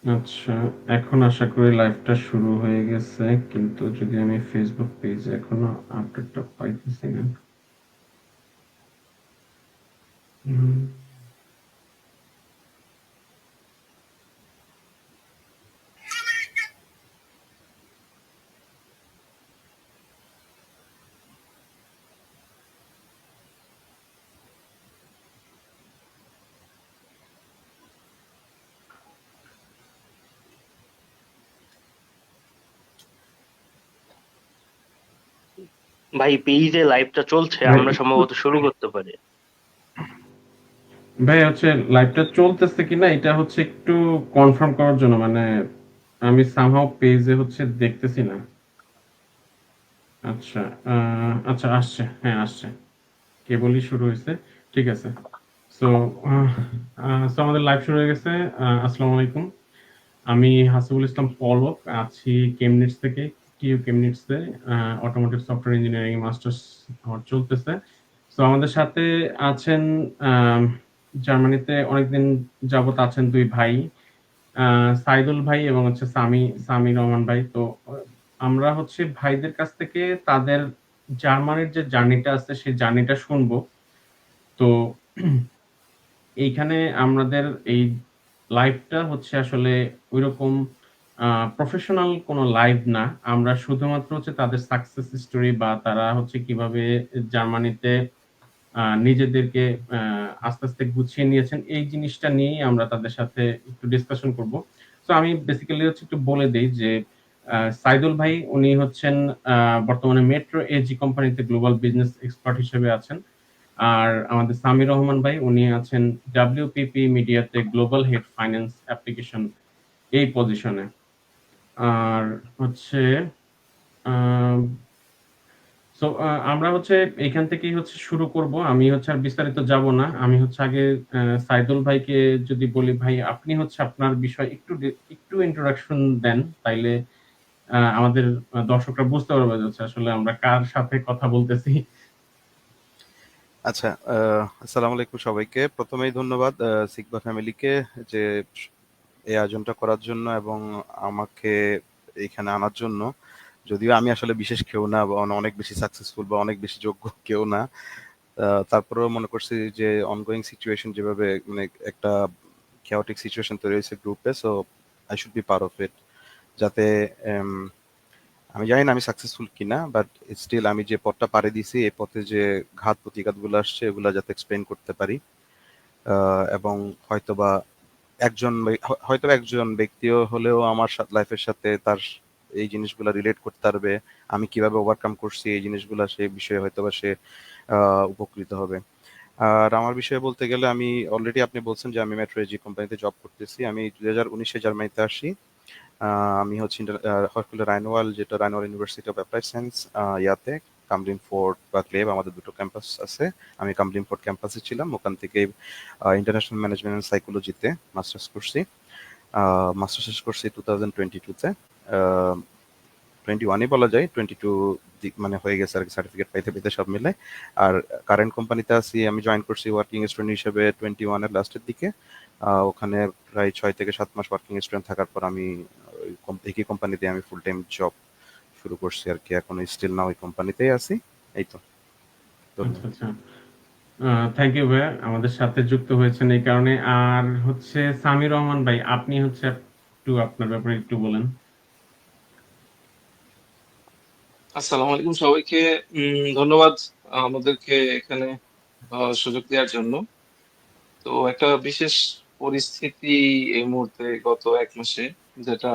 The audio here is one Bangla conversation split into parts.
আচ্ছা, এখন আশা করি লাইভটা শুরু হয়ে গেছে, কিন্তু যদি আমি ফেসবুক পেজে এখনো আপডেটটা পাইতেছি না। ভাই পেজে লাইভটা চলছে, ভাই আমরা সম্ভবত শুরু করতে পারি। ভাই হচ্ছে লাইভটা চলতেছে কিনা এটা হচ্ছে একটু কনফার্ম করার জন্য, মানে আমি সামহাও পেজে হচ্ছে দেখতেছি না। আচ্ছা, আচ্ছা আসছে, হ্যাঁ আসছে, কেবলই শুরু হয়েছে, ঠিক আছে। সো আমাদের লাইভ শুরু হয়ে গেছে। আসসালামু আলাইকুম, আমি হাসিবুল ইসলাম পলক, আছি কেমনিটস থেকে। কেমনিটসে অটোমোটিভ সফটওয়্যার ইঞ্জিনিয়ারিং মাস্টার্স আমার চলতেছে। সো আমাদের সাথে আছেন জার্মানিতে অনেকদিন যাবত আছেন দুই ভাই, সাইদুল ভাই এবং হচ্ছে সামি রহমান ভাই। তো আমরা হচ্ছে ভাইদের কাছ থেকে তাদের জার্মানির যে জার্নিটা আছে সেই জার্নিটা শুনবো। তো এইখানে আমাদের এই লাইভটা হচ্ছে আসলে ঐরকম প্রফেশনাল কোনো লাইভ না। আমরা শুধুমাত্র হচ্ছে তাদের সাকসেস স্টোরি বা তারা হচ্ছে কিভাবে জার্মানিতে নিজেদেরকে আস্তে, আস্তে গুছিয়ে নিয়েছেন, এই জিনিসটা নিয়েই আমরা তাদের সাথে একটু ডিসকাশন করব। সো আমি বেসিক্যালি হচ্ছে একটু বলে দেই যে সাইদুল ভাই উনি হচ্ছেন বর্তমানে মেট্রো এজি কোম্পানিতে গ্লোবাল বিজনেস এক্সপার্ট হিসেবে আছেন। আর আমাদের সামির রহমান ভাই উনি আছেন WPP মিডিয়াতে গ্লোবাল হেড ফাইন্যান্স অ্যাপ্লিকেশন এই পজিশনে। আর হচ্ছে আম সো আমরা হচ্ছে এখান থেকেই হচ্ছে শুরু করব। আমি হচ্ছে আর বিস্তারিত যাব না। আমি হচ্ছে আগে সাইদুল ভাইকে যদি বলি, ভাই আপনি হচ্ছে আপনার বিষয় একটু ইন্ট্রোডাকশন দেন, তাইলে আমাদের দর্শকরা বুঝতে পারবে যে হচ্ছে আসলে আমরা কার সাথে কথা বলতেছি। আচ্ছা, আসসালামু আলাইকুম সবাইকে। প্রথমেই ধন্যবাদ সিগমা ফ্যামিলিকে যে এই আয়োজনটা করার জন্য এবং আমাকে এখানে আনার জন্য। যদিও আমি আসলে বিশেষ কেউ না বা অনেক বেশি সাকসেসফুল বা অনেক বেশি যোগ্য কেউ না, তারপরেও মনে করছি যে অনগোয়িং সিচুয়েশন যেভাবে মানে একটা chaotic সিচুয়েশন তৈরি হয়েছে গ্রুপে, so I should be part of it. যাতে উম, আমি জানি না আমি সাকসেসফুল কিনা, বাট স্টিল আমি যে পথটা পাড়ি দিছি এই পথে যে ঘাত প্রতিঘাত গুলো আসছে এগুলা যাতে এক্সপ্লেন করতে পারি। এবং হয়তোবা একজন ব্যক্তিও হলেও আমার লাইফের সাথে তার এই জিনিসগুলা রিলেট করতে পারবে। আমি কিভাবে ওভারকাম করছি এই জিনিসগুলা, সেই বিষয়ে হয়তোবা সে উপকৃত হবে। আর আমার বিষয়ে বলতে গেলে আমি অলরেডি, আপনি বলছেন যে আমি মেট্রো এজি কোম্পানিতে জব করতেছি। আমি 2019-এ জার্মানিতে আসি। আমি হচ্ছে হরকুলে রাইনওয়াল, যেটা রাইনওয়াল ইউনিভার্সিটি অফ অ্যাপ্লাইড সায়েন্স, ইয়াতে কামরিন ফোর্ট বা ক্লেব, আমাদের দুটো ক্যাম্পাস আছে। আমি কামরিন ফোর্ট ক্যাম্পাসে ছিলাম, ওখান থেকে ইন্টারন্যাশনাল ম্যানেজমেন্ট অ্যান্ড সাইকোলজিতে মাস্টার্স করছি। মাস্টার শেষ করছি 2022-তে, 21-ই বলা যায়, 22 মানে হয়ে গেছে আর কি, সার্টিফিকেট পাইতে পাইতে সব মিলে। আর কারেন্ট কোম্পানিতে আছি, আমি জয়েন করছি ওয়ার্কিং স্টুডেন্ট হিসেবে 21-এর লাস্টের দিকে। ওখানে প্রায় 6 থেকে 7 মাস ওয়ার্কিং স্টুডেন্ট থাকার পর আমি একই কোম্পানিতে আমি ফুল টাইম জব শুরু করছি আর কি। এখন স্টিল না ওই কোম্পানিতেই আছি। এই তো, আচ্ছা, ধন্যবাদ। আচ্ছা। থ্যাংক ইউ ভাইয়া আমাদের সাথে যুক্ত হয়েছেন এই কারণে। আর হচ্ছে সামির রহমান ভাই, আপনি হচ্ছে একটু আপনার ব্যাপারে একটু বলেন। আসসালামু আলাইকুম সবাইকে। ধন্যবাদ আমাদেরকে এখানে সুযোগ দেওয়ার জন্য। তো একটা বিশেষ পরিস্থিতি এই মুহূর্তে গত 1 মাসে, যেটা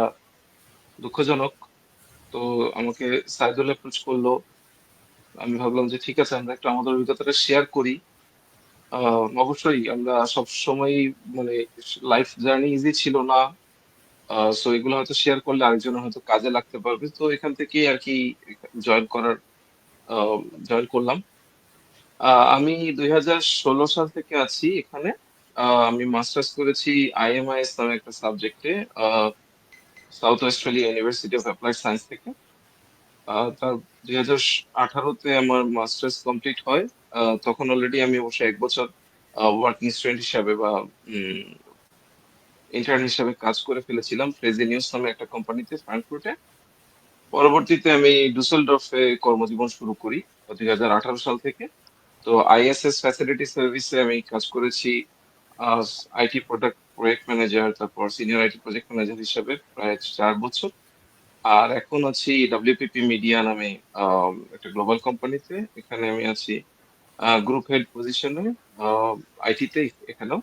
দুঃখজনক। তো আমাকে সাইদুল অ্যাপ্রোচ করলো। আমি ভাবলাম যে ঠিক আছে, আমরা একটু আমাদের অভিজ্ঞতাটা শেয়ার করি। অবশ্যই আমরা সব সময় মানে লাইফ জার্নি ইজি ছিল না। সো এগুলো হয়তো শেয়ার করলে আরেকজনের হয়তো কাজে লাগতে পারবে। তো এখান থেকেই আর কি জয়েন করার জয়েন করলাম। আমি 2016 সাল থেকে আছি এখানে। আমি মাস্টার্স করেছি IMIS নামে একটা সাবজেক্টে, south Australia university of applied science থেকে। তার 2018-তে আমার মাস্টার্স কমপ্লিট হয়। তখন অলরেডি আমি অবশ্য 1 বছর ওয়ার্কিং স্টুডেন্ট হিসাবে বা ইন্টার্ন হিসাবে কাজ করে ফেলেছিলাম ফ্রেজেনিউস নামে একটা কোম্পানিতে ফ্রাঙ্কফুর্টে। পরবর্তীতে আমি ডুসেলডর্ফে কর্মজীবন শুরু করি 2018 সাল থেকে। তো আইএসএস ফ্যাসিলিটি সার্ভিসে আমি কাজ করেছি আইটি প্রজেক্ট ম্যানেজার, তারপর সিনিয়র আইটি প্রজেক্ট ম্যানেজার হিসাবে প্রায় 4 বছর। আর এখন আছি ডাব্লিউপিপি মিডিয়া নামে একটা গ্লোবাল কোম্পানিতে। এখানে আমি আছি গ্রুপ হেড পজিশনে, আইটিতে এখানেও।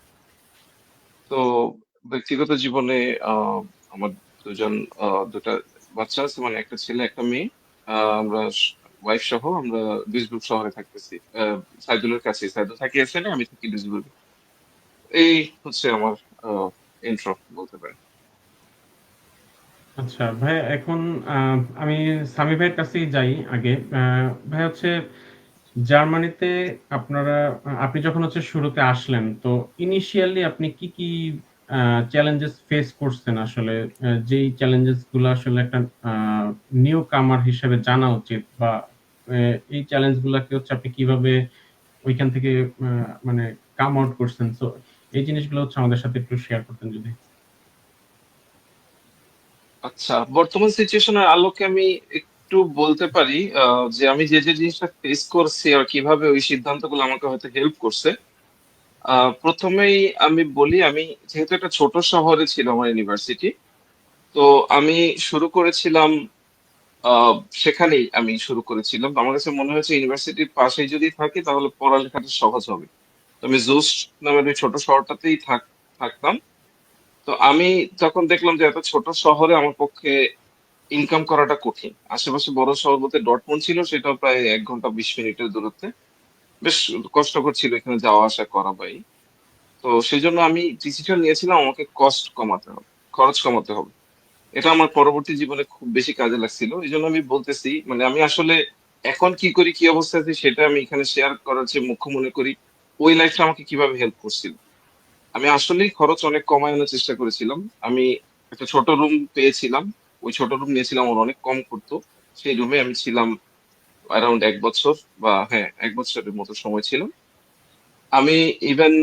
তো ব্যক্তিগত জীবনে আমার দুজন দুটা বাচ্চা আছে, মানে একটা ছেলে একটা মেয়ে। আমরা ওয়াইফ সহ আমরা দুইসবুক শহরে থাকতেছি, সাইদুলের কাছে। সাইদুল থাকি এখানে, আমি থাকি দুইসবুকে। এই হচ্ছে আমার ইন্ট্রো বলতে পারেন। আচ্ছা ভাই, এখন আমি সামি ভাইয়ের কাছেই যাই আগে। ভাই হচ্ছে জার্মানিতে আপনি যখন হচ্ছে শুরুতে আসলেন, তো ইনিশিয়ালি আপনি কি চ্যালেঞ্জেস ফেস করছেন আসলে? যেই চ্যালেঞ্জেস গুলো আসলে একটা নিউ কামার হিসেবে জানা উচিত, বা এই চ্যালেঞ্জ গুলাকে হচ্ছে আপনি কিভাবে ওইখান থেকে মানে কাম আউট করছেন? সো এই জিনিসগুলো হচ্ছে আমাদের সাথে একটু শেয়ার করতেন যদি। আচ্ছা, বর্তমান সিচুয়েশনের আলোকে আমি একটু বলতে পারি যে আমি যে যে জিনিসটা ফেস করছি আর কিভাবে ওই সিদ্ধান্তগুলো আমাকে হয়তো হেল্প করছে। প্রথমেই আমি বলি, আমি যেহেতু একটা ছোট শহরে ছিল আমার ইউনিভার্সিটি, তো আমি শুরু করেছিলাম আহ, সেখানেই আমি শুরু করেছিলাম। আমার কাছে মনে হয়েছে ইউনিভার্সিটির পাশেই যদি থাকি তাহলে পড়ালেখাটা সহজ হবে। তো আমি জুস্ট নামের ওই ছোট শহরটাতেই থাকতাম। তো আমি যখন দেখলাম যে এত ছোট শহরে আমার পক্ষে ইনকাম করাটা কঠিন। আশেপাশে বড় শহর বলতে ডটমন্ড ছিল, সেটাও প্রায় 1 ঘন্টা 20 মিনিটের দূরত্বে। বেশ কষ্টকর ছিল এখানে যাওয়া আসা করা ভাই। তো সেই জন্য আমি ডিসিশন নিয়েছিলাম আমাকে কস্ট কমাতে হবে, খরচ কমাতে হবে। এটা আমার পরবর্তী জীবনে খুব বেশি কাজে লাগছিল। এই জন্য আমি বলতেছি, মানে আমি আসলে এখন কি করি, কি অবস্থায় আছি, সেটা আমি এখানে শেয়ার করার চেয়ে মুখ্য মনে করি ওই লাইফটা আমাকে কিভাবে হেল্প করছিল। আমি আসলেই খরচ অনেক কমায় আনার চেষ্টা করেছিলাম। আমি একটা ছোট রুম পেয়েছিলাম, ওই ছোট রুম নিয়েছিলাম, আমার অনেক কম করতো। সেই রুমে আমি ছিলাম অ্যারাউন্ড 1 বছর, বা হ্যাঁ 1 বছরের মতো সময় ছিল। আমি ইভেন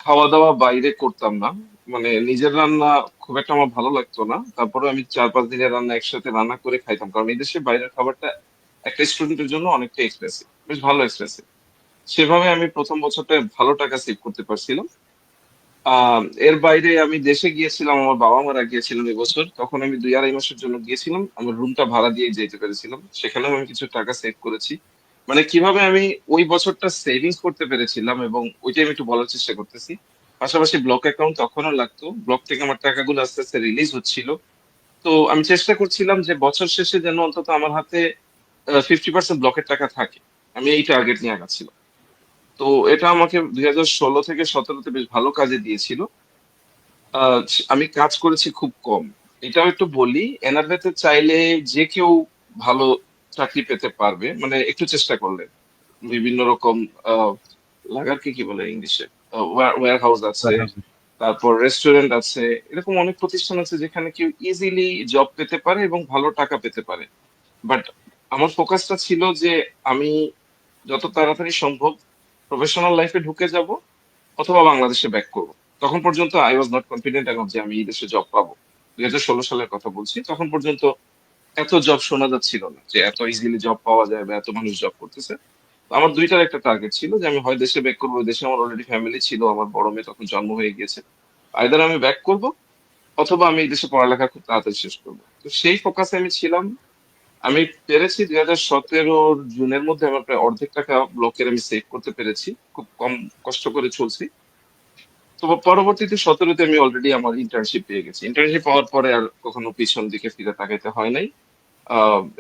খাওয়া দাওয়া বাইরে করতাম না, মানে নিজের রান্না খুব একটা আমার ভালো লাগতো না। তারপরে আমি 4-5 দিনের রান্না একসাথে রান্না করে খাইতাম, কারণ এই দেশে বাইরের খাবারটা একটা স্টুডেন্টের জন্য অনেকটা এক্সপেন্সিভ, বেশ ভালো এক্সপেন্সিভ। সেভাবে আমি প্রথম বছরটা ভালো টাকা সেভ করতে পারছিলাম। এর বাইরে আমি দেশে গিয়েছিলাম, আমার বাবা মারা গিয়েছিলেন এবছর, তখন আমি 2-2.5 মাসের জন্য গিয়েছিলাম। আমার রুমটা ভাড়া দিয়ে যেতে পেরেছিলাম, সেখানেও আমি কিছু টাকা সেভ করেছি। মানে কিভাবে আমি ওই বছরটা সেভিংস করতে পেরেছিলাম এবং ওইটাই আমি একটু বলার চেষ্টা করতেছি। পাশাপাশি ব্লক অ্যাকাউন্ট তখনও লাগতো, ব্লক থেকে আমার টাকাগুলো আস্তে আস্তে রিলিজ হচ্ছিল। তো আমি চেষ্টা করছিলাম যে বছর শেষে যেন অন্তত আমার হাতে 50% ব্লকের টাকা থাকে। আমি এই টার্গেট নিয়ে আগাচ্ছিলাম। তো এটা আমাকে 2016 থেকে 2017-তে বেশ ভালো কাজে দিয়েছিল। আমি কাজ করেছি খুব কম। এটাও একটু বলি, এনআরবিতে চাইলে যে কেউ ভালো চাকরি পেতে পারবে, মানে একটু চেষ্টা করলে। বিভিন্ন রকম আহ, লাগারকে কি বলে ইংলিশে, ওয়্যার হাউস আছে, তারপর রেস্টুরেন্ট আছে। এরকম অনেক প্রতিষ্ঠান আছে যেখানে কেউ ইজিলি জব পেতে পারে এবং ভালো টাকা পেতে পারে। বাট আমার ফোকাসটা ছিল যে আমি যত তাড়াতাড়ি সম্ভব প্রফেশনাল লাইফে ঢুকে যাব অথবা বাংলাদেশে ব্যাক করব। তখন পর্যন্ত I was not confident enough যে আমি এই দেশে জব পাবো। 2016 সালের কথা বলছি, তখন পর্যন্ত এত জব শোনা যাচ্ছিল না যে এত ইজিলি জব পাওয়া যায় বা এত মানুষ জব করতেছে। তো আমার দুইটার একটা টার্গেট ছিল যে আমি হয় দেশে ব্যাক করবো, দেশে আমার অলরেডি ফ্যামিলি ছিল, আমার বড় মেয়ে তখন জন্ম হয়ে গিয়েছে। আইদার আমি ব্যাক করব অথবা আমি এই দেশে পড়ালেখা খুব তাড়াতাড়ি শেষ করবো। তো সেই ফোকাসে আমি ছিলাম। আমি পেরেছি 2017 জুনের মধ্যে আমার প্রায় অর্ধেক টাকা ব্লকের আমি সেভ করতে পেরেছি, খুব কম কষ্ট করে চলছি। তো পরবর্তীতে 2017-তে আমি অলরেডি আমার ইন্টার্নশিপ পেয়ে গেছি। ইন্টার্নশিপ পাওয়ার পরে আর কখনো পিছন দিকে ফিরে তাকাইতে হয় নাই।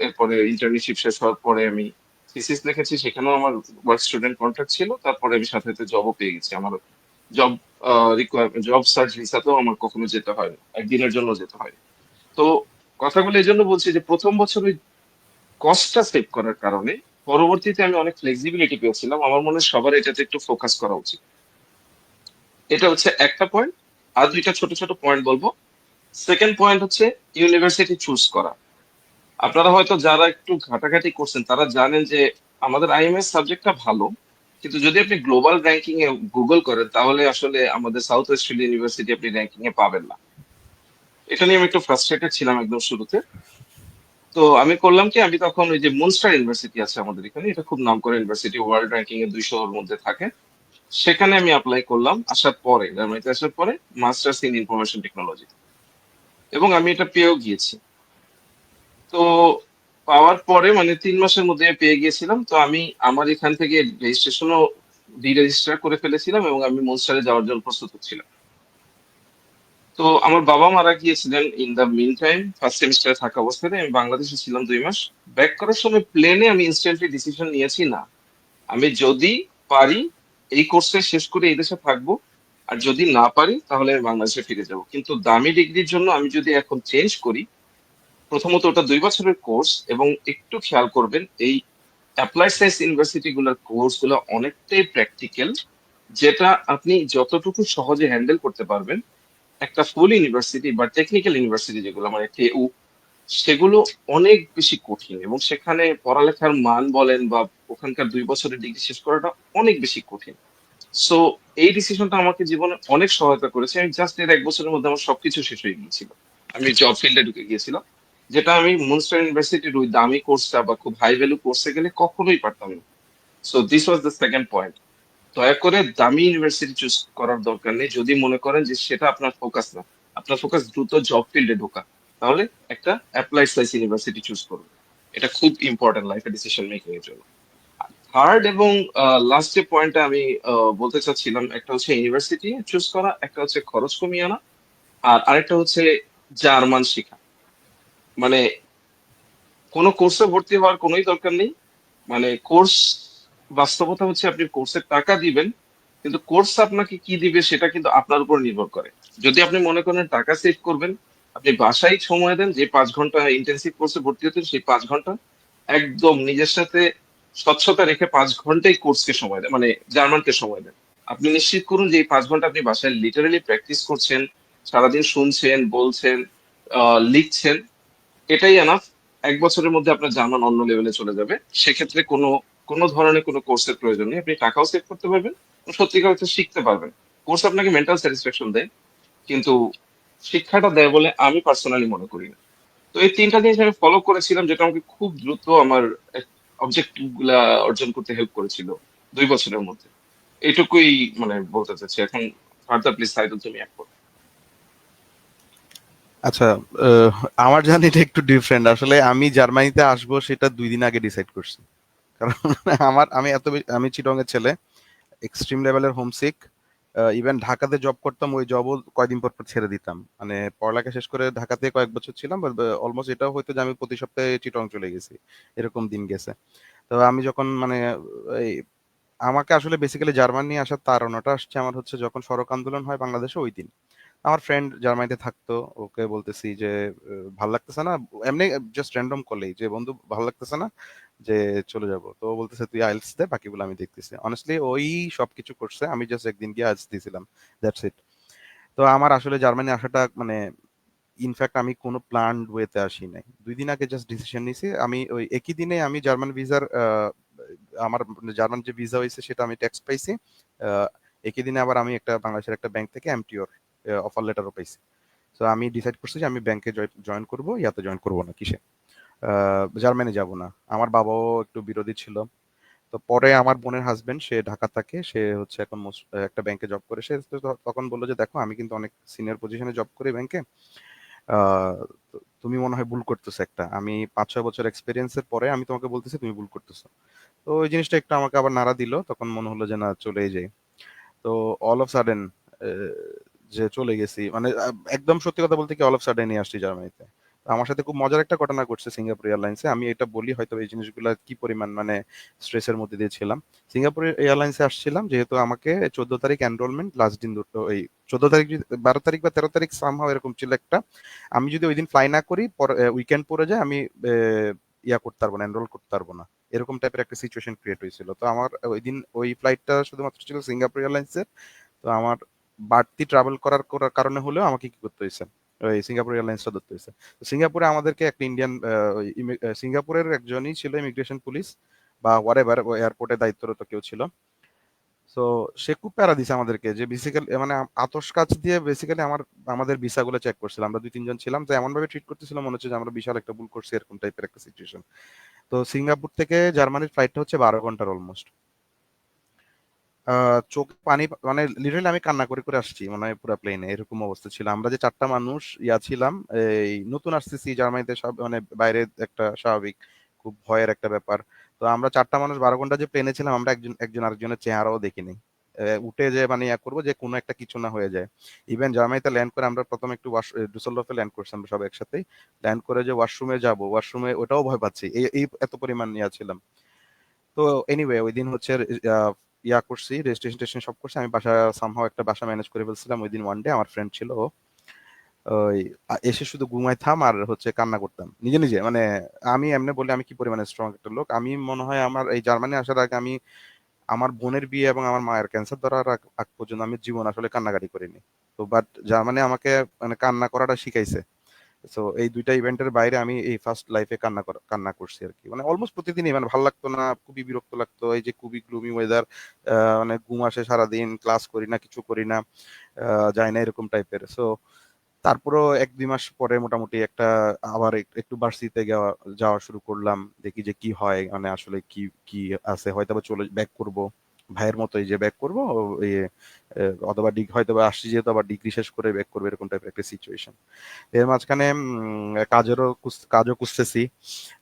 এরপরে ইন্টার্নশিপ শেষ হওয়ার পরে আমি থিসিস লিখেছি, সেখানেও আমার ওয়ার্ক স্টুডেন্ট কন্ট্রাক্ট ছিল। তারপরে আমি সাথে সাথে জবও পেয়ে গেছি। আমার জব জব সার্চ ভিসাতেও আমার কখনো যেতে হয় না, একদিনের জন্য যেতে হয়। তো কথাগুলো এই জন্য বলছি যে প্রথম বছর ওই কস্টটা সেভ করার কারণে পরবর্তীতে আমি অনেক ফ্লেক্সিবিলিটি পেয়েছিলাম। আমার মনে হয় সবার এটাতে একটু ফোকাস করা উচিত। এটা হচ্ছে একটা পয়েন্ট। আর দুইটা ছোট ছোট পয়েন্ট বলবো। সেকেন্ড পয়েন্ট হচ্ছে ইউনিভার্সিটি চুজ করা। আপনারা হয়তো যারা একটু ঘাটাঘাটি করছেন তারা জানেন যে আমাদের আইএমএস সাবজেক্টটা ভালো, কিন্তু যদি আপনি গ্লোবাল র্যাঙ্কিং এ গুগল করেন তাহলে আসলে আমাদের সাউথ অস্ট্রেলিয়া ইউনিভার্সিটি আপনি র্যাঙ্কিং এ পাবেন না। এটা নিয়ে আমি একটু ফ্রাস্ট্রেটেড ছিলাম একদম শুরুতে। তো আমি করলাম কি, আমি তখন ওই যে মুনস্টার ইউনিভার্সিটি আছে আমাদের এখানে, এটা খুব নামকরা ইউনিভার্সিটি, ওয়ার্ল্ড র্যাঙ্কিং এ 200 এর মধ্যে থাকে। সেখানে আমি অ্যাপ্লাই করলাম আসার পরে, জার্মানিতে আসার পরে, মাস্টার্স ইন ইনফরমেশন টেকনোলজি, এবং আমি এটা পেয়েও গিয়েছি। তো পাওয়ার পরে মানে 3 মাসের মধ্যে আমি পেয়ে গিয়েছিলাম। তো আমি আমার এখান থেকে রেজিস্ট্রেশনও রেজিস্টার করে ফেলেছিলাম, এবং আমি মনস্টারে যাওয়ার জন্য প্রস্তুত ছিলাম। তো আমার বাবা মারা গিয়েছিলেন in the meantime, first সেমিস্টারে থাকা অবস্থায় আমি বাংলাদেশে ছিলাম 2 মাস। ব্যাক করার সময় প্লেনে আমি ইনস্ট্যান্টলি ডিসিশন নিয়েছি, না, আমি যদি পারি এই কোর্সে শেষ করে এই দেশে থাকবো, আর যদি না পারি তাহলে আমি বাংলাদেশে ফিরে যাব। কিন্তু দামি ডিগ্রির জন্য আমি যদি এখন চেঞ্জ করি, প্রথমত ওটা 2 বছরের কোর্স, এবং একটু খেয়াল করবেন এই অ্যাপ্লাইড সায়েন্স ইউনিভার্সিটি গুলোর কোর্স গুলো অনেকটাই প্র্যাকটিক্যাল, যেটা আপনি যতটুকু সহজে হ্যান্ডেল করতে পারবেন, একটা ফুল ইউনিভার্সিটি বা টেকনিক্যাল ইউনিভার্সিটি যেগুলো মানে টেউ, সেগুলো অনেক বেশি কঠিন, এবং সেখানে পড়ালেখার মান বলেন বা ওখানকার 2 বছরের ডিগ্রি শেষ করাটা অনেক বেশি কঠিন। সো এই ডিসিশনটা আমাকে জীবনে অনেক সহায়তা করেছে। আমি জাস্ট এর 1 বছরের মধ্যে আমার সবকিছু শেষ হয়ে গিয়েছিল, আমি জব ফিল্ডে ঢুকে গিয়েছিলাম, যেটা আমি মুনস্টার ইউনিভার্সিটির ওই দামি কোর্সটা বা খুব হাই ভ্যালু কোর্সে গেলে কখনোই পারতাম না। So this was the second point. দয়া করে দামি ইউনিভার্সিটি চুজ করার দরকার নেই যদি মনে করেন যে সেটা আপনার ফোকাস না, আপনার ফোকাস দ্রুত জব ফিল্ডে ঢোকা, তাহলে একটা অ্যাপ্লাইড সায়েন্স ইউনিভার্সিটি চুজ করুন। এটা খুব ইম্পর্টেন্ট লাইফে ডিসিশন মেকিং এর জন্য। থার্ড এবং লাস্ট যে পয়েন্টটা আমি বলতে চাচ্ছিলাম, একটা হচ্ছে ইউনিভার্সিটি চুজ করা, একটা হচ্ছে খরচ কমিয়ে আনা, আর আরেকটা হচ্ছে জার্মান শেখা। মানে কোনো কোর্সে ভর্তি হওয়ার কোনোই দরকার নেই। মানে কোর্স, বাস্তবতা হচ্ছে আপনি কোর্সের টাকা দিবেন, কিন্তু কোর্স আপনাকে কি দিবে সেটা কিন্তু আপনার উপর নির্ভর করে। যদি আপনি মনে করেন টাকা সেভ করবেন, আপনি বাসায় সময় দেন, যে 5 ঘন্টা ইন্টেন্সিভ কোর্সে ভর্তি হতেন সেই 5 ঘন্টা একদম নিজের সাথে স্বচ্ছতা রেখে 5 ঘন্টাই কোর্সকে সময় দেন, মানে জার্মানকে সময় দেন। আপনি নিশ্চিত করুন যে এই 5 ঘন্টা আপনি বাসায় লিটারালি প্র্যাকটিস করছেন, সারাদিন শুনছেন, বলছেন, লিখছেন, এটাই এনাফ। 1 বছরের মধ্যে আপনার জার্মান অন্য লেভেলে চলে যাবে। সেক্ষেত্রে কোনো কোনো ধরনের কোনো কোর্সের প্রয়োজন নেই, আপনি টাকাও সেভ করতে পারবেন, সত্যিকার অর্থে শিখতে পারবেন। কোর্স আপনাকে মেন্টাল স্যাটিসফ্যাকশন দেয়, কিন্তু শিক্ষাটা দেয় বলে আমি পার্সোনালি মনে করি না। তো এই 3টা জিনিস আমি ফলো করেছিলাম, যেটা আমাকে খুব দ্রুত আমার অবজেক্টিভ গুলা অর্জন করতে হেল্প করেছিল 2 বছরের মধ্যে। এইটুকুই মানে বলতে চাচ্ছি। এখন ফার্দার প্লিজ সাইদুল, তুমি এক করো। আচ্ছা, আহ, আমার জার্নিটা একটু ডিফারেন্ট। আসলে আমি জার্মানিতে আসবো সেটা 2 দিন আগে ডিসাইড করছি। কারণ আমি আমি চিটং এর ছেলে, এক্সট্রিম লেভেলের হোমসিক। ইভেন ঢাকাতে জব করতাম, ওই জবও কয়দিন পর পর ছেড়ে দিতাম। মানে পড়ালেখা শেষ করে ঢাকাতে কয়েক বছর ছিলাম, অলমোস্ট এটাও হয়তো যে আমি প্রতি সপ্তাহে চিটং চলে গেছি, এরকম দিন গেছে। তো আমি যখন মানে এই আমাকে আসলে বেসিক্যালি জার্মানি আসার তাড়নাটা আসছে আমার হচ্ছে যখন সড়ক আন্দোলন হয় বাংলাদেশে ওই দিন। আমার ফ্রেন্ড জার্মানিতে থাকতো, ওকে বলতেছি যে ভাল লাগতেছে না, এমনি জাস্ট র্যান্ডম কলেই যে বন্ধু ভাল লাগতেছে না, যে চলে যাব। তো ও বলতেছে তুই আইএলটিএস দে, বাকিগুলো আমি দেখতেছি। অনেস্টলি ওই সবকিছু করছে, আমি জাস্ট একদিন গিয়ে আইএলটিএস দিয়েছিলাম, দ্যাটস ইট। তো আমার আসলে জার্মানি আসাটা মানে ইনফ্যাক্ট আমি কোনো প্ল্যান ওয়েতে আসি নাই, 2 দিন আগে জাস্ট ডিসিশন নিয়েছি। আমি ওই একই দিনে আমি জার্মান ভিসার আমার জার্মান যে ভিসা হয়েছে সেটা আমি ট্যাক্স পাইছি। আহ, একই দিনে আবার আমি একটা বাংলাদেশের একটা ব্যাংক থেকে এমটিওর অফার লেটারও পাইছি। তো আমি ডিসাইড করছি যে আমি ব্যাংকে জয়েন করব, ইয়াতে জয়েন করব না, কিসে জার্মানি যাব না। আমার বাবাও একটু বিরোধী ছিল। তো পরে আমার বোনের হাজবেন্ড, সে ঢাকা থাকে, সে হচ্ছে এখন একটা ব্যাংকে জব করে। সে তো তখন বললো যে দেখো আমি কিন্তু অনেক সিনিয়র পজিশনে জব করি ব্যাংকে, তুমি মনে হয় ভুল করতেছো একটা, আমি 5-6 বছর এক্সপিরিয়েন্সের পরে আমি তোমাকে বলতেছি তুমি ভুল করতেছো। তো ওই জিনিসটা একটু আমাকে আবার নাড়া দিল, তখন মনে হলো যে না, চলেই যাই। তো অল অফ সাডেন যে চলে গেছি, মানে একদম সত্যি কথা বলতে কি অল অফ সাডেনই আসছি জার্মানিতে। তো আমার সাথে খুব মজার একটা ঘটনা ঘটছে সিঙ্গাপুর এয়ারলাইন্সে। আমি এটা বলি হয়তো এই জিনিসগুলো কি পরিমাণ মানে স্ট্রেসের মধ্যে দিয়ে ছিলাম। সিঙ্গাপুর এয়ারলাইন্সে আসছিলাম যেহেতু আমাকে 14 তারিখ এনরোলমেন্ট, লাস্ট দিন দুটো ওই 14 তারিখ, 12 তারিখ বা 13 তারিখ সামহাও এরকম ছিল একটা। আমি যদি ওই দিন ফ্লাই না করি, উইকেন্ড পড়ে যায়, আমি ইয়া করতে পারবো না, এনরোল করতে পারবো না, এরকম টাইপের একটা সিচুয়েশন ক্রিয়েট হয়েছিল। তো আমার ওই দিন ওই ফ্লাইটটা শুধুমাত্র ছিল সিঙ্গাপুর এয়ারলাইন্সের। তো আমার বাড়তি ট্রাভেল করার করার কারণে হলেও আমাকে কি করতে হয়েছে, ওই সিঙ্গাপুর এয়ারলাইন্সটা ধরতে হয়েছে। তো সিঙ্গাপুরে আমাদেরকে একটা ইন্ডিয়ান, সিঙ্গাপুরের একজনই ছিল ইমিগ্রেশন পুলিশ বা হোয়াটএভার, এয়ারপোর্টে দায়িত্বরত কেউ ছিল। সো সে খুব প্যারা দিছে আমাদেরকে, যে বেসিক্যালি মানে আতশ কাজ দিয়ে বেসিক্যালি আমাদের ভিসাগুলো চেক করছিল। আমরা 2-3 জন ছিলাম, তো এমন ভাবে ট্রিট করতেছিল মনে হচ্ছে যে আমরা বিশাল একটা ভুল করছি, এরকম টাইপের একটা সিচুয়েশন। তো সিঙ্গাপুর থেকে জার্মানির ফ্লাইটটা হচ্ছে 12 ঘন্টার অলমোস্ট। চোখ পানি, মানে লিটারালি আমি কান্না করে করে আসছি মনে হয় পুরো প্লেনে, এরকম অবস্থা ছিল। আমরা যে 4টা মানুষ ছিলাম, এই নতুন আসতেছি জার্মানিতে, সব মানে বাইরে একটা স্বাভাবিক খুব ভয়ের একটা ব্যাপার। তো আমরা 4টা মানুষ 12 ঘন্টা যে প্লেনে ছিলাম, আমরা একজন একজন আরেকজনের চেহারাও দেখিনি। উঠে যে মানে করবো যে কোনো একটা কিছু না হয়ে যায়। ইভেন জার্মানিতে ল্যান্ড করে আমরা প্রথমে একটু ডুসেলডর্ফে ল্যান্ড করছি আমরা সব একসাথে। ল্যান্ড করে যে ওয়াশরুমে যাব, ওয়াশরুমে ওটাও ভয় পাচ্ছি, এই এই এত পরিমাণ ছিলাম। তো এনিওয়ে ওই দিন হচ্ছে আহ, করছি, রেজিস্ট্রেশন টেস্টেশন সব করছি। আমি বাসা সামহাও একটা বাসা ম্যানেজ করে ফেলছিলাম ওই দিন। ওয়ান ডে আমার ফ্রেন্ড ছিল, ও ওই এসে শুধু ঘুমাইতাম আর হচ্ছে কান্না করতাম নিজে নিজে। মানে আমি এমনি বলি আমি কি পরিমাণে স্ট্রং একটা লোক। আমি মনে হয় আমার এই জার্মানি আসার আগে আমি আমার বোনের বিয়ে এবং আমার মায়ের ক্যান্সার ধরার আগ আগ পর্যন্ত আমি জীবন আসলে কান্নাকাটি করিনি। তো বাট জার্মানি আমাকে মানে কান্না করাটা শিখাইছে। সো এই 2টা ইভেন্টের বাইরে আমি এই ফার্স্ট লাইফে কান্না করছি আর কি। মানে অলমোস্ট প্রতিদিনই, মানে ভালো লাগতো না, খুবই বিরক্ত লাগতো, এই যে খুবই গ্লুমি ওয়েদার, মানে ঘুম আসে সারাদিন, ক্লাস করি না, কিছু করি না, যাই না, এরকম টাইপের। সো তারপরও 1-2 মাস পরে মোটামুটি একটা আবার একটু ভার্সিটিতে যাওয়া শুরু করলাম, দেখি যে কি হয়, মানে আসলে কি কি আছে। হয়তো বা চলে ব্যাক করব ভাইয়ের মতোই, যে ব্যাক করবো অথবা হয়তো বা আসছি যেহেতু আবার ডিগ্রি শেষ করে ব্যাক করবো, এরকম টাইপের একটা সিচুয়েশন। এর মাঝখানে কাজও খুঁজতেছি।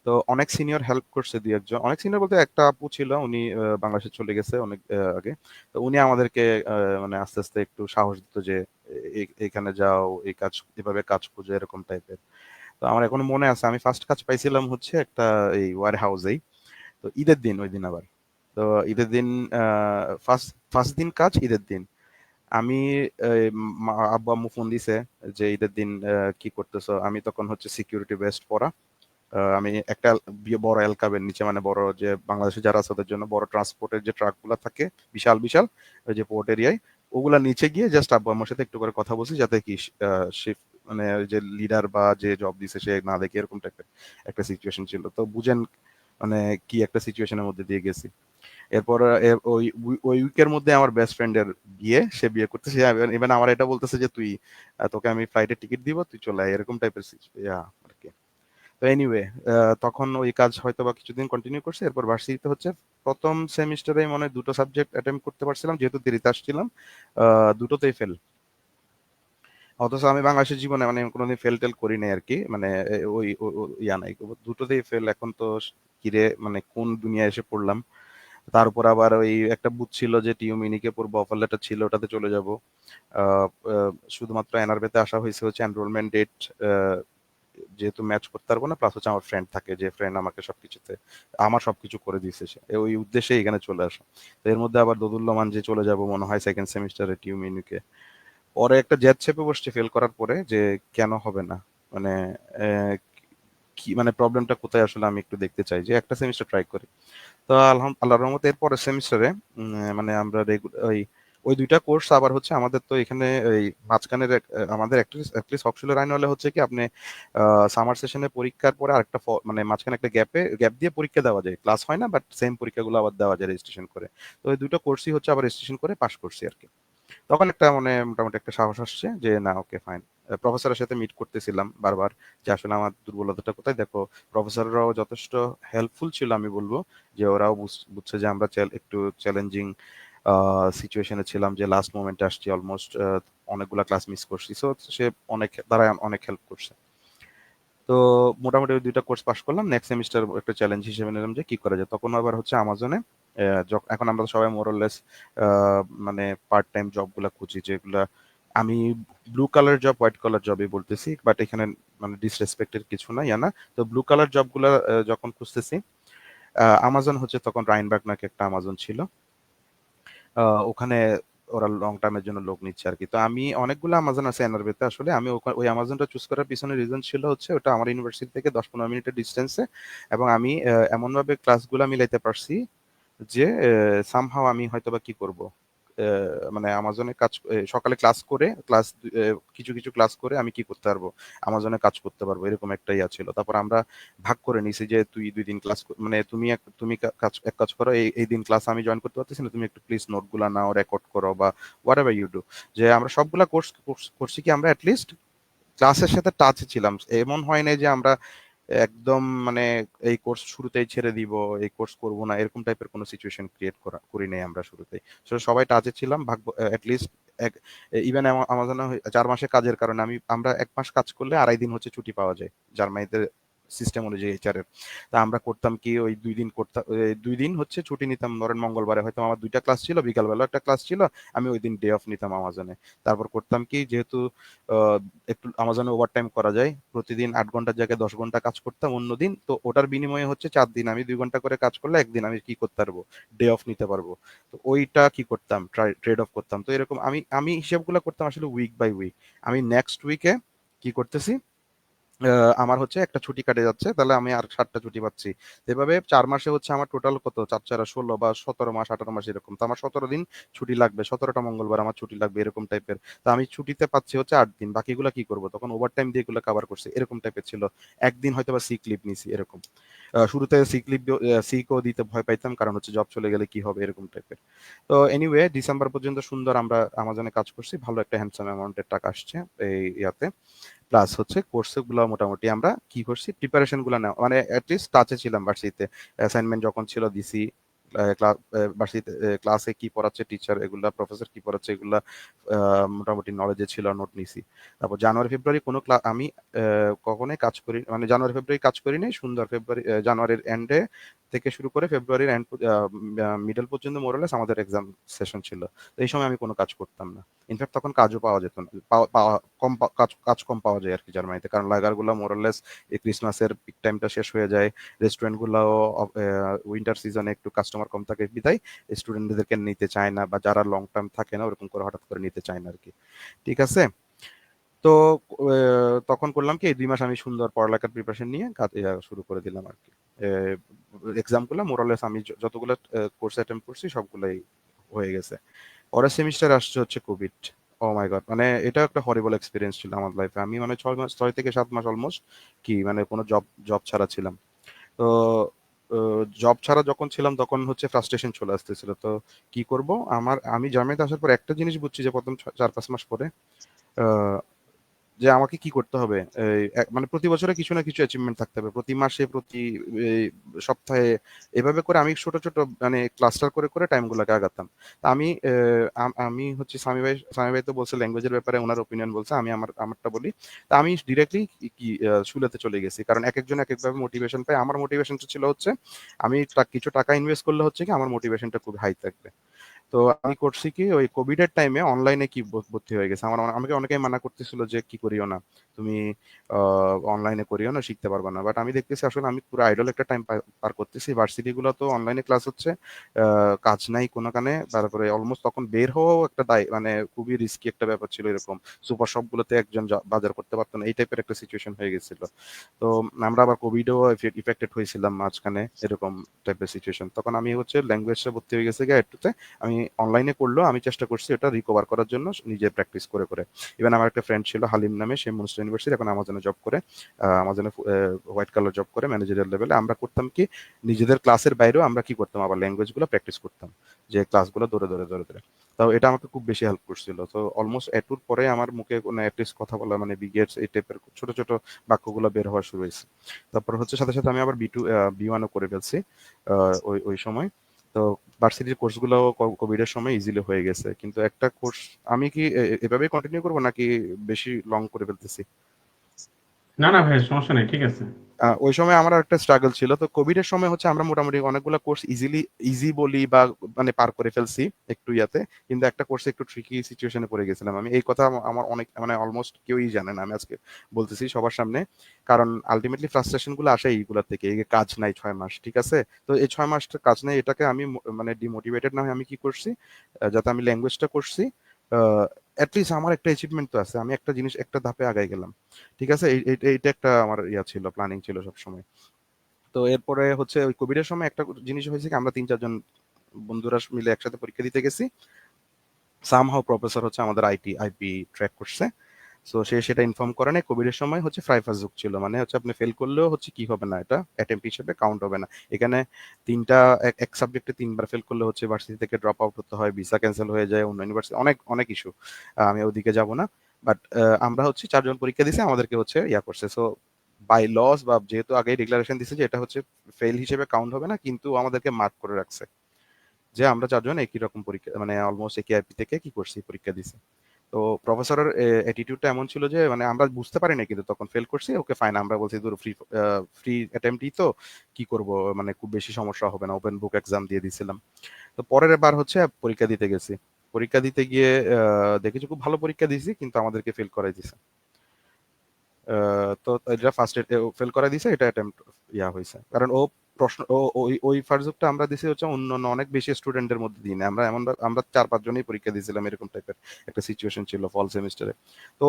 তো অনেক সিনিয়র হেল্প করছে, 2-1 জন। অনেক সিনিয়র বলতে একটা আপু ছিল, উনি বাংলাদেশে চলে গেছে অনেক আগে। তো উনি আমাদেরকে মানে আস্তে আস্তে একটু সাহস দিত যে এখানে যাও, এই কাজ, এভাবে কাজ খুঁজো, এরকম টাইপের। তো আমার এখনো মনে আছে আমি ফার্স্ট কাজ পাইছিলাম হচ্ছে একটা এই ওয়্যার হাউসেই। তো ঈদের দিন, ওই দিন আবার, তো ঈদের দিন ফার্স্ট ফার্স্ট দিন কাজ ঈদের দিন। আমি আব্বু আম্মু ফোন দিছে যে ঈদের দিন কি করতেছো। আমি তখন হচ্ছে সিকিউরিটি ভেস্ট পরা, আমি একটা বড় এলকাবের নিচে, মানে বড় যে বাংলাদেশে যারা আছে ওদের জন্য বড় ট্রান্সপোর্টের যে ট্রাক গুলা থাকে বিশাল বিশাল, ওই যে পোর্ট এরিয়ায়, ওগুলা নিচে গিয়ে জাস্ট আব্বু আম্মুর সাথে একটু করে কথা বলছি, যাতে কি শিফট মানে ওই যে লিডার বা যে জব দিছে সে না দেখে, এরকম টাইপের একটা সিচুয়েশন ছিল। তো বুঝেন মানে কি একটা সিচুয়েশনের মধ্যে দিয়ে গেছি। এরপর ওই ওই উইকের মধ্যে আমার বেস্ট ফ্রেন্ডের বিয়ে, সে বিয়ে করতেছে। ইভেন আমার এটা বলতেছে যে তুই তোকে আমি ফ্লাইটের টিকিট দিব, তুই চলে আয়, এরকম টাইপের আর কি। তো এনিওয়ে তখন ওই কাজ হয়তো বা কিছুদিন কন্টিনিউ করছে। এরপর ভার্সিটিতে হচ্ছে প্রথম সেমিস্টারে মনে হয় 2টো সাবজেক্ট অ্যাটেম্প করতে পারছিলাম, যেহেতু দেরিতে আসছিলাম। দুটোতেই ফেল। অথচ আমি বাংলাদেশের জীবনে মানে কোনোদিন ফেল টেল করি নাই আর কি, মানে ইয়া নাই, দুটোতেই ফেল। এখন তো কিরে মানে কোন দুনিয়া এসে পড়লাম। তার উপর আবার ওই একটা বুথ ছিল যে টিউ মিনিকে পড়বো, অফার লেটার ছিল, ওটাতে চলে যাব। শুধুমাত্র এনআরবিতে আসা হয়েছে হচ্ছে এনরোলমেন্ট ডেট যেহেতু ম্যাচ করতে পারবো না, প্লাস হচ্ছে আমার ফ্রেন্ড থাকে, যে ফ্রেন্ড আমাকে সবকিছুতে আমার সবকিছু করে দিয়েছে, সে ওই উদ্দেশ্যে এখানে চলে আসা। তো এর মধ্যে আবার দোদুল্যমান যে চলে যাব মনে হয় সেকেন্ড সেমিস্টারে টিউ মিনিকে। পরে একটা জেদ চেপে বসছে ফেল করার পরে, যে কেন হবে না, মানে কি মানে প্রবলেমটা কোথায় আসলে আমি একটু দেখতে চাই, যে একটা সেমিস্টার ট্রাই করি। তো আল্লাহর রহমতে এর পরের সেমিস্টারে মানে আমরা ওই ওই 2টা কোর্স আবার হচ্ছে আমাদের। তো এখানে এই মাঝখানের আমাদের অ্যাটলিস্ট অক্সুলার আইন হলে হচ্ছে কি আপনি সামার সেশনে পরীক্ষার পরে আরেকটা মানে মাঝখানে একটা গ্যাপ দিয়ে পরীক্ষা দেওয়া যায়, ক্লাস হয় না, বাট সেম পরীক্ষাগুলো আবার দেওয়া যায় রেজিস্ট্রেশন করে। তো ওই 2টা কোর্সই হচ্ছে আবার রেজিস্ট্রেশন করে পাশ করছি আর কি। তখন একটা মানে মোটামুটি একটা সাহস আসছে যে না, ওকে ফাইন। প্রফেসরের সাথে মিট করতেছিলাম বারবার, যে আসলে আমার দুর্বলতাটা কোথায়। দেখো প্রফেসররাও যথেষ্ট হেল্পফুল ছিল আমি বলবো, যে ওরাও বুঝছে যে আমরা একটু চ্যালেঞ্জিং সিচুয়েশনে ছিলাম, যে লাস্ট মোমেন্টে আসছি অলমোস্ট, অনেকগুলা ক্লাস মিস করছি। সো সে অনেক হেল্প করছে। তো মোটামুটি ওই 2টা কোর্স পাশ করলাম। নেক্সট সেমিস্টার একটা চ্যালেঞ্জ হিসেবে নিলাম যে কি করা যায়। তখন আবার হচ্ছে আমাজনে এখন আমরা সবাই মোরলেস মানে পার্ট টাইম জব গুলা খুঁজি, যেগুলা আমি blue colour job white colour জবই বলতেছি, বাট এখানে মানে ডিসরেসপেক্টের কিছু না, ইয়া না। তো ব্লু কালার জব গুলা যখন খুঁজতেছি, আমাজন হচ্ছে তখন রাইনবার্গ নাকি একটা আমাজন ছিল, ওখানে ওরা লং টার্মের জন্য লোক নিচ্ছে আর কি। তো আমি অনেকগুলো আমাজন আছে এনআরবিতে, আসলে আমি ওই আমাজনটা চুজ করার পিছনে রিজন ছিল হচ্ছে ওটা আমার ইউনিভার্সিটি থেকে 10-15 মিনিটের ডিস্টেন্সে, এবং আমি এমনভাবে ক্লাসগুলো মিলাইতে পারছি যে সামহাও আমি হয়তো বা কি করব, মানে আমাজনে কাজ সকালে ক্লাস করে কিছু কিছু ক্লাস করে আমি কি করতে পারবো, আমাজনে কাজ করতে পারবো, এরকম একটা ইয়া ছিল। তারপর আমরা ভাগ করে নিছি যে তুই 2 দিন ক্লাস মানে তুমি এক কাজ করো, এই দিন ক্লাস আমি জয়েন করতে পারতেছি না, তুমি একটু প্লিজ নোটগুলা নাও, রেকর্ড করো বা হোয়াট এভার ইউ ডু। যে আমরা সবগুলা কোর্স করছি কি আমরা অ্যাটলিস্ট ক্লাসের সাথে টাচে ছিলাম। এমন হয় নাই যে আমরা একদম মানে এই কোর্স শুরুতেই ছেড়ে দিব, এই কোর্স করব না, এরকম টাইপের কোনো সিচুয়েশন ক্রিয়েট করি নাই আমরা শুরুতেই। So, সবাই টাচে ছিলাম, ভাগ অ্যাটলিস্ট এক ইভেন আমাজনে 4 মাসের কাজের কারণে আমরা 1 মাস কাজ করলে 2.5 দিন হচ্ছে ছুটি পাওয়া যায় জার্মানিতে সিস্টেম অনুযায়ী এইচআর এর। তা আমরা করতাম কি ওই 2 দিন করতাম, 2 দিন হচ্ছে ছুটি নিতাম। ধরেন মঙ্গলবারে হয়তো আমার 2টা ক্লাস ছিল, বিকালবেলা একটা ক্লাস ছিল, আমি ওই দিন ডে অফ নিতাম আমাজনে। তারপর করতাম কি, যেহেতু আহ, একটু আমাজনে ওভারটাইম করা যায়, প্রতিদিন 8 ঘন্টার জায়গায় 10 ঘন্টা কাজ করতাম অন্যদিন, তো ওটার বিনিময়ে হচ্ছে 4 দিন আমি 2 ঘন্টা করে কাজ করলে একদিন আমি কি করতে পারবো, ডে অফ নিতে পারবো। তো ওইটা কি করতাম, ট্রেড অফ করতাম। তো এরকম আমি আমি হিসাবগুলো করতাম আসলে উইক বাই উইক। আমি নেক্সট উইকে কি করতেছি, আমার হচ্ছে একটা ছুটি কাটে যাচ্ছে, তাহলে আমি আর 7টা ছুটি পাচ্ছি। এভাবে 4 মাসে হচ্ছে আমার টোটাল কত, 4 4 16 বা 17 মাস 18 মাস এরকম। তো আমার 17 দিন ছুটি লাগবে, 17টা মঙ্গলবার আমার ছুটি লাগবে, এরকম টাইপের। তো আমি ছুটিতে পাচ্ছি হচ্ছে 8 দিন, বাকিগুলো কি করবো, তখন ওভার টাইম দিয়ে এগুলো কভার করছি, এরকম টাইপের ছিল। একদিন হয়তো বা সিক লিভ নিছি এরকম। শুরুতে সিকও দিতে ভয় পাইতাম, কারণ হচ্ছে জব চলে গেলে কি হবে, এরকম টাইপের। তো এনিওয়ে ডিসেম্বর পর্যন্ত সুন্দর আমরা আমাজনে কাজ করছি, ভালো একটা হ্যান্ডসাম অ্যামাউন্টের টাকা আসছে এই ইয়াতে। প্লাস হচ্ছে কোর্স গুলো মোটামুটি আমরা কি করছি, প্রিপারেশন গুলো নেওয়া মানে অ্যাটলিস্ট টাচে ছিলাম ভার্সিটিতে। অ্যাসাইনমেন্ট যখন ছিল দিছি, ভার্সিটিতে ক্লাসে কি পড়াচ্ছে টিচার, এগুলা প্রফেসর কি পড়াচ্ছে, এগুলা মোটামুটি নলেজে ছিল, নোট নিছি। তারপর জানুয়ারি ফেব্রুয়ারি কোনো আমি কখনোই কাজ করি, মানে জানুয়ারি ফেব্রুয়ারি কাজ করি নাই, সুন্দর জানুয়ারির এন্ডে থেকে শুরু করে ফেব্রুয়ারির এন্ড মিডল পর্যন্ত মোরালেস আমাদের এক্সাম সেশন ছিল। তো এই সময় আমি কোনো কাজ করতাম না। ইনফ্যাক্ট তখন কাজও পাওয়া যেত না, কাজ কম পাওয়া যায় আর কি জার্মানিতে, কারণ লাগার গুলো মোরালেস এই ক্রিসমাসের পিক টাইমটা শেষ হয়ে যায়। রেস্টুরেন্ট গুলাও উইন্টার সিজনে একটু কাস্টমার কম থাকে বিধায় স্টুডেন্টদেরকে নিতে চায় না, বা যারা লং টার্ম থাকে না ওরকম করে হঠাৎ করে নিতে চায় না আর কি। ঠিক আছে। তো তখন করলাম কি, এই 2 মাস আমি সুন্দর পড়ালেখার প্রিপারেশন নিয়ে কাজ শুরু করে দিলাম আর কি। এক্সাম গুলো মোরালেস আমি যতগুলো কোর্স অ্যাটেম্প করছি সবগুলাই হয়ে গেছে। পরের সেমিস্টার আসছে হচ্ছে কোভিড। ও মাই গড, মানে এটা একটা হরিবল এক্সপিরিয়েন্স ছিল আমার লাইফে। আমি মানে 6 মাস, 6 থেকে 7 মাস অলমোস্ট কি মানে কোনো জব জব ছাড়া ছিলাম। তো জব ছাড়া যখন ছিলাম তখন হচ্ছে ফ্রাস্ট্রেশন চলে আসতেছিল। তো কি করব, আমি জার্মানিতে আসার পর একটা জিনিস বুঝছি যে প্রথম 4 5 মাস পরে যে আমাকে কি করতে হবে, মানে প্রতি বছরে কিছু না কিছু অ্যাচিভমেন্ট থাকতে হবে, প্রতি মাসে, প্রতি এই, সপ্তাহে, এভাবে করে আমি ছোট ছোট মানে ক্লাস্টার করে করে টাইমগুলোকে আগাতাম। তা আমি হচ্ছে সামি ভাই তো বলছে ল্যাঙ্গুয়েজের ব্যাপারে ওনার ওপিনিয়ন বলছে, আমি আমারটা বলি। তা আমি ডিরেক্টলি কি শুলেতে চলে গেছি, কারণ এক একজন এক একভাবে মোটিভেশন পায়। আমার মোটিভেশনটা ছিল হচ্ছে আমি কিছু টাকা ইনভেস্ট করলে হচ্ছে কি আমার মোটিভেশনটা খুব হাই থাকবে। তো আমি করছি কি, ওই কোভিড এর টাইমে অনলাইনে কি ভর্তি হয়ে গেছে। আমাকে অনেকেই মানা করতেছিল যে কি করিও না তুমি, অনলাইনে করিও না, শিখতে পারবে না। বাট আমি দেখতেছি আসলে আমি পুরো আইডল একটা টাইম পার করতেছি। ভার্সিটি গুলো তো অনলাইনে ক্লাস হচ্ছে, কাজ নাই কোনো কানে, তারপরে অলমোস্ট তখন বের হওয়াও একটা দায়, মানে খুবই রিস্কি একটা ব্যাপার ছিল এরকম। সুপার শপ গুলোতে একজন বাজার করতে পারতো না, এই টাইপের একটা সিচুয়েশন হয়ে গেছিল। তো আমরা আবার কোভিডও ইফেক্টেড হয়েছিলাম মাঝখানে, এরকম টাইপের সিচুয়েশন। তখন আমি হচ্ছে ল্যাঙ্গুয়েজটা ভর্তি হয়ে গেছে গিয়ে একটুতে। আমি অনলাইনে করলেও আমি চেষ্টা করছি এটা রিকভার করার জন্য, নিজে প্র্যাকটিস করে করে। ইভেন আমার একটা ফ্রেন্ড ছিল হালিম নামে, সে মুনস্টার ইউনিভার্সিটি, এখন আমাজনে জব করে, আমাজনে হোয়াইট কালার জব করে ম্যানেজারিয়াল লেভেলে। আমরা করতাম কি, নিজেদের ক্লাসের বাইরেও আমরা কি করতাম, আবার ল্যাঙ্গুয়েজগুলো প্র্যাকটিস করতাম, যে ক্লাসগুলো ধরে ধরে ধরে ধরে। তাও এটা আমাকে খুব বেশি হেল্প করছিল। তো অলমোস্ট এটুর পরে আমার মুখে কোনো অ্যাটলিস্ট কথা বলা, মানে বিগেটস এই টাইপের ছোট ছোট বাক্যগুলো বের হওয়া শুরু হয়েছে। তারপর হচ্ছে সাথে সাথে আমি আবার বি ওয়ানও করে ফেলছি ওই ওই সময়। তো ভার্সিটির কোর্সগুলোও কোভিডের সময় ইজিলি হয়ে গেছে। কিন্তু একটা কোর্স আমি কি এভাবেই কন্টিনিউ করবো, নাকি বেশি লং করে ফেলতেছি? না, না ভাই, সমস্যা নেই। ঠিক আছে। ওই সময় আমার একটা স্ট্রাগল ছিল। তো কোভিড এর সময় হচ্ছে আমরা মোটামুটি অনেকগুলো কোর্স ইজি বলি বা মানে পার করে ফেলছি একটু ইয়াতে। কিন্তু একটা কোর্সে একটু ট্রিকি সিচুয়েশনে পড়ে গেছিলাম আমি। এই কথা আমার অনেক মানে অলমোস্ট কেউই জানে না, আমি আজকে বলতেছি সবার সামনে। কারণ আলটিমেটলি ফ্রাস্ট্রেশন গুলো আসে এইগুলা থেকে, এই যে কাজ নাই 6 মাস, ঠিক আছে। তো এই 6 মাস কাজ নাই, এটাকে আমি মানে ডিমোটিভেটেড না হয়ে আমি কি করছি, যাতে আমি ল্যাঙ্গুয়েজটা করছি, অ্যাটলিস্ট আমার একটা অ্যাচিভমেন্ট তো আছে, আমি একটা জিনিস একটা ধাপে আগাই গেলাম। ঠিক আছে, এইটা একটা আমার ইয়া ছিল, প্ল্যানিং ছিল সবসময়। তো এরপরে হচ্ছে ওই কোভিড এর সময় একটা জিনিস হয়েছে কি, আমরা 3 4 জন বন্ধুরা মিলে একসাথে পরীক্ষা দিতে গেছি। সামহাও প্রফেসর হচ্ছে আমাদের আইপি ট্র্যাক করছে। সো সে সেটা ইনফর্ম করে নাই। কোভিড এর সময় হচ্ছে ফ্রাইফাস যুগ ছিল, মানে হচ্ছে আপনি ফেল করলেও হচ্ছে কি হবে না, এটা অ্যাটেম্প্ট হিসেবে কাউন্ট হবে না। এখানে তিনটা এক সাবজেক্টে তিনবার ফেল করলে হচ্ছে ভার্সিটি থেকে ড্রপ আউট হতে হয়, ভিসা ক্যান্সেল হয়ে যায়, অন্য ইউনিভার্সিটি অনেক অনেক ইস্যু। আমি ওদিকে যাব না। বাট আমরা হচ্ছে 4 জন পরীক্ষা দিছি, আমাদেরকে হচ্ছে ইয়া করছে। সো বাই লস বা যেহেতু আগেই ডিক্লারেশন দিছে যে এটা হচ্ছে ফেল হিসেবে কাউন্ট হবে না, কিন্তু আমাদেরকে মার্ক করে রাখছে যে আমরা 4 জন একই রকম পরীক্ষা, মানে অলমোস্ট একই আইপি থেকে কি করছি, পরীক্ষা দিছি। তো প্রফেসরের অ্যাটিটিউডটা এমন ছিল যে মানে আমরা বুঝতে পারি না, কিন্তু তখন ফেল করছি, ওকে ফাইন, আমরা বলছি দূর ফ্রি ফ্রি অ্যাটেম্পটই তো, কি করব, মানে খুব বেশি সমস্যা হবে না, ওপেন বুক এক্সাম দিয়ে দিছিলাম। তো পরের বার হচ্ছে পরীক্ষা দিতে গেছি। পরীক্ষা দিতে গিয়ে দেখেছি খুব ভালো পরীক্ষা দিয়েছি, কিন্তু আমাদেরকে ফেল করাই দিছে। তো এটা ফার্স্ট ফেল করাই দিছে, এটা অ্যাটেম্প্ট ইয়া হয়েছে, কারণ ও প্রশ্ন ওই ফার্স্টটা আমরা দিছি হচ্ছে অন্য অনেক বেশি স্টুডেন্টের মধ্যে দিই না, আমরা এমন আমরা 4-5 জনই পরীক্ষা দিয়েছিলাম, এরকম টাইপের একটা সিচুয়েশন ছিল ফল সেমিস্টারে। তো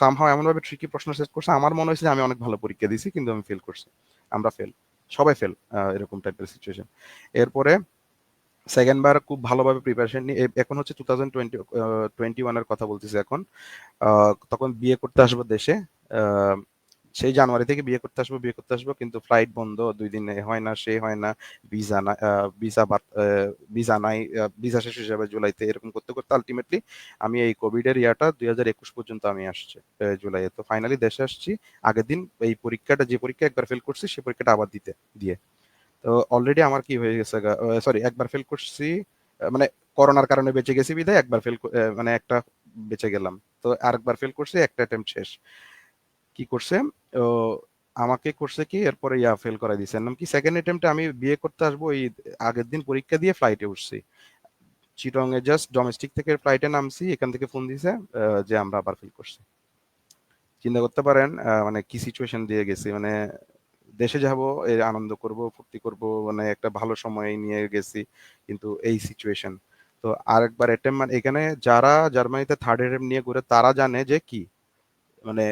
সামহাও এমন ভাবে ট্রিকি প্রশ্ন সেট করছে, আমার মনে হয়েছে যে আমি অনেক ভালো পরীক্ষা দিয়েছি, কিন্তু আমি ফেল করছি। আমরা ফেল, সবাই ফেল, এরকম টাইপের সিচুয়েশন। এরপরে সেকেন্ড বার খুব ভালোভাবে প্রিপারেশন নিয়ে এখন হচ্ছে 2021 এর কথা বলতেছি এখন। তখন বিয়ে করতে আসবো দেশে। আহ, সেই জানুয়ারি থেকে বিয়ে করতে আসবো, কিন্তু ফ্লাইট বন্ধ, 2 দিন হয় না, সে হয় না, ভিসা না, ভিসা নাই, ভিসা শেষ হয়ে যাবে জুলাইতে, এরকম করতে করতে আলটিমেটলি আমি এই কোভিড এর ইয়াটা 2021 পর্যন্ত আমি আসছি জুলাইয়ে। তো ফাইনালি দেশে আসছি আগের দিন, এই পরীক্ষাটা, যে পরীক্ষা একবার ফেল করছি সে পরীক্ষাটা আবার দিতে দিয়ে। তো অলরেডি আমার কি হয়ে গেছে, সরি, একবার ফেল করছি, মানে করোনার কারণে বেঁচে গেছি বিধায় একবার ফেল, মানে একটা বেঁচে গেলাম। তো আরেকবার ফেল করছি, একটা অ্যাটেম্প শেষ। কি করছে ও, আমাকে করছে কি এরপরে ইয়া ফেল করাই দিছে, নাম কি সেকেন্ড অ্যাটেম্পটে আমি বিয়ে করতে আসবো, এই আগের দিন পরীক্ষা দিয়ে ফ্লাইটে উঠছি, চিটং এ জাস্ট ডোমেস্টিক থেকে ফ্লাইটে নামছি, এখান থেকে ফোন দিছে যে আমরা আবার ফেল করছি। চিন্তা করতে পারেন মানে কি সিচুয়েশন দিয়ে গেছি, মানে দেশে যাব, এই আনন্দ করব, ফুর্তি করব, মানে একটা ভালো সময় নিয়ে গেছি, কিন্তু এই সিচুয়েশন। তো আরেকবার অ্যাটেম্প, মানে এখানে যারা জার্মানিতে থার্ড অ্যাটেম্প নিয়ে ঘুরে তারা জানে যে কি, মানে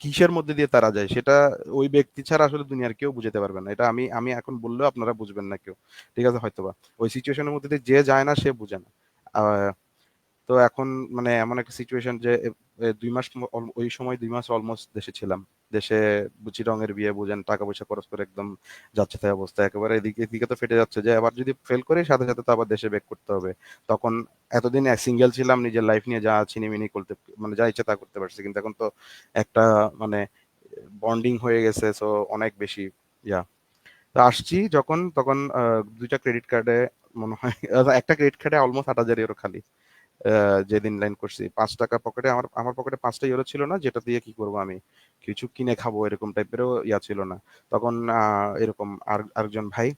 কিসের মধ্যে দিয়ে তারা যায়, সেটা ওই ব্যক্তি ছাড়া আসলে দুনিয়ার কেউ বুঝাতে পারবে না। এটা আমি আমি এখন বললেও আপনারা বুঝবেন না কেউ, ঠিক আছে, হয়তোবা ওই সিচুয়েশনের মধ্যে দিয়ে যে যায় না সে বুঝে না। তো এখন মানে এমন একটা সিচুয়েশন যে 2 মাস ওই সময় 2 মাস অলমোস্ট দেশে ছিলাম। দেশে বুচি রঙের বিয়ে, বুঝেন, টাকা পয়সা খরচ করে একদম যাচ্ছে তাই অবস্থা, একেবারে এদিকে এদিকে তো ফেটে যাচ্ছে, যে আবার যদি ফেল করি সাথে সাথে তো আবার দেশে ব্যাক করতে হবে। তখন এতদিন সিঙ্গেল ছিলাম, নিজের লাইফ নিয়ে যা ছিনিমিনি করতে, মানে যা ইচ্ছা তা করতে পারছি, কিন্তু এখন তো একটা মানে বন্ডিং হয়ে গেছে, সো অনেক বেশি ইয়া। তো আসছি যখন, তখন 2টা ক্রেডিট কার্ডে মনে হয় একটা ক্রেডিট কার্ডে অলমোস্ট 8,000 ইউরো খালি। যেদিন ল্যান্ড করছি 5 টাকা পকেটে, আমার আমার পকেটে 5টা ইউরো ছিল না, যেটা দিয়ে কি করব আমি, কিছু কিনে খাবো এরকম টাইপেরও ইয়া ছিল না। তখন এরকম আরেকজন ভাই,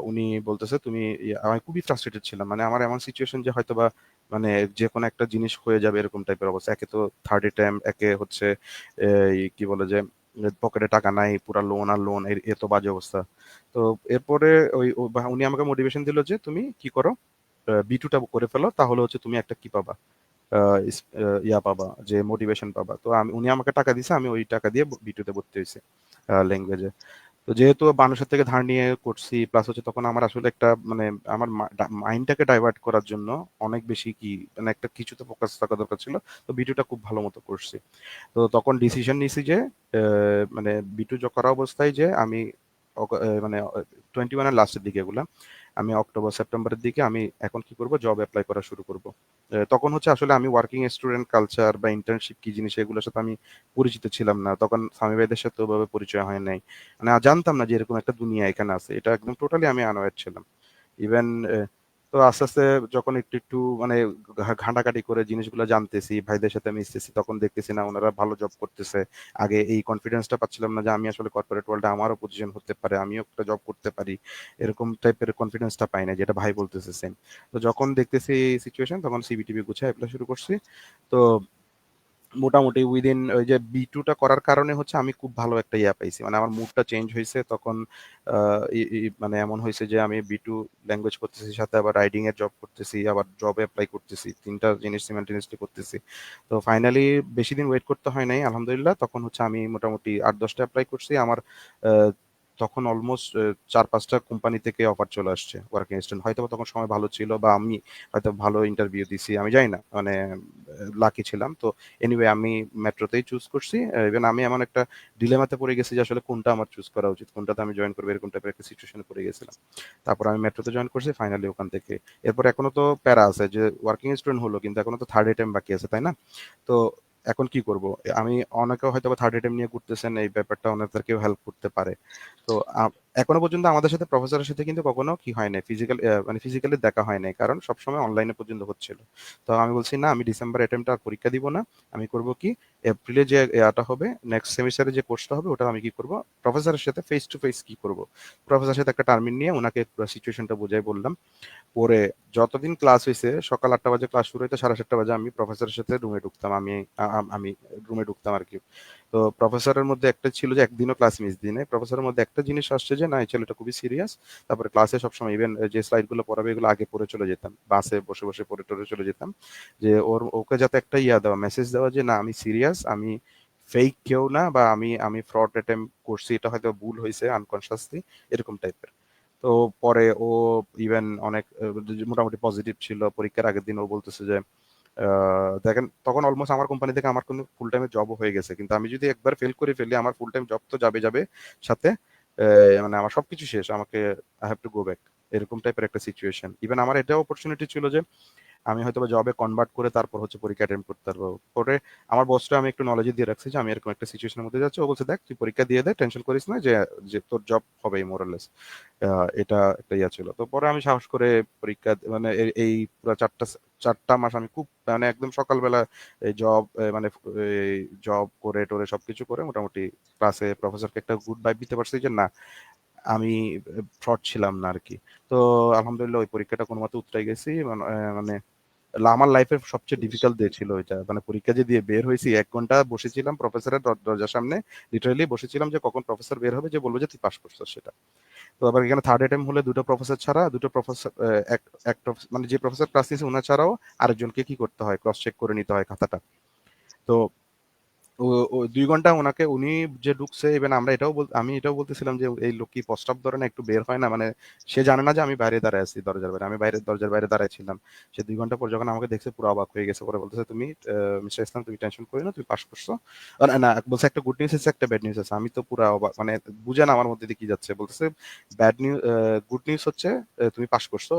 উনি বলতেছে তুমি আমি খুবই ফ্রাস্ট্রেটেড ছিলাম, মানে আমার এমন সিচুয়েশন যে হয়তো বা মানে যে কোনো একটা জিনিস হয়ে যাবে এরকম টাইপের অবস্থা। একে তো থার্ড টাইম, একে হচ্ছে এই কি বলে যে পকেটে টাকা নাই, পুরা লোন আর লোন, এত বাজে অবস্থা। তো এরপরে উনি আমাকে মোটিভেশন দিল যে তুমি কি করো, B2টা করে ফেলো, তাহলে হচ্ছে তুমি একটা কি পাবা, ইয়া পাবা, যে মোটিভেশন পাবা। তো উনি আমাকে টাকা দিছে, আমি ওই টাকা দিয়ে B2তে ভর্তি হয়েছি ল্যাঙ্গুয়েজে। তো যেহেতু মানুষের থেকে ধার নিয়ে করছি, প্লাস হচ্ছে তখন আমার আসলে একটা মানে আমার মাইন্ডটাকে ডাইভার্ট করার জন্য অনেক বেশি কি মানে একটা কিছুতে ফোকাস থাকা দরকার ছিল। তো B2টা খুব ভালো মতো করছি। তো তখন ডিসিশন নিছি যে মানে B2 করা অবস্থায় যে আমি মানে 21 এর লাস্টের দিকে এগুলা, আমি অক্টোবর সেপ্টেম্বরের দিকে আমি এখন কি করব, জব অ্যাপ্লাই করা শুরু করব। তখন হচ্ছে আসলে আমি ওয়ার্কিং স্টুডেন্ট কালচার বা ইন্টার্নশিপ কি জিনিস এগুলোর সাথে আমি পরিচিত ছিলাম না, তখন স্বামী ভাইদের সাথে ওভাবে পরিচয় হয় নাই, মানে জানতাম না যে এরকম একটা দুনিয়া এখানে আছে, এটা একদম টোটালি আমি আনওয়্যার ছিলাম। ইভেন তো আস্তে আস্তে যখন একটু একটু মানে ঘাটাঘাটি করে জিনিসগুলো জানতেছি, ভাইদের সাথে মিশতেছি, তখন দেখতেছি না ওনারা ভালো জব করতেছে। আগে এই কনফিডেন্সটা পাচ্ছিলাম না যে আমি আসলে কর্পোরেট ওয়ার্ল্ডে আমারও পজিশন হতে পারে, আমিও একটা জব করতে পারি, এরকম টাইপের কনফিডেন্সটা পাই না, যেটা ভাই বলতেছে সেম। তো যখন দেখতেছি এই সিচুয়েশন, তখন সিবিটিভি গুছিয়ে অ্যাপ্লাই শুরু করছি। তো মোটামুটি উইদিন ওই যে B2টা করার কারণে হচ্ছে আমি খুব ভালো একটা ইয়া পাইছি, মানে আমার মুডটা চেঞ্জ হয়েছে তখন। মানে এমন হয়েছে যে আমি B2 ল্যাঙ্গুয়েজ করতেছি, সাথে আবার রাইডিং এর জব করতেছি, আবার জবে অ্যাপ্লাই করতেছি, তিনটা জিনিস সিমালটেনিয়াসলি করতেছি। তো ফাইনালি বেশি দিন ওয়েট করতে হয় নাই, আলহামদুলিল্লাহ। তখন হচ্ছে আমি মোটামুটি 8-10টা অ্যাপ্লাই করছি, আমার তখন অলমোস্ট 4-5টা কোম্পানি থেকে অফার চলে আসছে ওয়ার্কিং স্টুডেন্ট। হয়তো তখন সময় ভালো ছিল বা আমি হয়তো ভালো ইন্টারভিউ দিছি, আমি জানি না, মানে লাকি ছিলাম। তো এনিওয়ে আমি মেট্রোতেই চুজ করছি। ইভেন আমি এমন একটা ডিলেমাতে পড়ে গেছি যে আসলে কোনটা আমার চুজ করা উচিত, কোনটাতে আমি জয়েন করবো, এরকম টাইপের একটা সিচুয়েশনে পড়ে গেছিলাম। তারপর আমি মেট্রোতে জয়েন করছি ফাইনালি ওখান থেকে। এরপর এখনো তো প্যারা আছে যে ওয়ার্কিং স্টুডেন্ট হলো, কিন্তু এখনো তো থার্ড অ্যাটেম্প বাকি আছে, তাই না? তো এখন কি করব? আমি অনেকে হয়তো থার্ড অ্যাটেম্প নিয়ে ঘুরতেছেন, এই ব্যাপারটা ওনাদেরকেও হেল্প করতে পারে। তো এখনো পর্যন্ত আমাদের সাথে প্রফেসরের সাথে কিন্তু কখনো কি হয় নাই, মানে ফিজিক্যালি দেখা হয় নাই, কারণ সবসময় অনলাইনে পর্যন্ত হচ্ছিল। তো আমি বলছি না, আমি ডিসেম্বর অ্যাটেম্পটা আর পরীক্ষা দিব না। আমি করব কি, এপ্রিলে যে ইয়াটা হবে, নেক্সট সেমিস্টারে যে কোর্সটা হবে, ওটা আমি কি করব, প্রফেসরের সাথে ফেস টু ফেস কি করব, প্রফেসরের সাথে একটা টার্মিন নিয়ে ওনাকে পুরো সিচুয়েশনটা বুঝাই বললাম। পরে যতদিন ক্লাস হয়েছে, সকাল 8টা বাজে ক্লাস শুরু হইতো, 7:30 বাজে আমি প্রফেসরের সাথে রুমে ঢুকতাম, আমি রুমে ঢুকতাম আর কি। তো প্রফেসরের মধ্যে একটা ছিল যে একদিনও ক্লাস মিস দিনে, প্রফেসরের মধ্যে একটা জিনিস আসছে যে না, এই ছেলেটা খুবই সিরিয়াস। তারপরে ক্লাসে সবসময় ইভেন যে স্লাইড গুলো পড়াবে এগুলো আগে পড়ে চলে যেতাম, বাসে বসে বসে পড়ে টরে চলে যেতাম, যে ওকে যাতে একটা দেওয়া, মেসেজ দেওয়া যে না, আমি সিরিয়াস, আমি ফেক কেউ না, বা আমি আমি ফ্রড অ্যাটেম্প করছি, এটা হয়তো ভুল হয়েছে আনকনসিয়াসলি, এরকম টাইপের। তো পরে ও ইভেন অনেক মোটামুটি পজিটিভ ছিল। পরীক্ষার আগের দিন ও বলতেছে যে দেখেন, তখন অলমোস্ট আমার কোম্পানি থেকে আমার কোনো ফুল টাইমের জবও হয়ে গেছে, কিন্তু আমি যদি একবার ফেল করে ফেলি, আমার ফুল টাইম জব তো যাবে যাবে সাথে, মানে আমার সবকিছু শেষ, আমাকে I have to go back, এরকম টাইপের একটা সিচুয়েশন। ইভেন আমার এটাও অপরচুনিটি ছিল যে আমি হয়তো জবে কনভার্ট করে তারপর পরীক্ষা অ্যাটেন্ড করতে পারবো। পরে আমার বসটা আমি একটু নলেজ দিয়ে রাখছি যে আমি এরকম একটা সিচুয়েশনের মধ্যে যাচ্ছি। ও বলছে, দেখ তুই পরীক্ষা দিয়ে দে, টেনশন করিস না, যে যে তোর জব হবেই মোরালেস। এটা একটা ছিল। তো পরে আমি সাহস করে পরীক্ষা মানে এই পুরো 4টা মাস আমি খুব, মানে একদম সকালবেলা এই জব, মানে এই জব করে টোরে সবকিছু করে মোটামুটি ক্লাসে প্রফেসরকে একটা গুড ভাইব দিতে পারছি যে না, আমি ফ্রড ছিলাম না আরকি। তো আলহামদুলিল্লাহ ওই পরীক্ষাটা কোনমতে উতরাই গেছি। মানে আমার লাইফের সবচেয়ে ডিফিকাল্ট ডে ছিল ওইটা। মানে পরীক্ষা যে দিয়ে বের হইছি, ১ ঘন্টা বসেছিলাম প্রফেসরের দরজার সামনে। লিটারেলি বসেছিলাম যে কখন প্রফেসর বের হবে, যে বলবে যে তুই পাস করছিস সেটা। তো আবার এখানে থার্ড অ্যাটেম্প হলে ২ টা প্রফেসর ছাড়া, ২ টা প্রফেসর, এক মানে যে প্রফেসর ক্লাস নিছে উনার ছাড়াও আরেকজনকে কি করতে হয়, ক্রস চেক করে নিতে হয় খাতাটা। তো ও ও ২ ঘন্টা উনাকে, উনি যে ঢুকছে, ইভেন আমি এটাও বলতেছিলাম যে এই লোক কি প্রস্রাব ধরে না, একটু বের হয় না? মানে সে জানে না যে আমি বাইরে দাঁড়ায় আছি, দরজার বাইরে। আমি দরজার বাইরে দাঁড়ায় ছিলাম। সে ২ ঘন্টা পর যখন আমাকে দেখছে পুরো অবাক হয়ে গেছে। পরে বলতেছে, তুমি মিস্টার ইসলাম, তুমি টেনশন করিও না, তুমি পাস করছো। না, না, বলছে একটা গুড নিউজ আছে, একটা ব্যাড নিউজ আছে। আমি তো পুরা অবাক, মানে বুঝে না আমার মধ্যে দিয়ে কি যাচ্ছে। বলতেছে ব্যাড নিউজ, গুড নিউজ হচ্ছে তুমি পাস করছো।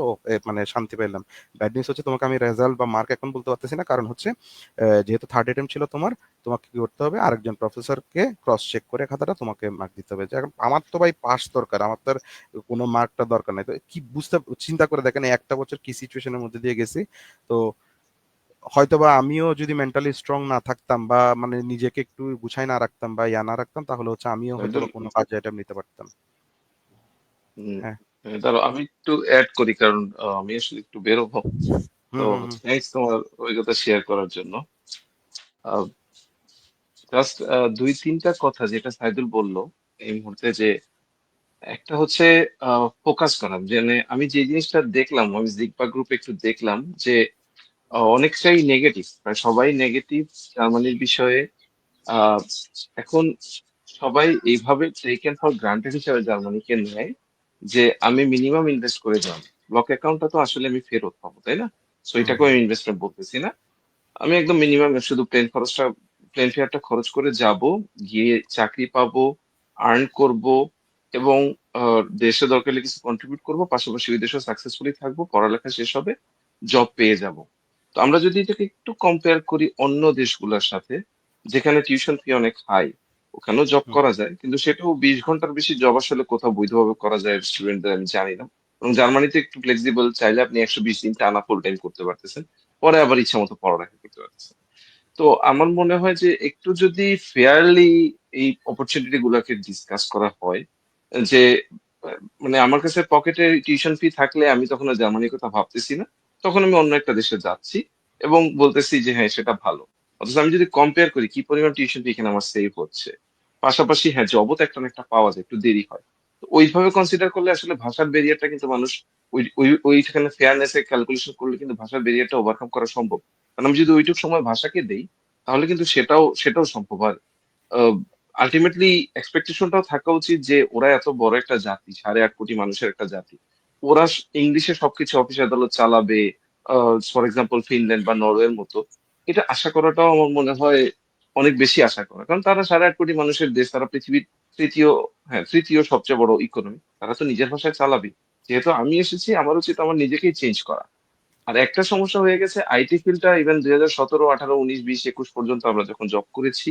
মানে শান্তি পাইলাম। ব্যাড নিউজ হচ্ছে তোমাকে আমি রেজাল্ট বা মার্ক এখন বলতে পারতেছি না, কারণ হচ্ছে যেহেতু থার্ড অ্যাটেম্প ছিল তোমার, তোমাকে কি করতে হবে, আরেকজন প্রফেসরকে ক্রস চেক করে খাতাটা তোমাকে মার্ক দিতে হবে। যে এখন আমার তো ভাই পাস দরকার, আমার তো আর কোনো মার্কটা দরকার নাই। তো কি বুঝতে, চিন্তা করে দেখেন এই একটা বছর কি সিচুয়েশনের মধ্যে দিয়ে গেছি। তো হয়তোবা আমিও যদি মেন্টালি স্ট্রং না থাকতাম, বা মানে নিজেকে একটু গুছাই না রাখতাম বা না রাখতাম, তাহলে আমিও হয়তো সাইদুল, কোনো কাজে অ্যাটেম্প নিতে পারতাম। হুম, হ্যাঁ। দাঁড়াও আমি একটু অ্যাড করি, কারণ আমি আসলে একটু বেরোবো। হুম, তো হুম, হুম। থ্যাংকস তোমার অভিজ্ঞতা শেয়ার করার জন্য। জাস্ট ২-৩টা কথা যেটা সাইদুল বলল এই মুহূর্তে, যে একটা হচ্ছে ফোকাস করা। মানে আমি যে জিনিসটা দেখলাম, আমি জিগবা গ্রুপে একটু দেখলাম যে অনেকটাই নেগেটিভ, প্রায় সবাই নেগেটিভ জার্মানির বিষয়ে। আহ, এখন সবাই এইভাবে টেকেন ফর গ্রান্টেড হিসেবে জার্মানিকে নেয় যে আমি মিনিমাম ইনভেস্ট করে যাবো, ব্লক অ্যাকাউন্টটা তো আসলে আমি ফেরত পাবো, তাই না? সো হুম, এটাকেও আমি ইনভেস্টমেন্ট বলতেছি না। আমি একদম মিনিমাম শুধু প্লেন ফেয়ারটা খরচ করে যাব, গিয়ে চাকরি পাবো, আর্ন করব, এবং দেশে দরকার হলে কিছু কন্ট্রিবিউট করব, পাশাপাশি ওই দেশে সাকসেসফুলি থাকবো, পড়ালেখা শেষ হবে, জব পেয়ে যাব। তো আমরা যদি এটাকে একটু কম্পেয়ার করি অন্য দেশগুলোর সাথে, যেখানে টিউশন ফি অনেক হাই, ওখানেও জব হুম, করা যায়, কিন্তু সেটাও 20 ঘন্টার বেশি জব আসলে কোথাও বৈধভাবে করা যায় স্টুডেন্টদের আমি জানি না। এবং জার্মানিতে একটু ফ্লেক্সিবল, চাইলে আপনি 120 দিন টানা ফুল টাইম করতে পারতেছেন, পরে আবার ইচ্ছা মতো পড়ালেখা করতে পারতেছেন। তো আমার মনে হয় যে একটু যদি ফেয়ারলি এই অপরচুনিটি গুলাকে ডিসকাস করা হয়, যে মানে আমার কাছে পকেটে টিউশন ফি থাকলে আমি তখন আর জার্মানির কথা ভাবতেছি না, তখন আমি অন্য একটা দেশে যাচ্ছি এবং বলতেছি যে হ্যাঁ সেটা ভালো। অথচ আমি যদি কম্পেয়ার করি কি পরিমাণ টিউশন ফি এখানে আমার সেভ হচ্ছে, পাশাপাশি হ্যাঁ জবও তো একটা না একটা পাওয়া যায়, একটু দেরি হয়। তো ওইভাবে কনসিডার করলে আসলে ভাষার ব্যারিয়ারটা কিন্তু মানুষ ওইখানে ফেয়ারনেস এর ক্যালকুলেশন করলে কিন্তু ভাষার ব্যারিয়ারটা ওভারকাম করা সম্ভব। কারণ আমি যদি ওইটুকু সময় ভাষাকে দেই, তাহলে কিন্তু সেটাও সেটাও সম্ভব। আর আহ, আলটিমেটলি এক্সপেকটেশনটাও থাকা উচিত যে ওরা এত বড় একটা জাতি, 8.5 কোটি মানুষের একটা জাতি, ওরা ইংলিশে সবকিছু অফিস আদালত চালাবে, ফর এক্সাম্পল ফিনল্যান্ড বা নরওয়ের মতো। এটা আশা করাটাও আমার মনে হয় অনেক বেশি আশা করা, কারণ তারা 8.5 কোটি মানুষের দেশ, তারা পৃথিবীর তৃতীয়, হ্যাঁ তৃতীয় সবচেয়ে বড় ইকোনমি, তারা তো নিজের ভাষায় চালাবে। যেহেতু আমি এসেছি, আমার উচিত আমার নিজেকেই চেঞ্জ করা। আর একটা সমস্যা হয়ে গেছে, আইটি ফিল্ডটা ইভেন 2017, 18, 19, 20, 21 পর্যন্ত আমরা যখন জব করেছি,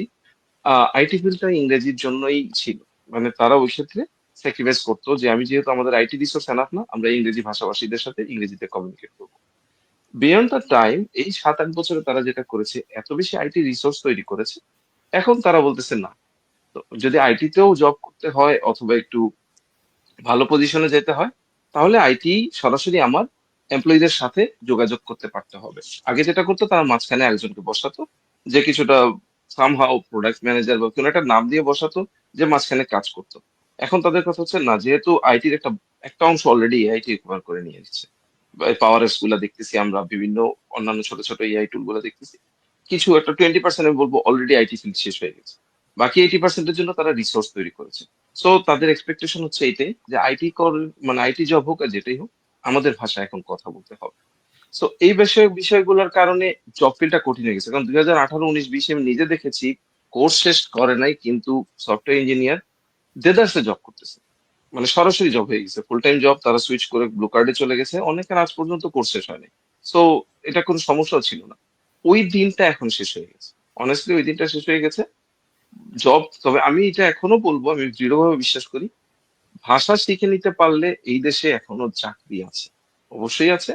আইটি ফিল্ডটা ইংরেজির জন্যই ছিল। মানে তারা ওই ক্ষেত্রে স্যাক্রিফাইস করতো যে আমি যেহেতু আমাদের আইটি রিসোর্স এনাফ না, আমরা ইংরেজি ভাষাভাষীদের সাথে ইংরেজিতে কমিউনিকেট করবো। বিয়ন্ড দ্য টাইম, এই 7-8 বছরে তারা যেটা করেছে, এত বেশি আইটি রিসোর্স তৈরি করেছে, এখন তারা বলতেছে না, তো যদি আইটিতেও জব করতে হয় অথবা একটু ভালো পজিশনে যেতে হয়, তাহলে আইটি সরাসরি আমার এমপ্লয়ীদের সাথে যোগাযোগ করতে পারতে হবে। আগে যেটা করতো, তারা মাঝখানে একজনকে বসাতো, যে কিছুটা সামহাও প্রোডাক্ট ম্যানেজার বা কোনো একটা নাম দিয়ে বসাতো, যে মাঝখানে কাজ করতো। এখন তাদের কথা হচ্ছে না, যেহেতু আইটির একটা একটা অংশ অলরেডি এআইটি রিকভার করে নিয়ে নিচ্ছে। পাওয়ার এক্স গুলা দেখতেছি আমরা, বিভিন্ন অন্যান্য ছোট ছোট এআই টুল গুলা দেখতেছি, কিছু একটা 20% আমি বলবো অলরেডি আইটি ফিল্ড শেষ হয়ে গেছে, বাকি 80%-এর জন্য তারা রিসোর্স তৈরি করেছে। সো তাদের এক্সপেকটেশন হচ্ছে এইটাই যে আইটি মানে আইটি জব হোক আর যেটাই হোক, আমাদের ভাষা এখন কথা বলতে হবে। সো এই বিষয়গুলোর কারণে জব ফিল্ডটা কঠিন হয়ে গেছে, কারণ 2018, 19, 20 আমি নিজে দেখেছি, কোর্স শেষ করে নাই কিন্তু সফটওয়্যার ইঞ্জিনিয়ার দেদারসে জব করতেছে, মানে সরাসরি জব হয়ে গেছে, ফুল টাইম জব, তারা সুইচ করে ব্লু কার্ডে চলে গেছে, অনেকের আজ পর্যন্ত কোর্স শেষ হয়নি। সো এটা কোনো সমস্যা ছিল না। ওই দিনটা এখন শেষ হয়ে গেছে, অনেস্টলি ওই দিনটা শেষ হয়ে গেছে। জব, তবে আমি এটা এখনো বলবো, আমি দৃঢ়ভাবে বিশ্বাস করি, ভাষা শিখে নিতে পারলে এই দেশে এখনো চাকরি আছে, অবশ্যই আছে।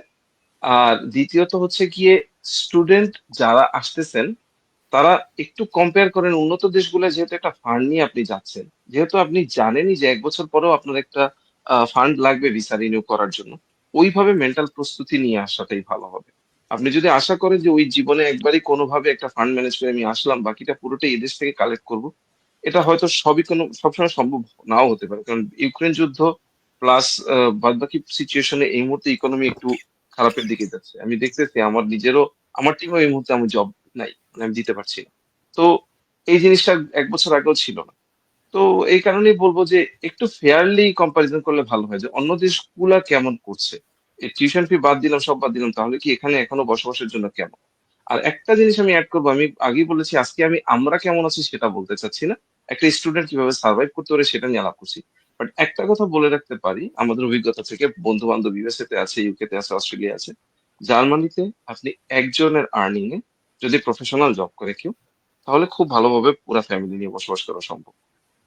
আর দ্বিতীয়ত হচ্ছে গিয়ে, স্টুডেন্ট যারা আসতেছেন, তারা একটু কম্পেয়ার করেন উন্নত দেশগুলো, যেহেতু একটা ফান্ড নিয়ে আপনি যাচ্ছেন, যেহেতু আপনি জানেনই যে 1 বছর পরেও আপনার একটা ফান্ড লাগবে ভিসা রিনিউ করার জন্য, ওইভাবে মেন্টাল প্রস্তুতি নিয়ে আসাটাই ভালো হবে। আপনি যদি আশা করেন যে ওই জীবনে একবারই কোনোভাবে একটা ফান্ড ম্যানেজ করে আমি আসলাম, বাকিটা পুরোটাই এদেশ থেকে কালেক্ট করব, এটা হয়তো সবসময় সম্ভব নাও হতে পারে, কারণ ইউক্রেন যুদ্ধ প্লাস বাদ বাকি সিচুয়েশনে এই মুহূর্তে ইকোনমি একটু খারাপের দিকে যাচ্ছে। আমি দেখতেছি আমার নিজেরও, আমার টিমও এই মুহূর্তে আমি জব নাই, মানে আমি দিতে পারছি না। তো এই জিনিসটা 1 বছর আগেও ছিল না। তো এই কারণেই বলবো যে একটু ফেয়ারলি কম্পারিজন করলে ভালো হয়, যে অন্য দেশগুলা কেমন করছে। এই টিউশন ফি বাদ দিলাম, সব বাদ দিলাম, তাহলে কি এখানে এখনো বসবাসের জন্য কেমন। আর একটা জিনিস আমি অ্যাড করবো, আমি আগেই বলেছি, আজকে আমি আমরা কেমন আছি সেটা বলতে চাচ্ছি না, একটা স্টুডেন্ট কিভাবে সার্ভাইভ করতে পারে সেটা নিয়ে আলাপ করছি। বাট একটা কথা বলে রাখতে পারি আমাদের অভিজ্ঞতা থেকে, বন্ধু বান্ধব ইউএসএ তে আছে, ইউকে তে আছে, অস্ট্রেলিয়া আছে, জার্মানিতে আপনি একজনের আর্নিং এ যদি প্রফেশনাল জব করে কেউ, তাহলে খুব ভালোভাবে পুরো ফ্যামিলি নিয়ে বসবাস করা সম্ভব।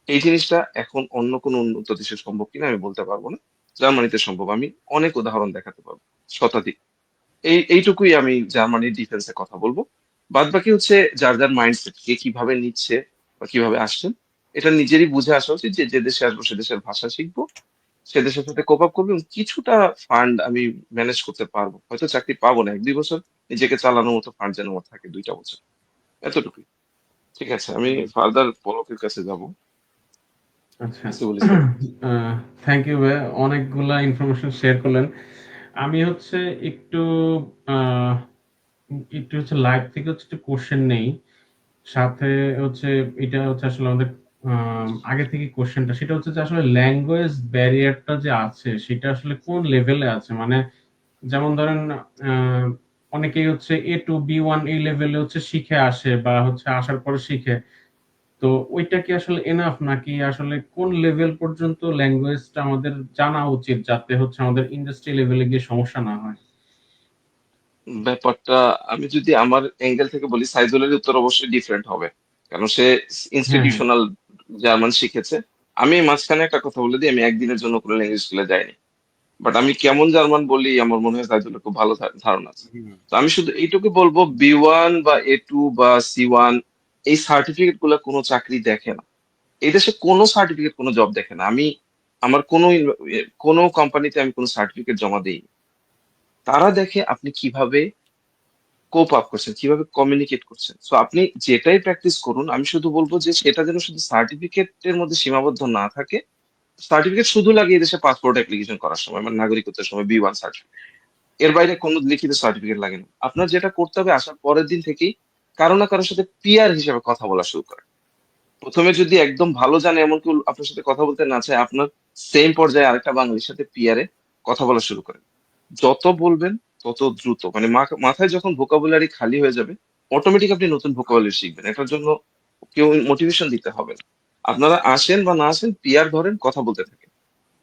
এই জিনিসটা এখন অন্য কোনো উন্নত দেশে সম্ভব কিনা আমি বলতে পারবো না, জার্মানিতে সম্ভব, আমি অনেক উদাহরণ দেখাতে পারবো, শতাধিক। এইটুকুই আমি জার্মানির ডিফেন্সে কথা বলবো। বাদ বাকি হচ্ছে যার যার মাইন্ডসেট, কে কিভাবে নিচ্ছে বা কিভাবে আসছেন, এটা নিজেরই বুঝে আসা উচিত, যে যে দেশে আসবো সে দেশের ভাষা শিখবো, সে দেশের সাথে কোপ আপ করবো, এবং কিছুটা ফান্ড আমি ম্যানেজ করতে পারবো, হয়তো চাকরি পাবো না 1-2 বছর, নিজেকে চালানোর মতো ফান্ড যেন আমার থাকে 2টা বছর, এতটুকুই। ঠিক আছে, আমি ফার্দার পলকের কাছে যাব। আচ্ছা। আসিফুল ইসলাম। থ্যাংক ইউ ভাইয়া, অনেকগুলা ইনফরমেশন শেয়ার করলেন। আমি হচ্ছে একটু আহ, একটু হচ্ছে লাইভ থেকে হচ্ছে একটু কোশ্চেন নেই, সাথে হচ্ছে এটা হচ্ছে আসলে আমাদের আগে থেকে কোশ্চেনটা, সেটা হচ্ছে যে আসলে ল্যাঙ্গুয়েজ ব্যারিয়ারটা যে আছে সেটা আসলে কোন লেভেলে আছে, মানে যেমন ধরেন আহ, অনেকেই হচ্ছে A to B1 এই লেভেলে হচ্ছে শিখে আসে বা হচ্ছে আসার পরে শিখে, তো ওইটা কি আসলে এনাফ, নাকি আসলে কোন লেভেল পর্যন্ত ল্যাঙ্গুয়েজটা আমাদের জানা উচিত যাতে হচ্ছে আমাদের ইন্ডাস্ট্রি লেভেলে গিয়ে সমস্যা না হয়? ব্যাপারটা আমি যদি আমার অ্যাঙ্গেল থেকে বলি, সাইদুলের উত্তর অবশ্যই ডিফারেন্ট হবে, কারণ সে হ্যাঁ, হ্যাঁ। ইনস্টিটিউশনাল জার্মান শিখেছে। আমি মাঝখানে একটা কথা বলে দিই, আমি একদিনের জন্য কোনো ল্যাঙ্গুয়েজ স্কুলে যাইনি, বাট আমি কেমন জার্মান বলি আমার মনে হয় সাইদুলের খুব ভালো ধারণা আছে। হুম। তো আমি শুধু এইটুকু বলবো, B1 বা A2 বা C1, এই সার্টিফিকেট গুলো কোনো চাকরি দেখে না, এই দেশে কোনো সার্টিফিকেট কোনো জব দেখে না। আমি আমার কোনো কোম্পানিতে আমি কোনো সার্টিফিকেট জমা দিই, তারা দেখে আপনি কিভাবে কোপ আপ করছেন, কিভাবে কমিউনিকেট করছেন। সো আপনি যেটাই প্র্যাকটিস করুন, আমি শুধু বলবো যে সেটা যেন শুধু সার্টিফিকেটের মধ্যে সীমাবদ্ধ না থাকে। সার্টিফিকেট শুধু লাগে এই দেশে পাসপোর্ট অ্যাপ্লিকেশন করার সময়, মানে নাগরিকত্বের সময় B1 সার্টিফিকেট, এর বাইরে কোনো লিখিত সার্টিফিকেট লাগে না। আপনার যেটা করতে হবে, আসার পরের দিন থেকেই কারো না কারোর সাথে পিয়ার হিসেবে কথা বলা শুরু করেন। প্রথমে যদি একদম ভালো জানে এমন কেউ আপনার সাথে কথা বলতে না চায়, আপনার সেম পর্যায়ে আরেকটা বাঙালির সাথে পিয়ারে কথা বলা শুরু করেন। যত বলবেন তত দ্রুত, মানে মাথায় যখন ভোকাবুলারি খালি হয়ে যাবে, অটোমেটিক আপনি নতুন ভোকাবুলারি শিখবেন। এটার জন্য কেউ মোটিভেশন দিতে হবে না। আপনারা আসেন বা না আসেন, পিয়ার ধরেন, কথা বলতে থাকেন।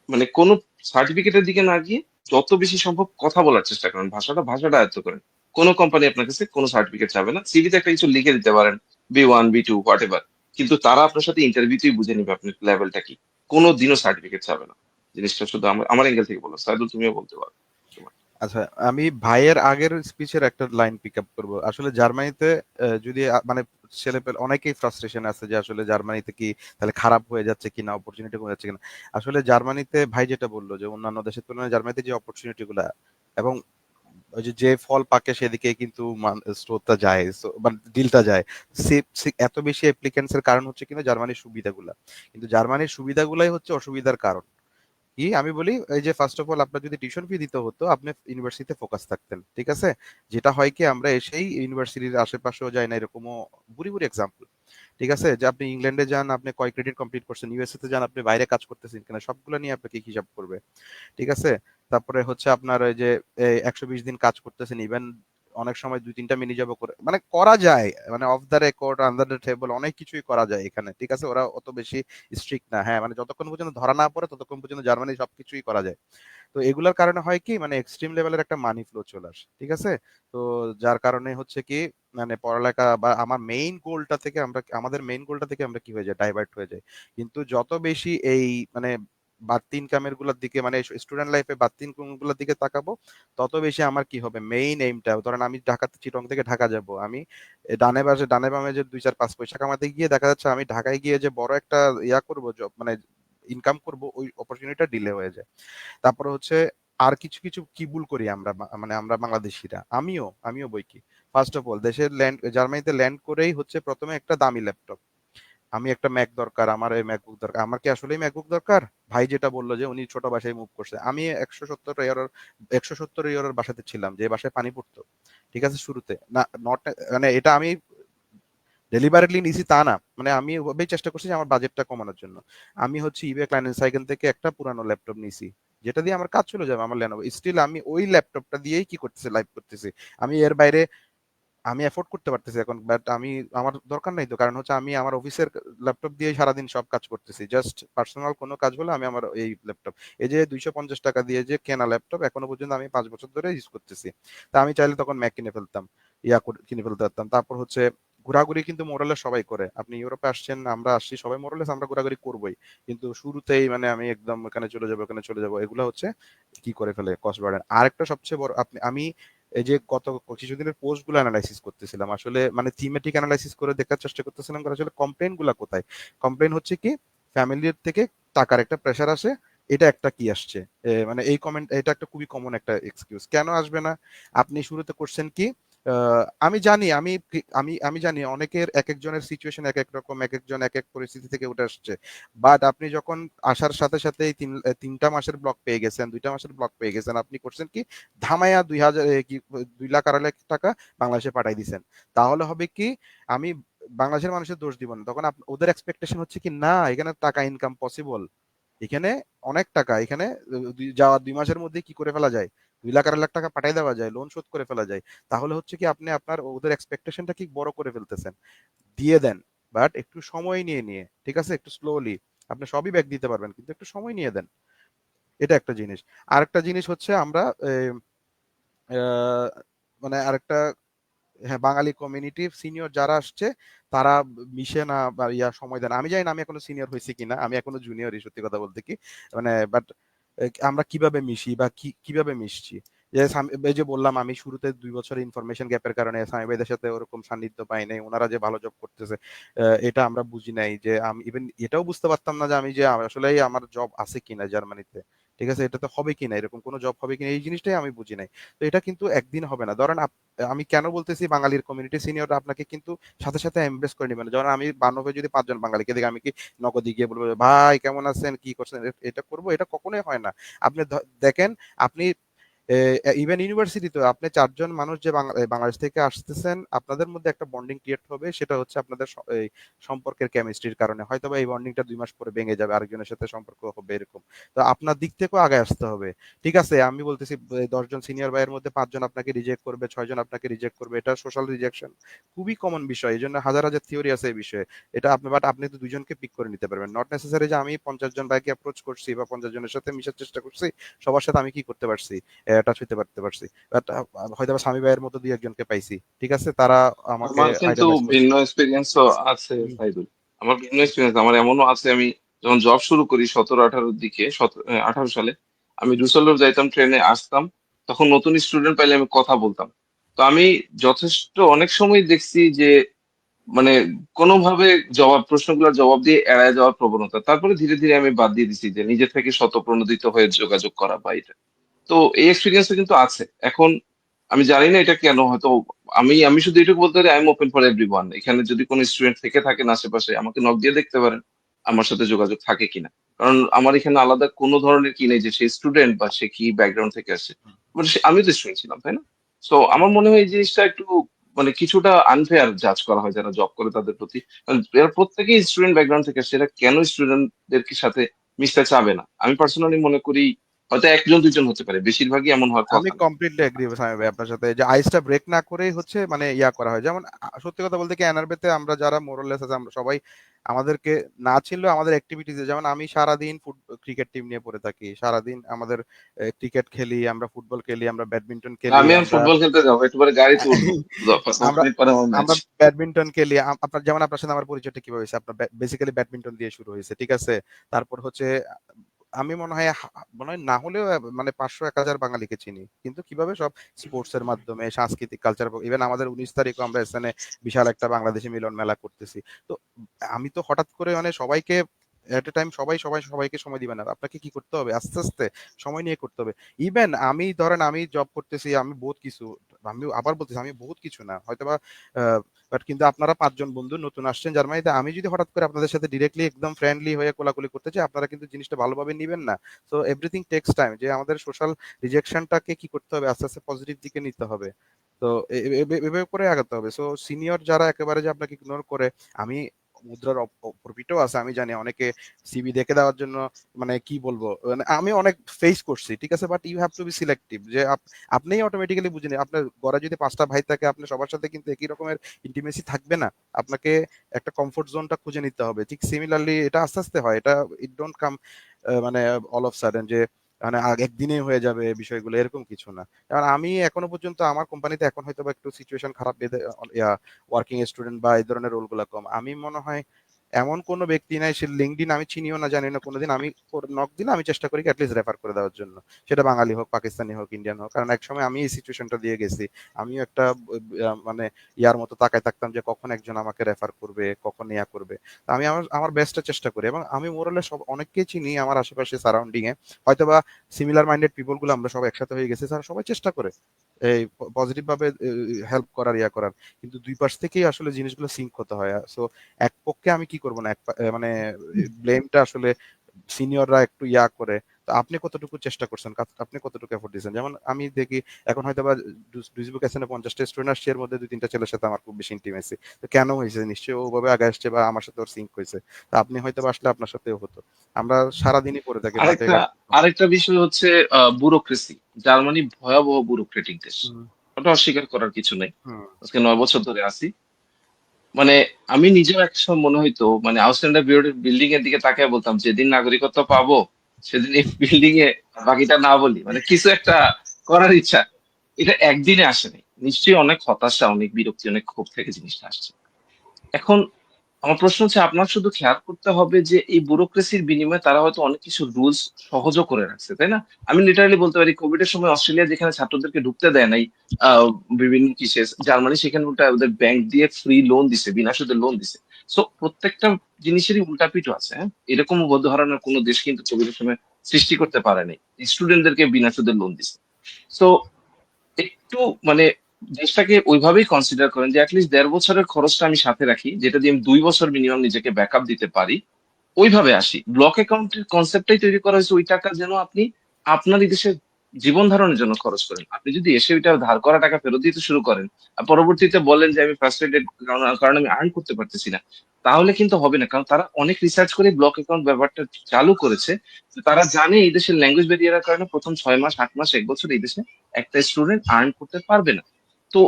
মানে কোনো সার্টিফিকেটের দিকে না গিয়ে যত বেশি সম্ভব কথা বলার চেষ্টা করেন, ভাষাটা আয়ত্ত করেন। কোনো কোম্পানি আপনার কাছে কোনো সার্টিফিকেট চাবে না, সিভিতে একটা কিছু লিখে দিতে পারেন, B1 B2 হোয়াট এভার, কিন্তু তারা আপনার সাথে ইন্টারভিউতেই বুঝে নিবে আপনার লেভেলটা কি। কোনো দিনও সার্টিফিকেট চাবে না। জিনিসটা শুধু আমার আমার অ্যাঙ্গেল থেকে বলো, সাইদুল তুমিও বলতে পারো। আচ্ছা, আমি ভাইয়ের আগের স্পিচের একটা লাইন পিক আপ করবো। আসলে জার্মানিতে যদি মানে ছেলে পেলে অনেকেই ফ্রাস্ট্রেশন আছে যে আসলে জার্মানিতে কি তাহলে খারাপ হয়ে যাচ্ছে কিনা, অপরচুনিটি কমে যাচ্ছে কিনা। আসলে জার্মানিতে ভাই যেটা বললো যে অন্যান্য দেশের তুলনায় জার্মানিতে যে অপরচুনিটি গুলা এবং ওই যে যে ফল পাকে সেদিকে কিন্তু স্রোতটা যায়, মানে ডিলটা যায়। এত বেশি অ্যাপ্লিকেন্টস এর কারণ হচ্ছে কিন্তু জার্মানির সুবিধাগুলা, কিন্তু জার্মানির সুবিধাগুলাই হচ্ছে অসুবিধার কারণ। কি আমি বলি, এই যে ফার্স্ট অফ অল আপনার যদি টিউশন ফি দিতে হতো, আপনি ইউনিভার্সিটিতে ফোকাস থাকতেন, ঠিক আছে। যেটা হয় কি, আমরা এসেই ইউনিভার্সিটির আশেপাশেও যাই না, এরকমও বুড়ি বুড়ি এক্সাম্পল, ঠিক আছে। যে আপনি ইংল্যান্ডে যান, আপনি কয় ক্রেডিট কমপ্লিট করছেন, ইউএসএ তে যান, আপনি বাইরে কাজ করতেছেন কিনা, সবগুলো নিয়ে আপনাকে হিসাব করবে, ঠিক আছে। তারপরে হচ্ছে আপনার ওই যে 120 দিন কাজ করতেছেন, ইভেন অনেক সময় 2-3টা মিনি জব করে, মানে করা যায়, মানে of the record under the table অনেক কিছুই করা যায় এখানে, ঠিক আছে। ওরা অত বেশি স্ট্রিক্ট না, হ্যাঁ, মানে যতক্ষণ পর্যন্ত ধরা না পড়ে ততক্ষণ পর্যন্ত জার্মানি সবকিছুই করা যায়। তো এগুলোর কারণে হয় কি, মানে এক্সট্রিম লেভেলের একটা মানি ফ্লো চলে আসে, ঠিক আছে। তো যার কারণে হচ্ছে কি, মানে পড়ালেখা বা আমাদের মেইন গোলটা থেকে আমরা কি হয়ে যায়, ডাইভার্ট হয়ে যায়। কিন্তু যত বেশি এই মানে বাড়তি ইনকামের গুলোর দিকে, মানে স্টুডেন্ট লাইফে বাড়তি ইনকাম গুলোর দিকে তাকাবো, তত বেশি আমার কি হবে, মেইন এইমটা, ধরেন আমি ঢাকাতে চিটং থেকে ঢাকা যাব, আমি ডানে বামে যে 2-4-5 পয়সা কামাতে গিয়ে দেখা যাচ্ছে আমি ঢাকায় গিয়ে যে বড় একটা ইয়া করবো, জব মানে ইনকাম করব, ওই অপরচুনিটিটা ডিলে হয়ে যায়। তারপরে হচ্ছে আর কিছু কিছু কি ভুল করি আমরা, মানে আমরা বাংলাদেশিরা, আমিও বই কি, ফার্স্ট অফ অল দেশের ল্যান্ড জার্মানিতে ল্যান্ড করেই হচ্ছে প্রথমে একটা দামি ল্যাপটপ, আমি একটা ম্যাক দরকার, আমার এই ম্যাকবুক দরকার, আমার কি আসলেই ম্যাকবুক দরকার? ভাই যেটা বললো যে উনি ছোট বাসায় মুভ করছে, আমি 170 ইউরোর বাসাতে ছিলাম, যে বাসায় পানি পড়তো, ঠিক আছে, শুরুতে না, নট, মানে এটা আমি ডেলিবারেটলি নিছি তা না, মানে আমি ওভাবেই চেষ্টা করছি যে আমার বাজেটটা কমানোর জন্য। আমি হচ্ছে ইবে ক্লাইনেনসাইকেল থেকে একটা পুরানো ল্যাপটপ নিছি, যেটা দিয়ে আমার কাজ চলে যাবে, আমার লেনোভো, স্টিল আমি ওই ল্যাপটপটা দিয়েই কি করতেছি, লাইভ করতেছি। আমি এর বাইরে আমি এফোর্ড করতে পারতেছি এখন, বাট আমি আমার দরকার নাই তো, কারণ হচ্ছে আমি আমার অফিসের ল্যাপটপ দিয়ে সারাদিন সব কাজ করতেছি, জাস্ট পার্সোনাল কোনো কাজ হলে আমি আমার এই ল্যাপটপ, এই যে 250 টাকা দিয়ে যে কেনা ল্যাপটপ, এখনো পর্যন্ত আমি 5 বছর ধরে ইউজ করতেছি। তা আমি চাইলে তখন ম্যাক কিনে ফেলতাম, কিনে ফেলতে পারতাম। তারপর হচ্ছে ঘোরাঘুরি কিন্তু মোরালে সবাই করে, আপনি ইউরোপে আসছেন, আমরা আসছি, সবাই মোরালেস আমরা ঘোরাঘুরি করবোই, কিন্তু শুরুতেই মানে আমি একদম ওখানে চলে যাবো, এগুলো হচ্ছে কি করে ফেলে কস্ট বার্ডেন। আরেকটা সবচেয়ে বড়, আমি এই যে গত কিছুদিনের পোস্ট গুলো অ্যানালাইসিস করতেছিলাম, আসলে মানে থিমেটিক অ্যানালাইসিস করে দেখার চেষ্টা করতেছিলাম যে আসলে কমপ্লেন গুলা কোথায়। কমপ্লেন হচ্ছে কি, ফ্যামিলির থেকে টাকার একটা প্রেশার আসে, এটা একটা কি আসছে, মানে এই কমেন্ট, এটা একটা খুবই কমন একটা এক্সকিউজ, কেন আসবে না, আপনি শুরুতে করছেন কি, আমি জানি, আমি জানি অনেকের এক একজনের সিচুয়েশন এক এক রকম, এক একজন এক এক পরিস্থিতি থেকে উঠে আসছে, বাট আপনি যখন আসার সাথে সাথে 3টা মাসের ব্লক পেয়ে গেছেন, 2টা মাসের ব্লক পেয়ে গেছেন, আপনি করছেন কি, ধামাইয়া 2 লাখ 2.5 লাখ টাকা বাংলাদেশে পাঠাই দিচ্ছেন। তাহলে হবে কি, আমি বাংলাদেশের মানুষের দোষ দিব না, তখন ওদের এক্সপেকটেশন হচ্ছে কি, না এখানে টাকা ইনকাম পসিবল, এখানে অনেক টাকা, এখানে যাওয়ার 2 মাসের মধ্যে কি করে ফেলা যায়, 2 লাখ 2.5 লাখ টাকা পাঠাই দেওয়া যায়, লোন শোধ করে ফেলা যায়। তাহলে হচ্ছে কি, আপনি আপনার ওদের এক্সপেকটেশনটা কি বড় করে ফেলতেছেন, দিয়ে দেন, বাট একটু সময় নিয়ে নিয়ে, ঠিক আছে, একটু স্লোলি, আপনি সবই ব্যাক দিতে পারবেন, কিন্তু একটু সময় নিয়ে দেন, এটা একটা জিনিস। আরেকটা জিনিস হচ্ছে আমরা আহ, মানে আরেকটা, হ্যাঁ, বাঙালি কমিউনিটি সিনিয়র যারা আসছে, তারা মিশে না বা সময় দেন, আমি জানি না আমি এখনো সিনিয়র হয়েছি কিনা, আমি এখনো জুনিয়রই সত্যি কথা বলতে কি, মানে বাট আমরা কিভাবে মিশি বা কিভাবে মিশছি, যে এই যে বললাম আমি শুরুতে 2 বছর ইনফরমেশন গ্যাপের কারণে স্বামী ভাইদের সাথে ওরকম সান্নিধ্য পাই নাই, ওনারা যে ভালো জব করতেছে এটা আমরা বুঝি নাই, যে আমি ইভেন এটাও বুঝতে পারতাম না যে আমি যে আসলে আমার জব আছে কিনা জার্মানিতে, ঠিক আছে, এটা তো হবে কিনা, এরকম কোনো জব হবে কিনা, এই জিনিসটাই আমি বুঝি নাই। তো এটা কিন্তু একদিন হবে না, ধরেন আমি কেন বলতেছি বাঙালির কমিউনিটি সিনিয়র আপনাকে কিন্তু সাথে সাথে এমব্রেস করে নেবেন, যেমন আমি বান্ধবে যদি 5 জন বাঙালিকে দেখি, আমি কি নগদে গিয়ে বলবো ভাই কেমন আছেন কি করছেন, এটা করবো, এটা কখনোই হয় না। আপনি দেখেন, আপনি ইভেন ইউনিভার্সিটিতে আপনি 4 জন মানুষ যে বাংলাদেশ থেকে আসতেছেন, আপনাদের মধ্যে একটা বন্ডিং ক্রিয়েট হবে, সেটা হচ্ছে আপনাদের এই সম্পর্কের কেমিস্ট্রির কারণে। হয়তোবা এই বন্ডিংটা 2 মাস পরে ভেঙে যাবে, আরেকজনের সাথে সম্পর্ক হবে এরকম। তো আপনার দিক থেকেও আগায় আসতে হবে। ঠিক আছে, আমি বলতেছি 10 জন সিনিয়র ভাইয়ের মধ্যে 5 জন আপনাকে রিজেক্ট করবে, 6 জন আপনাকে রিজেক্ট করবে। এটা সোশ্যাল রিজেকশন, খুবই কমন বিষয়। এজন্য হাজার হাজার থিওরি আছে এই বিষয়ে। এটা আপনি তো 2 জনকে পিক করে নিতে পারবেন। নট নেসেসারি যে আমি 50 জন ভাইকে অ্যাপ্রোচ করছি বা 50 জনের সাথে মিশার চেষ্টা করছি, সবার সাথে আমি কি করতে পারছি, টাচ হইতে পারছি। বাট হয়তো স্বামী ভাইয়ের মতো 2-1 জনকে পাইছি, ঠিক আছে, তারা আমাকে আমার কিন্তু আইডলাইজ করছে। ভিন্ন এক্সপিরিয়েন্সও আছে সাইদুল। আমার ভিন্ন এক্সপিরিয়েন্স, আমার এমনও আছে, আমি যখন জব শুরু করি 17-18 দিকে 18 সালে, আমি ডুসেলডর্ফ যাইতাম, ট্রেনে আসতাম, তখন নতুন স্টুডেন্ট পাইলে আমি কথা বলতাম। তো আমি যথেষ্ট অনেক সময় দেখছি যে মানে কোনোভাবে প্রশ্নগুলোর জবাব দিয়ে এড়ায় যাওয়ার প্রবণতা। তারপরে ধীরে ধীরে আমি বাদ দিয়ে দিছি যে নিজে থেকে স্বতঃপ্রণোদিত হয়ে যোগাযোগ করা বা এটা। তো এই এক্সপিরিয়েন্সটা কিন্তু আছে। এখন আমি জানি না এটা কেন, হয়তো আমি আমি শুধু এটুকু বলতে পারি, I am open for everyone. এখানে যদি কোনো স্টুডেন্ট থেকে থাকেন আশেপাশে, আমাকে নক দিয়ে দেখতে পারেন আমার সাথে যোগাযোগ থাকে কিনা। কারণ আমার এখানে আলাদা কোনো ধরনের কি নেই যে সে স্টুডেন্ট বা সে কি ব্যাকগ্রাউন্ড থেকে আসছে। আমি তো স্টুডেন্ট ছিলাম, তাই না? সো আমার মনে হয় এই জিনিসটা একটু কিছুটা আনফেয়ার জাজ করা হয় যারা জব করে তাদের প্রতি। কারণ এরা প্রত্যেকেই স্টুডেন্ট ব্যাকগ্রাউন্ড থেকে আসছে, এরা কেন স্টুডেন্টদের সাথে মিশতে চাবে না? আমি পার্সোনালি মনে করি হয়তো 1-2 জন হতে পারে, বেশিরভাগই এমন হওয়ার আমি কথা না। কমপ্লিটলি এগ্রি স্বামী ভাই আপনার সাথে, যে আইসটা ব্রেক না করেই হচ্ছে মানে ইয়া করা হয়। যেমন সত্যি কথা বলতে কি, এনআরবিতে আমরা যারা মোরাললেস আছে, আমরা সবাই আমাদেরকে না ছিল আমাদের অ্যাক্টিভিটিতে, যেমন আমি সারাদিন ক্রিকেট টিম নিয়ে পড়ে থাকি, সারাদিন আমাদের ক্রিকেট খেলি, আমরা ফুটবল খেলি, আমরা ব্যাডমিন্টন খেলি, আমি আমরা ফুটবল খেলতে যাবো, একেবারে গাড়িতে উঠবো, 5 আমরা মিনিট পরে আমার ম্যাচ। আমরা ব্যাডমিন্টন খেলি। আপনার যেমন আপনার সাথে আমার পরিচয়টা কিভাবে হয়েছে, আপনার বেসিক্যালি ব্যাডমিন্টন দিয়ে শুরু হয়েছে, ঠিক আছে। তারপর হচ্ছে আমি মনে হয় না হলেও মানে 500-1000 বাঙালিকে চিনি, কিন্তু কিভাবে সব স্পোর্টস এর মাধ্যমে, সাংস্কৃতিক কালচার। ইভেন আমাদের 19 তারিখও আমরা এখানে বিশাল একটা বাংলাদেশি মিলন মেলা করতেছি। তো আমি তো হঠাৎ করে মানে সবাইকে এট এ টাইম সবাইকে সময় দিবেন না। আপনাকে কি করতে হবে, আস্তে আস্তে সময় নিয়ে করতে হবে। ইভেন আমি ধরেন আমি জব করতেছি, আমি বহুত কিছু, আমি আবার বলতেছি আমি বহুত কিছু না হয়তোবা, বাট কিন্তু আপনারা 5 জন বন্ধু নতুন আসছেন জার্মানিতে, আমি যদি হঠাৎ করে আপনাদের সাথে ডিরেক্টলি একদম ফ্রেন্ডলি হয়ে কোলাকুলি করতে চাই, আপনারা কিন্তু জিনিসটা ভালোভাবে নিবেন না। So everything takes time. যে আমাদের সোশ্যাল রিজেকশনটাকে কি করতে হবে, আস্তে আস্তে পজিটিভ দিকে নিতে হবে। তো এভাবে করে আগাতে হবে। সো সিনিয়র যারা একেবারে যে আপনাকে ইগনোর করে, আমি মুদ্রার অপরপিঠও আছে, আমি জানি অনেকে সিভি দেখে দেওয়ার জন্য, মানে কি বলবো, মানে আমি অনেক ফেস করছি, ঠিক আছে। But you have to be selective, যে আপনিই অটোমেটিক্যালি বুঝে নিন। আপনার ঘরে যদি 5টা ভাই থাকে, আপনি সবার সাথে কিন্তু একই রকমের ইন্টিমেসি থাকবে না। আপনাকে একটা কমফোর্ট জোনটা খুঁজে নিতে হবে। ঠিক সিমিলারলি এটা আস্তে আস্তে হয়, এটা ইট ডোন্ট কাম মানে অল অফ সাডেন যে মানে একদিনেই হয়ে যাবে বিষয়গুলো, এরকম কিছু না। কারণ আমি এখনো পর্যন্ত আমার কোম্পানিতে এখন হয়তো বা একটু সিচুয়েশন খারাপ, বেঁধে ওয়ার্কিং স্টুডেন্ট বা এই ধরনের রোলগুলো কম। আমি মনে হয় এমন কোনো ব্যক্তি নাই, সে লিঙ্কডিন আমি চিনিও না জানি না কোনোদিন, আমি নক দিলে আমি চেষ্টা করি অ্যাটলিস্ট রেফার করে দেওয়ার জন্য, সেটা বাঙালি হোক, পাকিস্তানি হোক, ইন্ডিয়ান হোক। কারণ একসময় আমি এই সিচুয়েশনটা দিয়ে গেছি। আমিও একটা মানে ইয়ার মতো তাকায় থাকতাম যে কখন একজন আমাকে রেফার করবে, কখন ইয়া করবে। তো আমি আমার আমার বেস্টটা চেষ্টা করি, এবং আমি মোরালে সব অনেককেই চিনি আমার আশেপাশে সারাউন্ডিং এ, হয়তোবা সিমিলার মাইন্ডেড পিপল গুলো আমরা সব একসাথে হয়ে গেছি, তারা সবাই চেষ্টা করে এই পজিটিভ ভাবে হেল্প করার, ইয়া করার। কিন্তু 2 পাশ থেকেই আসলে জিনিসগুলো সিঙ্ক হতে হয়। সো এক পক্ষে আমি কি করব না, মানে ব্লেমটা আসলে সিনিয়ররা একটু ইয়া করে। তো আপনি কতটুকু চেষ্টা করছেন, আপনি কতটুকু এফোর্ট দিয়েছেন? যেমন আমি দেখি এখন হয়তো বা ডুইসবুক এসএনে 50টা স্টুডেন্ট আসছে, এর মধ্যে 2-3টা ছেলের সাথে আমার খুব বেশি ইন্টিমেসি। তো কেন হয়েছে, নিশ্চয়ই ওভাবে আগে আসছে বা আমার সাথে ওর সিঙ্ক হয়েছে। তো আপনি হয়তো বা আসলে আপনার সাথেও হতো। আমরা সারাদিনই পড়ে থাকি মাঠে আরেকটা ঘাটে। আরেকটা বিষয় হচ্ছে ব্যুরোক্রেসি। জার্মানি ভয়াবহ ব্যুরোক্রেটিক দেশ, হুম, ওটা অস্বীকার করার কিছু নেই। হুম, আজকে 9 বছর ধরে আছি। মানে আমি নিজেও এক সময় মনে হইতো, মানে আউসল্যান্ডার বিল্ডিং এর দিকে তাকিয়ে বলতাম, যেদিন নাগরিকত্ব পাবো সেদিন এই বিল্ডিং এ বাকিটা না বলি, মানে কিছু একটা করার ইচ্ছা। এটা একদিনে আসেনি, নিশ্চয়ই অনেক হতাশা, অনেক বিরক্তি, অনেক ক্ষোভ থেকে জিনিসটা আসছে। এখন আমার প্রশ্ন হচ্ছে, আপনার শুধু খেয়াল করতে হবে যে এই ব্যুরোক্রেসির বিনিময়ে তারা হয়তো অনেক কিছু রুলস সহজও করে রাখছে, তাই না? আমি লিটারালি বলতে পারি, কোভিড এর সময় অস্ট্রেলিয়া যেখানে ছাত্রদেরকে ঢুকতে দেয় নাই আহ বিভিন্ন কিসে, জার্মানি সেখানে উল্টা ওদের ব্যাংক দিয়ে ফ্রি লোন দিছে, বিনা সুদে লোন দিছে। সো প্রত্যেকটা জিনিসেরই উল্টাপিঠো আছে, হ্যাঁ। এরকম ধরনের কোনো দেশ কিন্তু কোভিড এর সময় সৃষ্টি করতে পারেনি, স্টুডেন্টদেরকে বিনা সুদে লোন দিছে। সো একটু মানে দেশটাকে ওইভাবেই কনসিডার করেন যে অ্যাটলিস্ট 1.5 বছরের খরচটা আমি সাথে রাখি, যেটা দিয়ে আমি 2 বছর মিনিমাম নিজেকে ব্যাকআপ দিতে পারি। ওইভাবে আসি। ব্লক অ্যাকাউন্টের কনসেপ্টটাই তৈরি করা হয়েছে ওই টাকা যেন আপনি আপনারই দেশে জীবন ধারণের জন্য খরচ করেন। আপনি যদি এসে ওইটা ধার করা টাকা ফেরত দিতে শুরু করেন আর পরবর্তীতে বলেন যে আমি ফ্রাস্ট্রেটেড কারণ আমি আর্ন করতে পারতেছি না, তাহলে কিন্তু হবে না। কারণ তারা অনেক রিসার্চ করে ব্লক অ্যাকাউন্ট ব্যাপারটা চালু করেছে। তো তারা জানে এই দেশের ল্যাঙ্গুয়েজ ব্যারিয়ারের কারণে প্রথম 6 মাস 8 মাস 1 বছর এই দেশে একটা স্টুডেন্ট আর্ন করতে পারবে না। তো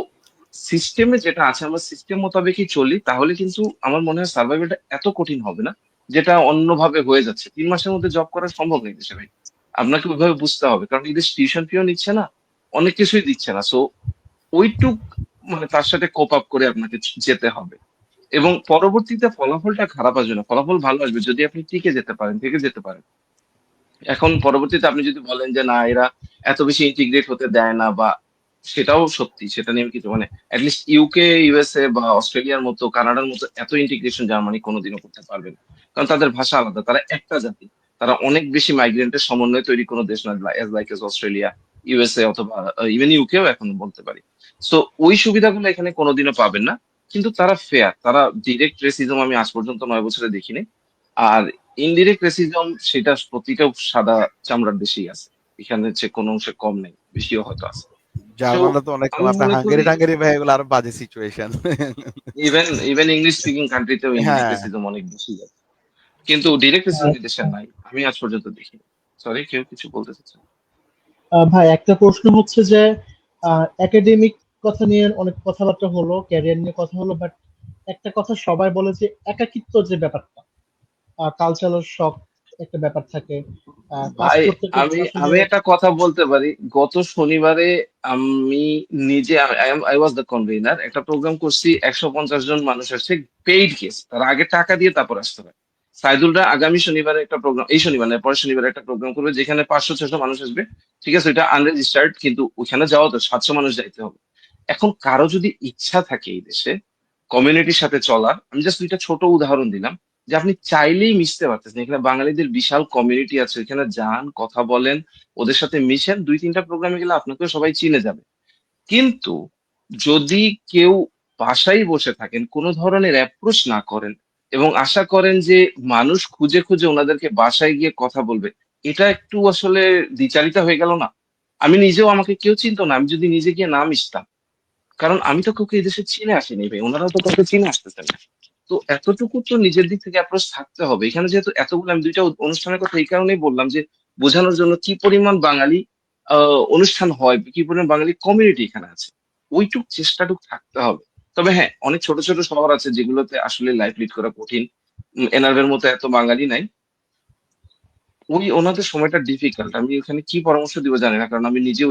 সিস্টেমে যেটা আছে আমরা সিস্টেম মোতাবেকই চলি, তাহলে কিন্তু আমার মনে হয় সার্ভাইভালটা এত কঠিন হবে না, যেটা অন্যভাবে হয়ে যাচ্ছে। 3 মাসের মধ্যে জব করা সম্ভব নেই দেশে ভাই। আপনাকে ওইভাবে বুঝতে হবে, কারণ এই দেশ টিউশন ফিও নিচ্ছে না, অনেক কিছুই দিচ্ছে না। সো ওইটুক মানে তার সাথে কোপ আপ করে আপনাকে যেতে হবে, এবং পরবর্তীতে ফলাফলটা খারাপ আসবে না, ফলাফল ভালো আসবে যদি আপনি টিকে যেতে পারেন, থেকে যেতে পারেন। এখন পরবর্তীতে আপনি যদি বলেন যে না এরা এত বেশি ইন্টিগ্রেট হতে দেয় না, বা সেটাও সত্যি, সেটা নিয়ে কিছু মানে অ্যাটলিস্ট ইউকে ইউএসএ বা অস্ট্রেলিয়ার মতো কানাডার মতো এত ইন্টিগ্রেশন জার্মানি কোনোদিনও করতে পারবে না, কারণ তাদের ভাষা আলাদা, তারা একটা জাতি। তারা অনেক বেশি মাইগ্রেন্টের সমন্বয়ে তৈরি কোনো দেশ নয়, as like as Australia, USA অথবা ইভেন ইউকেও এখন বলতে পারি। সো ওই সুবিধাগুলো এখানে কোনোদিনও পাবেন না। কিন্তু তারা ফেয়ার, তারা ডিরেক্ট রেসিজম আমি আজ পর্যন্ত 9 বছরে দেখিনি। আর ইনডিরেক্ট রেসিজম সেটা প্রতিটা সাদা চামড়ার দেশেই আছে, এখানে হচ্ছে কোনো অংশে কম নেই, বেশিও হয়তো আছে। তো জার্মানরা তো অনেক কম, আমি আপনার মনে হাঙ্গেরি করি টাঙ্গেরি ভাই এগুলো আরো বাজে situation. Even even English speaking কান্ট্রিতেও ইনডিরেক্ট হ্যাঁ, রেসিজম অনেক বেশি আছে, কিন্তু ডিরেক্ট রেসিজম আহ, এই দেশে নাই, আমি আজ পর্যন্ত দেখিনি। সরি, কেউ কিছু বলতে চাচ্ছেন? ভাই একটা প্রশ্ন হচ্ছে যে একাডেমিক কথা নিয়ে অনেক কথাবার্তা হলো, ক্যারিয়ার নিয়ে কথা হলো, বাট একটা কথা সবাই বলে যে একাকিত্ব যে ব্যাপারটা, কালচারাল শক একটা ব্যাপার থাকে, কাজ ভাই, করতে করতে আমি আসলে। আমি একটা কথা বলতে পারি। গত শনিবারে আমি নিজে আই ওয়াজ দ্য কনভেনার, একটা প্রোগ্রাম করছি, 150 জন মানুষ আসছে, পেইড কেস, তার আগে টাকা দিয়ে তারপর আসতে হয়। সাইদুলরা আগামী শনিবারে একটা প্রোগ্রাম, এই শনিবার না পরের শনিবারে একটা প্রোগ্রাম করবে, যেখানে 500-600 মানুষ আসবে। ঠিক আছে, ওইটা আনরেজিস্টার্ড, কিন্তু ওখানে যাওয়া তো 700 মানুষ যাইতে হবে। এখন কারো যদি ইচ্ছা থাকে এই দেশে কমিউনিটির সাথে চলার, আমি জাস্ট দুইটা ছোট উদাহরণ দিলাম, যে আপনি চাইলেই মিশতে পারতেছেন, এখানে বাঙালিদের বিশাল কমিউনিটি আছে, এখানে যান, কথা বলেন, ওদের সাথে মিশেন, 2-3টা প্রোগ্রামে গেলে আপনাকেও সবাই চিনে যাবে। কিন্তু যদি কেউ বাসায় বসে থাকেন, কোনো ধরনের অ্যাপ্রোচ না করেন, এবং আশা করেন যে মানুষ খুঁজে খুঁজে ওনাদেরকে বাসায় গিয়ে কথা বলবে, এটা একটু আসলে দ্বিচারিতা হয়ে গেল না? আমি নিজেও, আমাকে কেউ চিনতো না আমি যদি নিজে গিয়ে না মিশতাম, কারণ আমি তো কাউকে এই দেশে চিনে আসিনি ভাই, ওনারাও তো কাউকে চিনে আসতেছেন না। তো এতটুকু তো নিজের দিক থেকে অ্যাপ্রোচ থাকতে হবে। এখানে যেহেতু এতগুলো, আমি দুইটা অনুষ্ঠানের কথা এই কারণেই বললাম যে বোঝানোর জন্য কি পরিমাণ বাঙালি অনুষ্ঠান হয়, কি পরিমাণ বাঙালি কমিউনিটি এখানে আছে, ওইটুক চেষ্টাটুক থাকতে হবে। তবে হ্যাঁ, অনেক ছোট ছোট শহর আছে যেগুলোতে আসলে লাইফ লিড করা কঠিন, এনআরএর মতো এত বাঙালি নাই, ওই ওনাদের সময়টা ডিফিকাল্ট। আমি ওখানে কি পরামর্শ দিব জানি না, কারণ আমি নিজে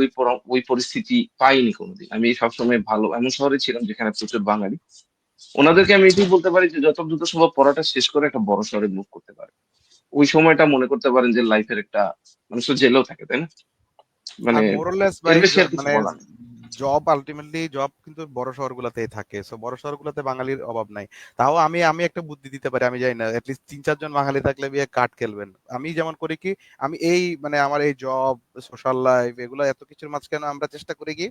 ওই পরিস্থিতি পাইনি কোনোদিন। আমি সবসময় ভালো এমন শহরে ছিলাম যেখানে প্রচুর বাঙালি। ওনাদেরকে আমি এটাই বলতে পারি যে যত দ্রুত সম্ভব পড়াটা শেষ করে একটা বড় শহরে মুভ করতে পারে। ওই সময়টা মনে করতে পারেন যে লাইফের একটা, মানুষ তো জেলেও থাকে তাই না, মানে আর মোরলেস এর ভাই বেশি আর কিছু মানে বলার নেই। জব আলটিমেটলি জব কিন্তু বড় শহরগুলোতেই থাকে, সো বড় শহরগুলোতে বাঙালির অভাব নাই। তাও আমি আমি একটা বুদ্ধি দিতে পারি, আমি জানি না অ্যাটলিস্ট 3-4 জন বাঙালি থাকলে বিয়ে কাট খেলবেন। আমি যেমন করি কি, আমি এই মানে আমার এই জব সোশ্যাল লাইফ এগুলো এত কিছুর মাঝখানে আমরা চেষ্টা করি কি,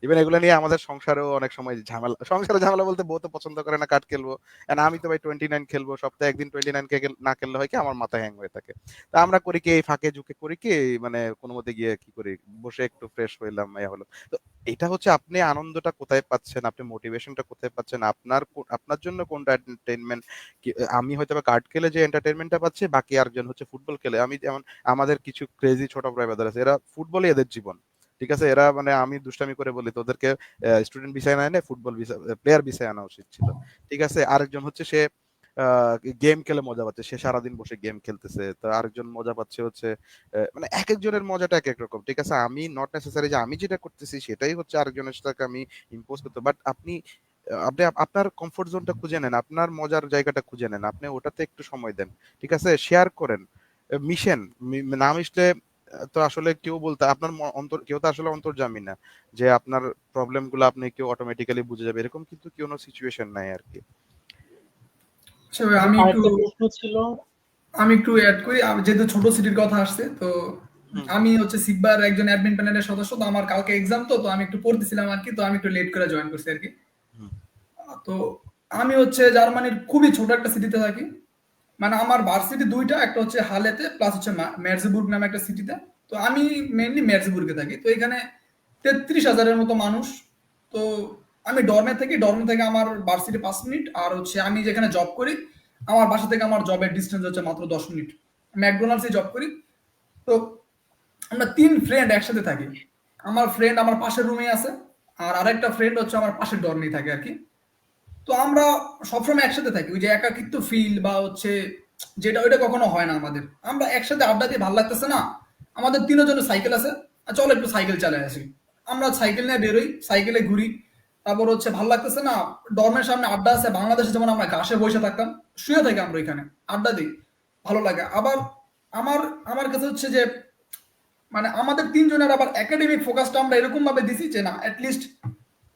ইভেন এগুলো নিয়ে আমাদের সংসারেও অনেক সময় ঝামেলা, সংসারে ঝামেলা বলতে বউ তো পছন্দ করে না কাট খেলবো, and আমি তো ভাই 29 খেলবো, সপ্তাহে একদিন 29 কে না খেললে হয় কি আমার মাথা হ্যাং হয়ে থাকে। তা আমরা করি কি, এই ফাঁকে ঝুঁকে করি কি, মানে কোনো মতে গিয়ে কি করি, বসে একটু ফ্রেশ হইলাম ইয়া হলো। তো এটা হচ্ছে আপনি আনন্দটা কোথায় পাচ্ছেন, আপনি মোটিভেশনটা কোথায় পাচ্ছেন, আপনার জন্য কোনটা এন্টারটেইনমেন্ট। আমি হয়তো বা কার্ড খেলে যে এন্টারটেইনমেন্টটা পাচ্ছি, বাকি আরেকজন হচ্ছে ফুটবল খেলে। আমি যেমন আমাদের কিছু ক্রেজি ছোট ভাই ব্রাদার আছে, এরা ফুটবলই এদের জীবন। ঠিক আছে, এরা মানে আমি দুষ্টামি করে বলি তোদেরকে স্টুডেন্ট ভিসায় না এনে ফুটবল ভিসা, প্লেয়ার ভিসায় আনা উচিত ছিল। ঠিক আছে, আরেকজন হচ্ছে সে গেম খেলে মজা পাচ্ছে, সে সারাদিন বসে গেম খেলতেছে। তো আরেকজন মজা পাচ্ছে হচ্ছে মানে এক একজনের মজাটা এক এক রকম। ঠিক আছে, আমি নট নেসেসারি যে আমি যেটা করতেছি সেটাই হচ্ছে আরেকজনের সাথে আমি ইম্পোজ করতে, বাট আপনি আপনার কমফোর্ট জোনটা খুঁজে নেন, আপনার মজার জায়গাটা খুঁজে নেন, আপনি ওটাতে একটু সময় দেন। ঠিক আছে, শেয়ার করেন, মিশেন। না মিশলে তো আসলে কেউ বলতে আপনার অন্তর, কেউ তো আসলে অন্তর্জামী না যে আপনার প্রবলেম গুলো আপনি কেউ অটোমেটিক্যালি বুঝে যাবে, এরকম কিন্তু কোনো সিচুয়েশন নাই আর কি। আচ্ছা ভাই, আমি একটু আরেকটা প্রশ্ন ছিল। অ্যাড করি। যেহেতু ছোট সিটির কথা আসছে, তো হুম, আমি হচ্ছে সিগবার একজন অ্যাডমিন প্যানেলের সদস্য। তো আমার কালকে এক্সাম, তো তো আমি একটু পড়তেছিলাম আর কি, তো আমি একটু লেট করে জয়েন করছি আর কি। হুম, তো আমি হচ্ছে জার্মানির খুবই ছোট একটা সিটিতে থাকি। মানে আমার ভার্সিটি দুইটা, একটা হচ্ছে হালেতে প্লাস হচ্ছে মেরসেবুর্গ নামে একটা সিটিতে। তো আমি মেইনলি মেরসিপুরকে থাকি, তো এখানে 33,000-এর মতো মানুষ। তো আমি ডর্মে থেকে আমার ভার্সিটি 5 মিনিট, আর হচ্ছে আমি যেখানে জব করি আমার বাসা থেকে আমার জবের ডিস্টেন্স হচ্ছে মাত্র 10 মিনিট। ম্যাকডোনাল্ডসে জব করি। তো আমরা 3 ফ্রেন্ড একসাথে থাকি। আমার ফ্রেন্ড আমার পাশের রুমে আছে, আর আরেকটা ফ্রেন্ড হচ্ছে আমার পাশের ডর্মেই থাকে আর কি। তো আমরা সবসময় একসাথে থাকি, ওই যে একাকিত্ব ফিল বা হচ্ছে যেটা ওইটা কখনো হয় না আমাদের। আমরা একসাথে আড্ডা দিয়ে ভালো লাগতেছে না, আমাদের তিনজনের সাইকেল আছে, চলো একটু সাইকেল চালায় আসি। আমরা সাইকেল নিয়ে বেরোই, সাইকেলে ঘুরি। তারপর হচ্ছে ভালো লাগতেছে না, ডর্মের সামনে আড্ডা আছে, বাংলাদেশে যেমন আমরা ঘাসে বসে থাকতাম, শুয়ে থাকি আমরা ওইখানে, আড্ডা দিই, ভালো লাগে। আবার আমার আমার কাছে হচ্ছে যে মানে আমাদের তিনজনের আবার একাডেমিক ফোকাসটা আমরা এরকম ভাবে দিছি যে না, অ্যাটলিস্ট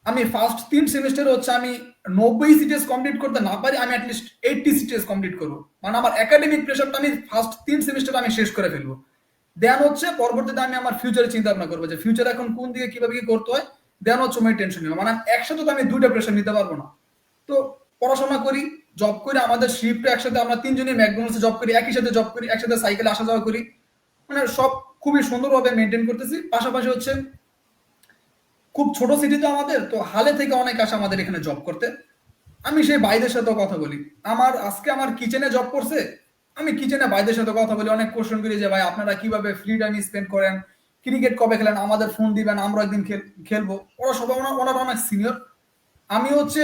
আমি ফার্স্ট 3 সেমিস্টারে হচ্ছে আমি 90 সিটিএস কমপ্লিট করতে না পারি, আমি অ্যাটলিস্ট 80 সিটিএস কমপ্লিট করবো। মানে আমার একাডেমিক প্রেশারটা আমি ফার্স্ট 3 সেমিস্টারে আমি শেষ করে ফেলবো। দেন হচ্ছে পরবর্তীতে আমি আমার ফিউচারে চিন্তা ভাবনা করবো যে ফিউচার এখন কোন দিকে কিভাবে কি করতে হয়। দেন হচ্ছে আমি টেনশন নিবো, মানে একসাথে তো আমি দুইটা প্রেশার নিতে পারবো না। তো পড়াশোনা করি, জব করি, আমাদের শিফট একসাথে, আমরা তিনজনই ম্যাকডোনাল্ডসে জব করি, একই সাথে জব করি, একসাথে সাইকেলে আসা যাওয়া করি, মানে সব খুবই সুন্দরভাবে মেনটেন করতেছি। পাশাপাশি হচ্ছে খুব ছোট সিটি তো আমাদের, তো হালে থেকে অনেক আসে আমাদের এখানে জব করতে। আমি সেই ভাইদের সাথে কথা বলি, আজকে আমার কিচেনে জব করছে, আমি কিচেনে ভাইদের সাথে কথা বলি, অনেক কোশ্চেন করি যে ভাই আপনারা কিভাবে ফ্রি টাইম স্পেন্ড করেন, ক্রিকেট কবে খেলেন, আমাদের ফোন দিবেন, আমরা একদিন খেলবো। ওরা সবাই ওনারা অনেক সিনিয়র, আমি হচ্ছে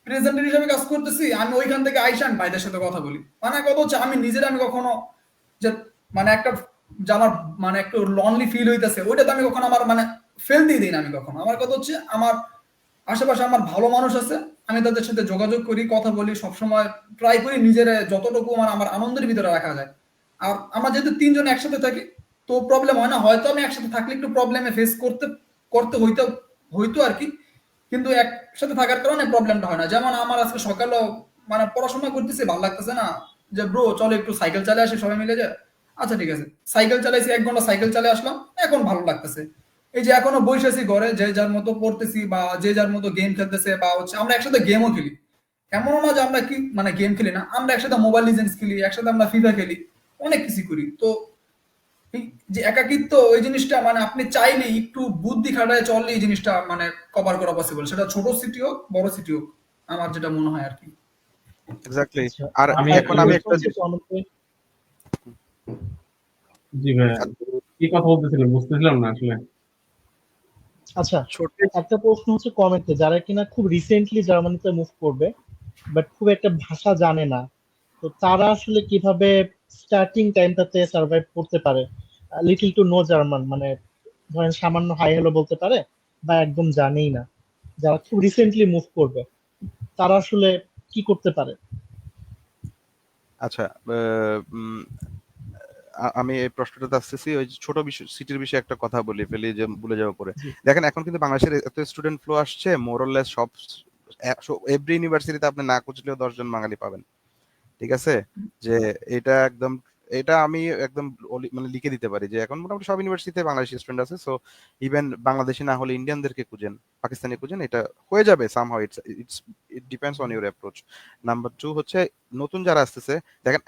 প্রেজেন্টার হিসেবে কাজ করতেছি, আমি ওইখান থেকে আইসান ভাইদের সাথে কথা বলি। মানে কথা হচ্ছে আমি কখনো যে মানে একটা যে আমার মানে একটু লনলি ফিল হইতেছে, ওইটাতে আমি কখনো আমার মানে ফেলতেই দিই না আমি কখনো। আমার কথা হচ্ছে আমার আশেপাশে আমার ভালো মানুষ আছে, আমি তাদের সাথে যোগাযোগ করি, কথা বলি, সবসময় ট্রাই করি নিজের যতটুকু মানে আমার আনন্দের ভিতরে রাখা যায়। আর আমরা যেহেতু তিনজন একসাথে থাকি, তো প্রবলেম হয় না। হয়তো আমি একসাথে থাকলে একটু প্রবলেমে ফেস করতে করতে হইতো হইতো আর কি, কিন্তু একসাথে থাকার কারণে প্রবলেমটা হয় না। যেমন আমার আজকে সকালেও মানে পড়াশোনা করতেছি, ভালো লাগতেছে না, যে ব্রো চলো একটু সাইকেল চালিয়ে আসি সবাই মিলে যায়। আচ্ছা ঠিক আছে, সাইকেল চালাইছি, 1 ঘন্টা সাইকেল চালিয়ে আসলাম, এখন ভালো লাগতেছে। এই যে এখনো বসেছি ঘরে, যে যার মতো পড়তেছি বা যে যার মতো গেম খেলতেছে, বা হচ্ছে আমরা একসাথে গেমও খেলি। এমনও না যে আমরা কি মানে গেম খেলি না, আমরা একসাথে মোবাইল লিজেন্ডস খেলি, একসাথে আমরা ফিফা খেলি, অনেক কিছু করি। তো এই যে একাকিত্ব, ওই জিনিসটা মানে আপনি চাইলে একটু বুদ্ধি খাটায় চললে এই জিনিসটা মানে কভার করা পসিবল, সেটা ছোট সিটি হোক বড় সিটি হোক, আমার যেটা মনে হয় আর কি। এক্স্যাক্টলি। আচ্ছা, আর আমি এখন আরেকটা আমি প্রশ্ন একটা হচ্ছে কমেন্টে। জি ভাইয়া, কি কথা বলতেছিলেন বুঝতেছিলাম না আসলে। আচ্ছা, ছোট একটা প্রশ্ন হচ্ছে কমেন্টে, যারা কিনা খুব রিসেন্টলি জার্মানিতে মুভ করবে বাট খুব একটা ভাষা জানে না, তো তারা আসলে কিভাবে স্টার্টিং টাইমটাতে সার্ভাইভ করতে পারে? লিটল টু নো জার্মান, মানে ধরেন সামান্য হাই হ্যালো বলতে পারে বা একদম জানেই না, যারা খুব রিসেন্টলি মুভ করবে তারা আসলে কি করতে পারে? আচ্ছা, আমি এই প্রশ্নটাতে আসতেছি। ওই যে ছোট বিষয় সিটির বিষয়ে একটা কথা বলি ফেলি যে ভুলে যাওয়া পরে। জি। দেখেন এখন কিন্তু বাংলাদেশের এত স্টুডেন্ট ফ্লো আসছে, মোরলেস সব এভরি ইউনিভার্সিটিতে আপনি না খুঁজলেও 10 জন বাঙালি পাবেন। ঠিক আছে? যে এটা একদম, এটা আমি একদম মানে লিখে দিতে পারি যে এখন মোটামুটি সব ইউনিভার্সিটিতে বাংলাদেশি স্টুডেন্ট আছে। সো ইভেন বাংলাদেশি না হলে ইন্ডিয়ানদেরকে খুঁজেন, পাকিস্তানি খুঁজেন, এটা হয়ে যাবে somehow. It depends on your approach. Number 2 হচ্ছে নতুন যারা আসতেছে, দেখেন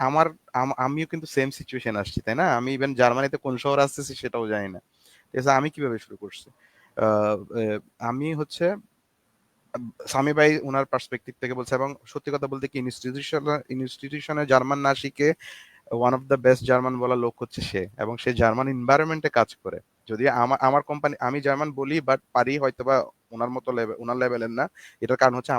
আমিও কিন্তু সেম সিচুয়েশন আসছি, তাই না? আমি ইভেন জার্মানিতে কোন শহরে আসতেছি সেটাও জানি না। ঠিক আছে? আমি কিভাবে শুরু করছি? আহ, আহ, আমি হচ্ছে সামি ভাই ওনার পার্সপেক্টিভ থেকে বলছে, এবং সত্যি কথা বলতে কি ইনস্টিটিউশনে জার্মান না শিখে one of the best German বলা লোক হচ্ছে সে, এবং সে জার্মান এনভায়রনমেন্টে কাজ করে। যদি আমার আমার কোম্পানি, আমি জার্মান বলি বাট পারি হয়তো বা ওনার মতো লেভেল, ওনার লেভেলের না। এটার কারণ হচ্ছে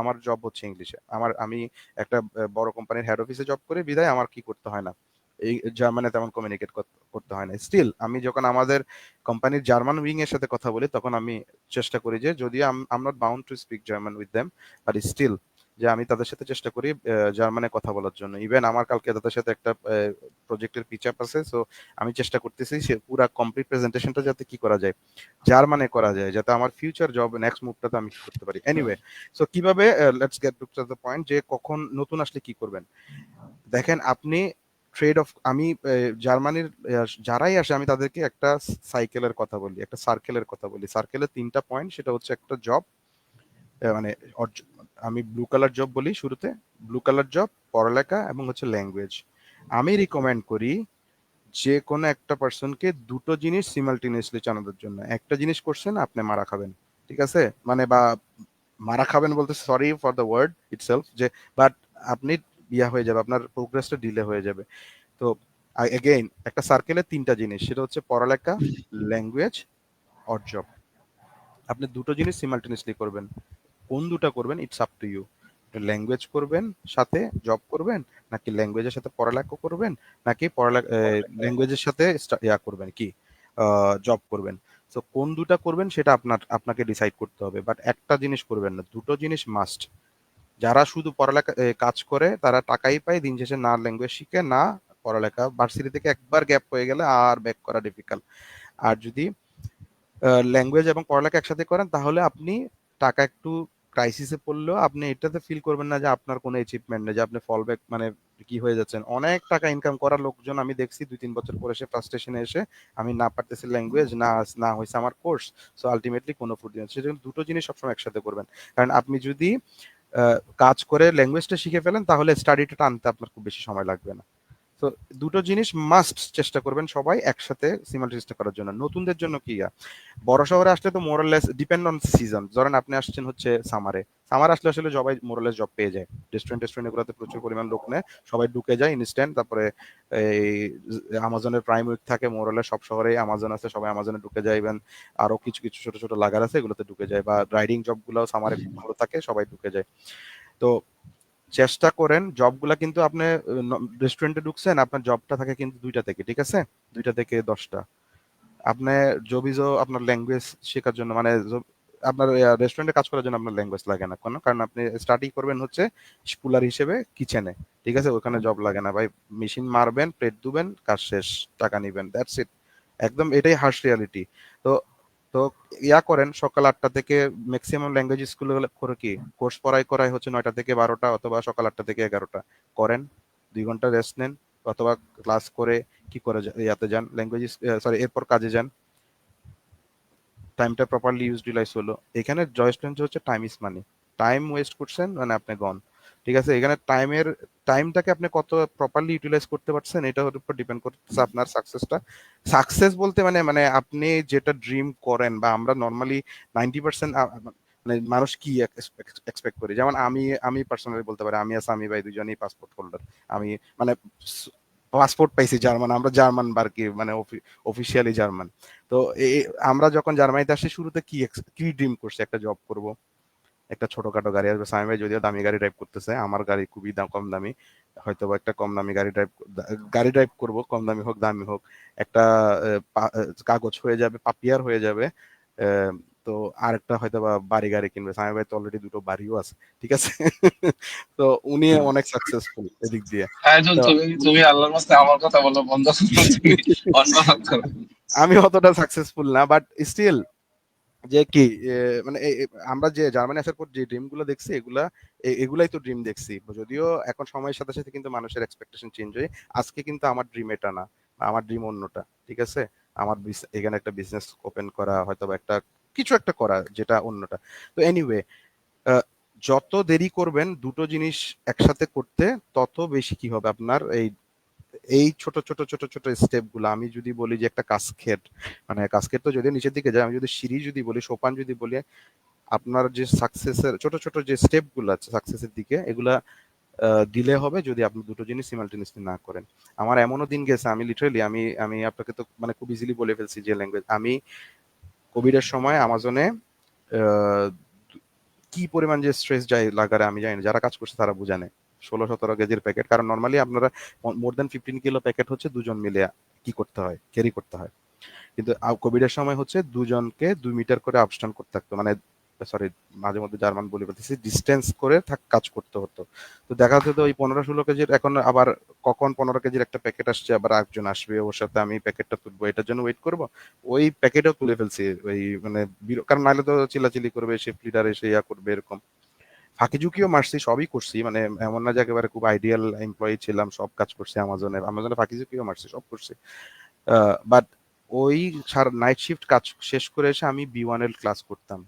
আমার জব হচ্ছে ইংলিশে। আমি একটা বড় কোম্পানির হেড অফিসে জব করি বিধায় আমার কি করতে হয় না, এই জার্মানে তেমন কমিউনিকেট করতে হয় না। স্টিল আমি যখন আমাদের কোম্পানির জার্মান উইং এর সাথে কথা বলি তখন আমি চেষ্টা করি যে, যদিও I'm not bound to speak German with them, but still যে আমি তাদের সাথে চেষ্টা করি জার্মানে কথা বলার জন্য। ইভেন আমার কালকে তাদের সাথে একটা প্রজেক্টের পিচ আপ আছে, সো আমি চেষ্টা করতেছি সে পুরা কমপ্লিট প্রেজেন্টেশনটা যাতে কি করা যায়, জার্মানে করা যায়, যাতে আমার ফিউচার জব নেক্সট মুভটাতে আমি কি করতে পারি। এনিওয়ে, সো কিভাবে, let's get to the point, যে কখন নতুন আসলে কি করবেন। দেখেন আপনি ট্রেড অফ, আমি জার্মানির যারাই আসে আমি তাদেরকে একটা সাইকেলের কথা বলি, একটা সার্কেলের কথা বলি। সার্কেলের 3টা পয়েন্ট, সেটা হচ্ছে একটা জব, মানে আমি ব্লু কালার জব বলি শুরুতে, ব্লু কালার জব, পড়ালেখা এবং হচ্ছে ল্যাঙ্গুয়েজ। আমি রিকমেন্ড করি যে কোনো একটা পার্সনকে দুটো জিনিস সিমালটেনিয়াসলি জানানোর জন্য। একটা জিনিস করছেন, আপনি মারা খাবেন, ঠিক আছে, মানে বা মারা খাবেন বলতে sorry for the word itself, যে বাট আপনি ইয়া হয়ে যাবে, আপনার প্রোগ্রেসটা ডিলে হয়ে যাবে। তো এগেইন একটা সার্কেলের তিনটা জিনিস, সেটা হচ্ছে পড়ালেখা, ল্যাঙ্গুয়েজ, অর জব। আপনি দুটো জিনিস সিমালটেনিয়াসলি করবেন। কোন দুটা করবেন it's up to you. Language করবেন সাথে জব করবেন, নাকি ল্যাঙ্গুয়েজের সাথে পড়ালেখা করবেন, নাকি ল্যাঙ্গুয়েজের সাথে ইয়া করবেন কি জব করবেন। তো কোন দুটা করবেন সেটা আপনাকে ডিসাইড করতে হবে, বাট একটা জিনিস করবেন না, দুটো জিনিস মাস্ট। যারা শুধু পড়ালেখা কাজ করে তারা টাকাই পায়, দিন শেষে না ল্যাঙ্গুয়েজ শিখে না পড়ালেখা। ভার্সিটি থেকে একবার গ্যাপ হয়ে গেলে আর ব্যাক করা ডিফিকাল্ট। আর যদি ল্যাঙ্গুয়েজ এবং পড়ালেখা একসাথে করেন তাহলে আপনি টাকা একটু ক্রাইসিসে পড়লেও আপনি এটাতে ফিল করবেন না যে আপনার কোনো অ্যাচিভমেন্ট নেই, যে আপনি ফল ব্যাক মানে কি হয়ে যাচ্ছেন। অনেক টাকা ইনকাম করার লোকজন আমি দেখছি 2-3 বছর পরে সে ফ্রাস্ট্রেশনে এসে আমি না পারতেছি ল্যাঙ্গুয়েজ, না হয়েছে আমার কোর্স, সো আলটিমেটলি কোনো ফুড দিন। সেজন্য দুটো জিনিস সবসময় একসাথে করবেন। কারণ আপনি যদি কাজ করে ল্যাঙ্গুয়েজটা শিখে ফেলেন তাহলে স্টাডিটা টানতে আপনার খুব বেশি সময় লাগবে না। তো দুটো জিনিস মাস্ট চেষ্টা করবেন সবাই একসাথে সিমালটেনিয়াসলি করার জন্য। নতুনদের জন্য কি, বড় শহরে আসলে তো মোরালেস ডিপেন্ড অন সিজন। ধরেন আপনি আসছেন হচ্ছে সামার আসলে আসলে সবাই মোরালেস জব পেয়ে যায়। রেস্টুরেন্ট এগুলোতে প্রচুর পরিমাণ লোক নেয়, সবাই ঢুকে যায় ইনস্ট্যান্ট। তারপরে এই আমাজনের প্রাইম উইক থাকে, মোরালেস সব শহরে আমাজন আছে, সবাই আমাজনে ঢুকে যায়। ইভেন আরো কিছু কিছু ছোট ছোট লাগার আছে, এগুলোতে ঢুকে যায়। বা রাইডিং জব গুলাও সামারে খুব ভালো থাকে, সবাই ঢুকে যায়। তো চেষ্টা করেন জবগুলা, কিন্তু আপনি রেস্টুরেন্টে ঢুকছেন, আপনার জবটা থাকে কিন্তু 2টা থেকে, ঠিক আছে, 2টা থেকে 10টা। আপনি জবিজো আপনার ল্যাঙ্গুয়েজ শেখার জন্য, মানে আপনার রেস্টুরেন্টে কাজ করার জন্য আপনার ল্যাঙ্গুয়েজ লাগে না কোনো, কারণ আপনি স্টাডি করবেন হচ্ছে স্কুলার হিসেবে কিচেনে, ঠিক আছে, ওখানে জব লাগে না ভাই। মেশিন মারবেন, প্লেট ধুবেন, কাজ শেষ, টাকা নিবেন, দ্যাটস ইট। একদম এটাই হার্শ রিয়ালিটি। তো তো ইয়া করেন সকাল 8টা থেকে, ম্যাক্সিমাম ল্যাঙ্গুয়েজ স্কুল করে কি কোর্স করাই হচ্ছে 9টা থেকে 12টা, অথবা সকাল 8টা থেকে 11টা করেন, 2 ঘন্টা রেস্ট নেন, অথবা ক্লাস করে কি করে ইয়াতে যান ল্যাঙ্গুয়েজ, সরি এরপর কাজে যান। টাইমটা প্রপারলি ইউটিলাইজ হলো। এখানে জয়স্ট্যান্ড হচ্ছে time is money. Time waste করছেন মানে আপনি গন, ঠিক আছে। এখানে টাইমটাকে আপনি কত প্রপারলি ইউটিলাইজ করতে পারছেন এটার উপর ডিপেন্ড করতেছে আপনার সাকসেসটা। সাকসেস বলতে মানে মানে আপনি যেটা ড্রিম করেন, বা আমরা নর্মালি 90% মানে মানুষ কি এক্সপেক্ট করি, যেমন আমি আমি পার্সোনালি বলতে পারি, আমি আর সামি ভাই দুজনেই পাসপোর্ট হোল্ডার। আমি মানে পাসপোর্ট পাইছি জার্মান, আমরা জার্মান বার কি মানে অফিসিয়ালি জার্মান। তো আমরা যখন জার্মানিতে আসি শুরুতে কি ড্রিম করছি, একটা জব করব, একটা ছোটখাটো গাড়ি আসবে। সামি ভাই যদিও দামি গাড়ি ড্রাইভ করতেছে, আমার গাড়ি খুবই কম দামি, হয়তো একটা কম দামি গাড়ি ড্রাইভ করব, কম দামি হোক দামি হোক। একটা কাগজ হয়ে যাবে, পাপিয়ার হয়ে যাবে। আহ, তো আরেকটা হয়তো বা বাড়ি গাড়ি কিনবে। সামি ভাই তো অলরেডি দুটো বাড়িও আছে, ঠিক আছে। তো উনি অনেক সাকসেসফুল এদিক দিয়ে। আয়োজন, তো তুমি তুমি আল্লাহর রাস্তে আমার কথা বলো, বন্ধ করো, তুমি অন্য কথা করো। আমি অতটা সাকসেসফুল না, বাট স্টিল যে কি মানে আমরা যে জার্মানি আসার পর যে ড্রিম গুলো দেখছি, এগুলাই তো ড্রিম দেখছি। যদিও এখন সময়ের সাথে সাথে কিন্তু মানুষের এক্সপেকটেশন চেঞ্জ হয়। আজকে কিন্তু আমার ড্রিম এটা না, আমার ড্রিম অন্যটা, ঠিক আছে। আমার এখানে একটা বিজনেস ওপেন করা, হয়তো বা একটা কিছু একটা করা যেটা অন্যটা। তো এনিওয়ে, যত দেরি করবেন দুটো জিনিস একসাথে করতে, তত বেশি কি হবে আপনার এই এই ছোট ছোট ছোট ছোট স্টেপ গুলো। আমি যদি বলি যে একটা কাস্কেড, মানে কাস্কেড তো যদি নিচের দিকে যায়, আমি যদি সিঁড়ি যদি বলি, সোপান যদি বলি, আপনার যে সাকসেসের ছোট ছোট যে স্টেপ গুলো আছে সাকসেসের দিকে, এগুলা দিলে হবে যদি আপনি দুটো জিনিস সিমালটেনিয়াসলি না করেন। আমার এমনও দিন গেছে, আমি লিটারালি আমি আপনাকে তো মানে খুব ইজিলি বলে ফেলছি যে ল্যাঙ্গুয়েজ। আমি কোভিড এর সময় আমাজনে কি পরিমাণ যে স্ট্রেস যায় লাগারে আমি জানি না, যারা কাজ করছে তারা বুঝানে। 16-17 কেজির প্যাকেট, কারণ নর্মালি আপনারা মোর দেন 15 কিলো প্যাকেট হচ্ছে দুজন মিলে কি করতে হয়, ক্যারি করতে হয়। কিন্তু কোভিড এর সময় হচ্ছে দুজনকে 2 মিটার করে আপস্টান করতে থাকতো, মানে সরি মাঝে মধ্যে জার্মান বলে বলতেছি, ডিস্টেন্স করে কাজ করতে হতো। তো দেখা যেত ওই 15-16 কেজির, এখন আবার কখন 15 কেজির একটা প্যাকেট আসছে, আবার একজন আসবে ওর সাথে আমি প্যাকেটটা তুলবো, এটার জন্য ওয়েট করব। ওই প্যাকেটও তুলে ফেলছি, ওই মানে কারণ নাহলে তো চিল্লাচিল্লি করবে, শিফট লিডার এসে ইয়া করবে এরকম। ফাঁকি ঝুঁকিও মারছি, সবই করছি, মানে এমন না যে একেবারে খুব আইডিয়াল এমপ্লয়ি ছিলাম, সব কাজ করছি আমাজনে ফাঁকি ঝুঁকিও মারছি, সব করছি। বাট ওই নাইট শিফট কাজ শেষ করে এসে আমি B1 এর ক্লাস করতাম।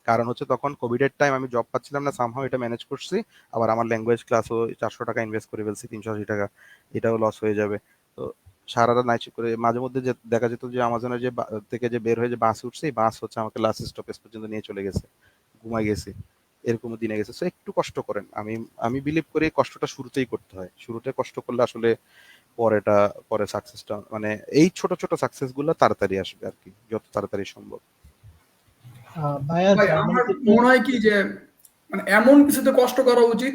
কারণ হচ্ছে তখন কোভিড এর টাইম, আমি জব পাচ্ছিলাম না, সামহাও এটা ম্যানেজ করছি। আবার আমার ল্যাঙ্গুয়েজ ক্লাসও 400 টাকা ইনভেস্ট করে ফেলছি, 380 টাকা, এটাও লস হয়ে যাবে। তো সারা রাত নাইট শিফট করে মাঝে মধ্যে যে দেখা যেত যে আমাজনের যে থেকে যে বের হয়ে যে বাস উঠছে, এই বাস হচ্ছে আমাকে লাস্ট স্টপেজ পর্যন্ত নিয়ে চলে গেছে, ঘুমাই গেছি, এরকমও দিনে গেছে। সো একটু কষ্ট করেন, আমি বিলিভ করি কষ্টটা শুরুতেই করতে হয়, শুরুতে কষ্ট করলে আসলে পরেটা পরে সাকসেসটা মানে এই ছোট ছোট সাকসেস গুলো তাড়াতাড়ি আসবে আর কি, যত তাড়াতাড়ি সম্ভব। ভাইয়া ভাই জার্মানি আমার থেকে মনে হয় কি যে মানে এমন কিছুতে কষ্ট করা উচিত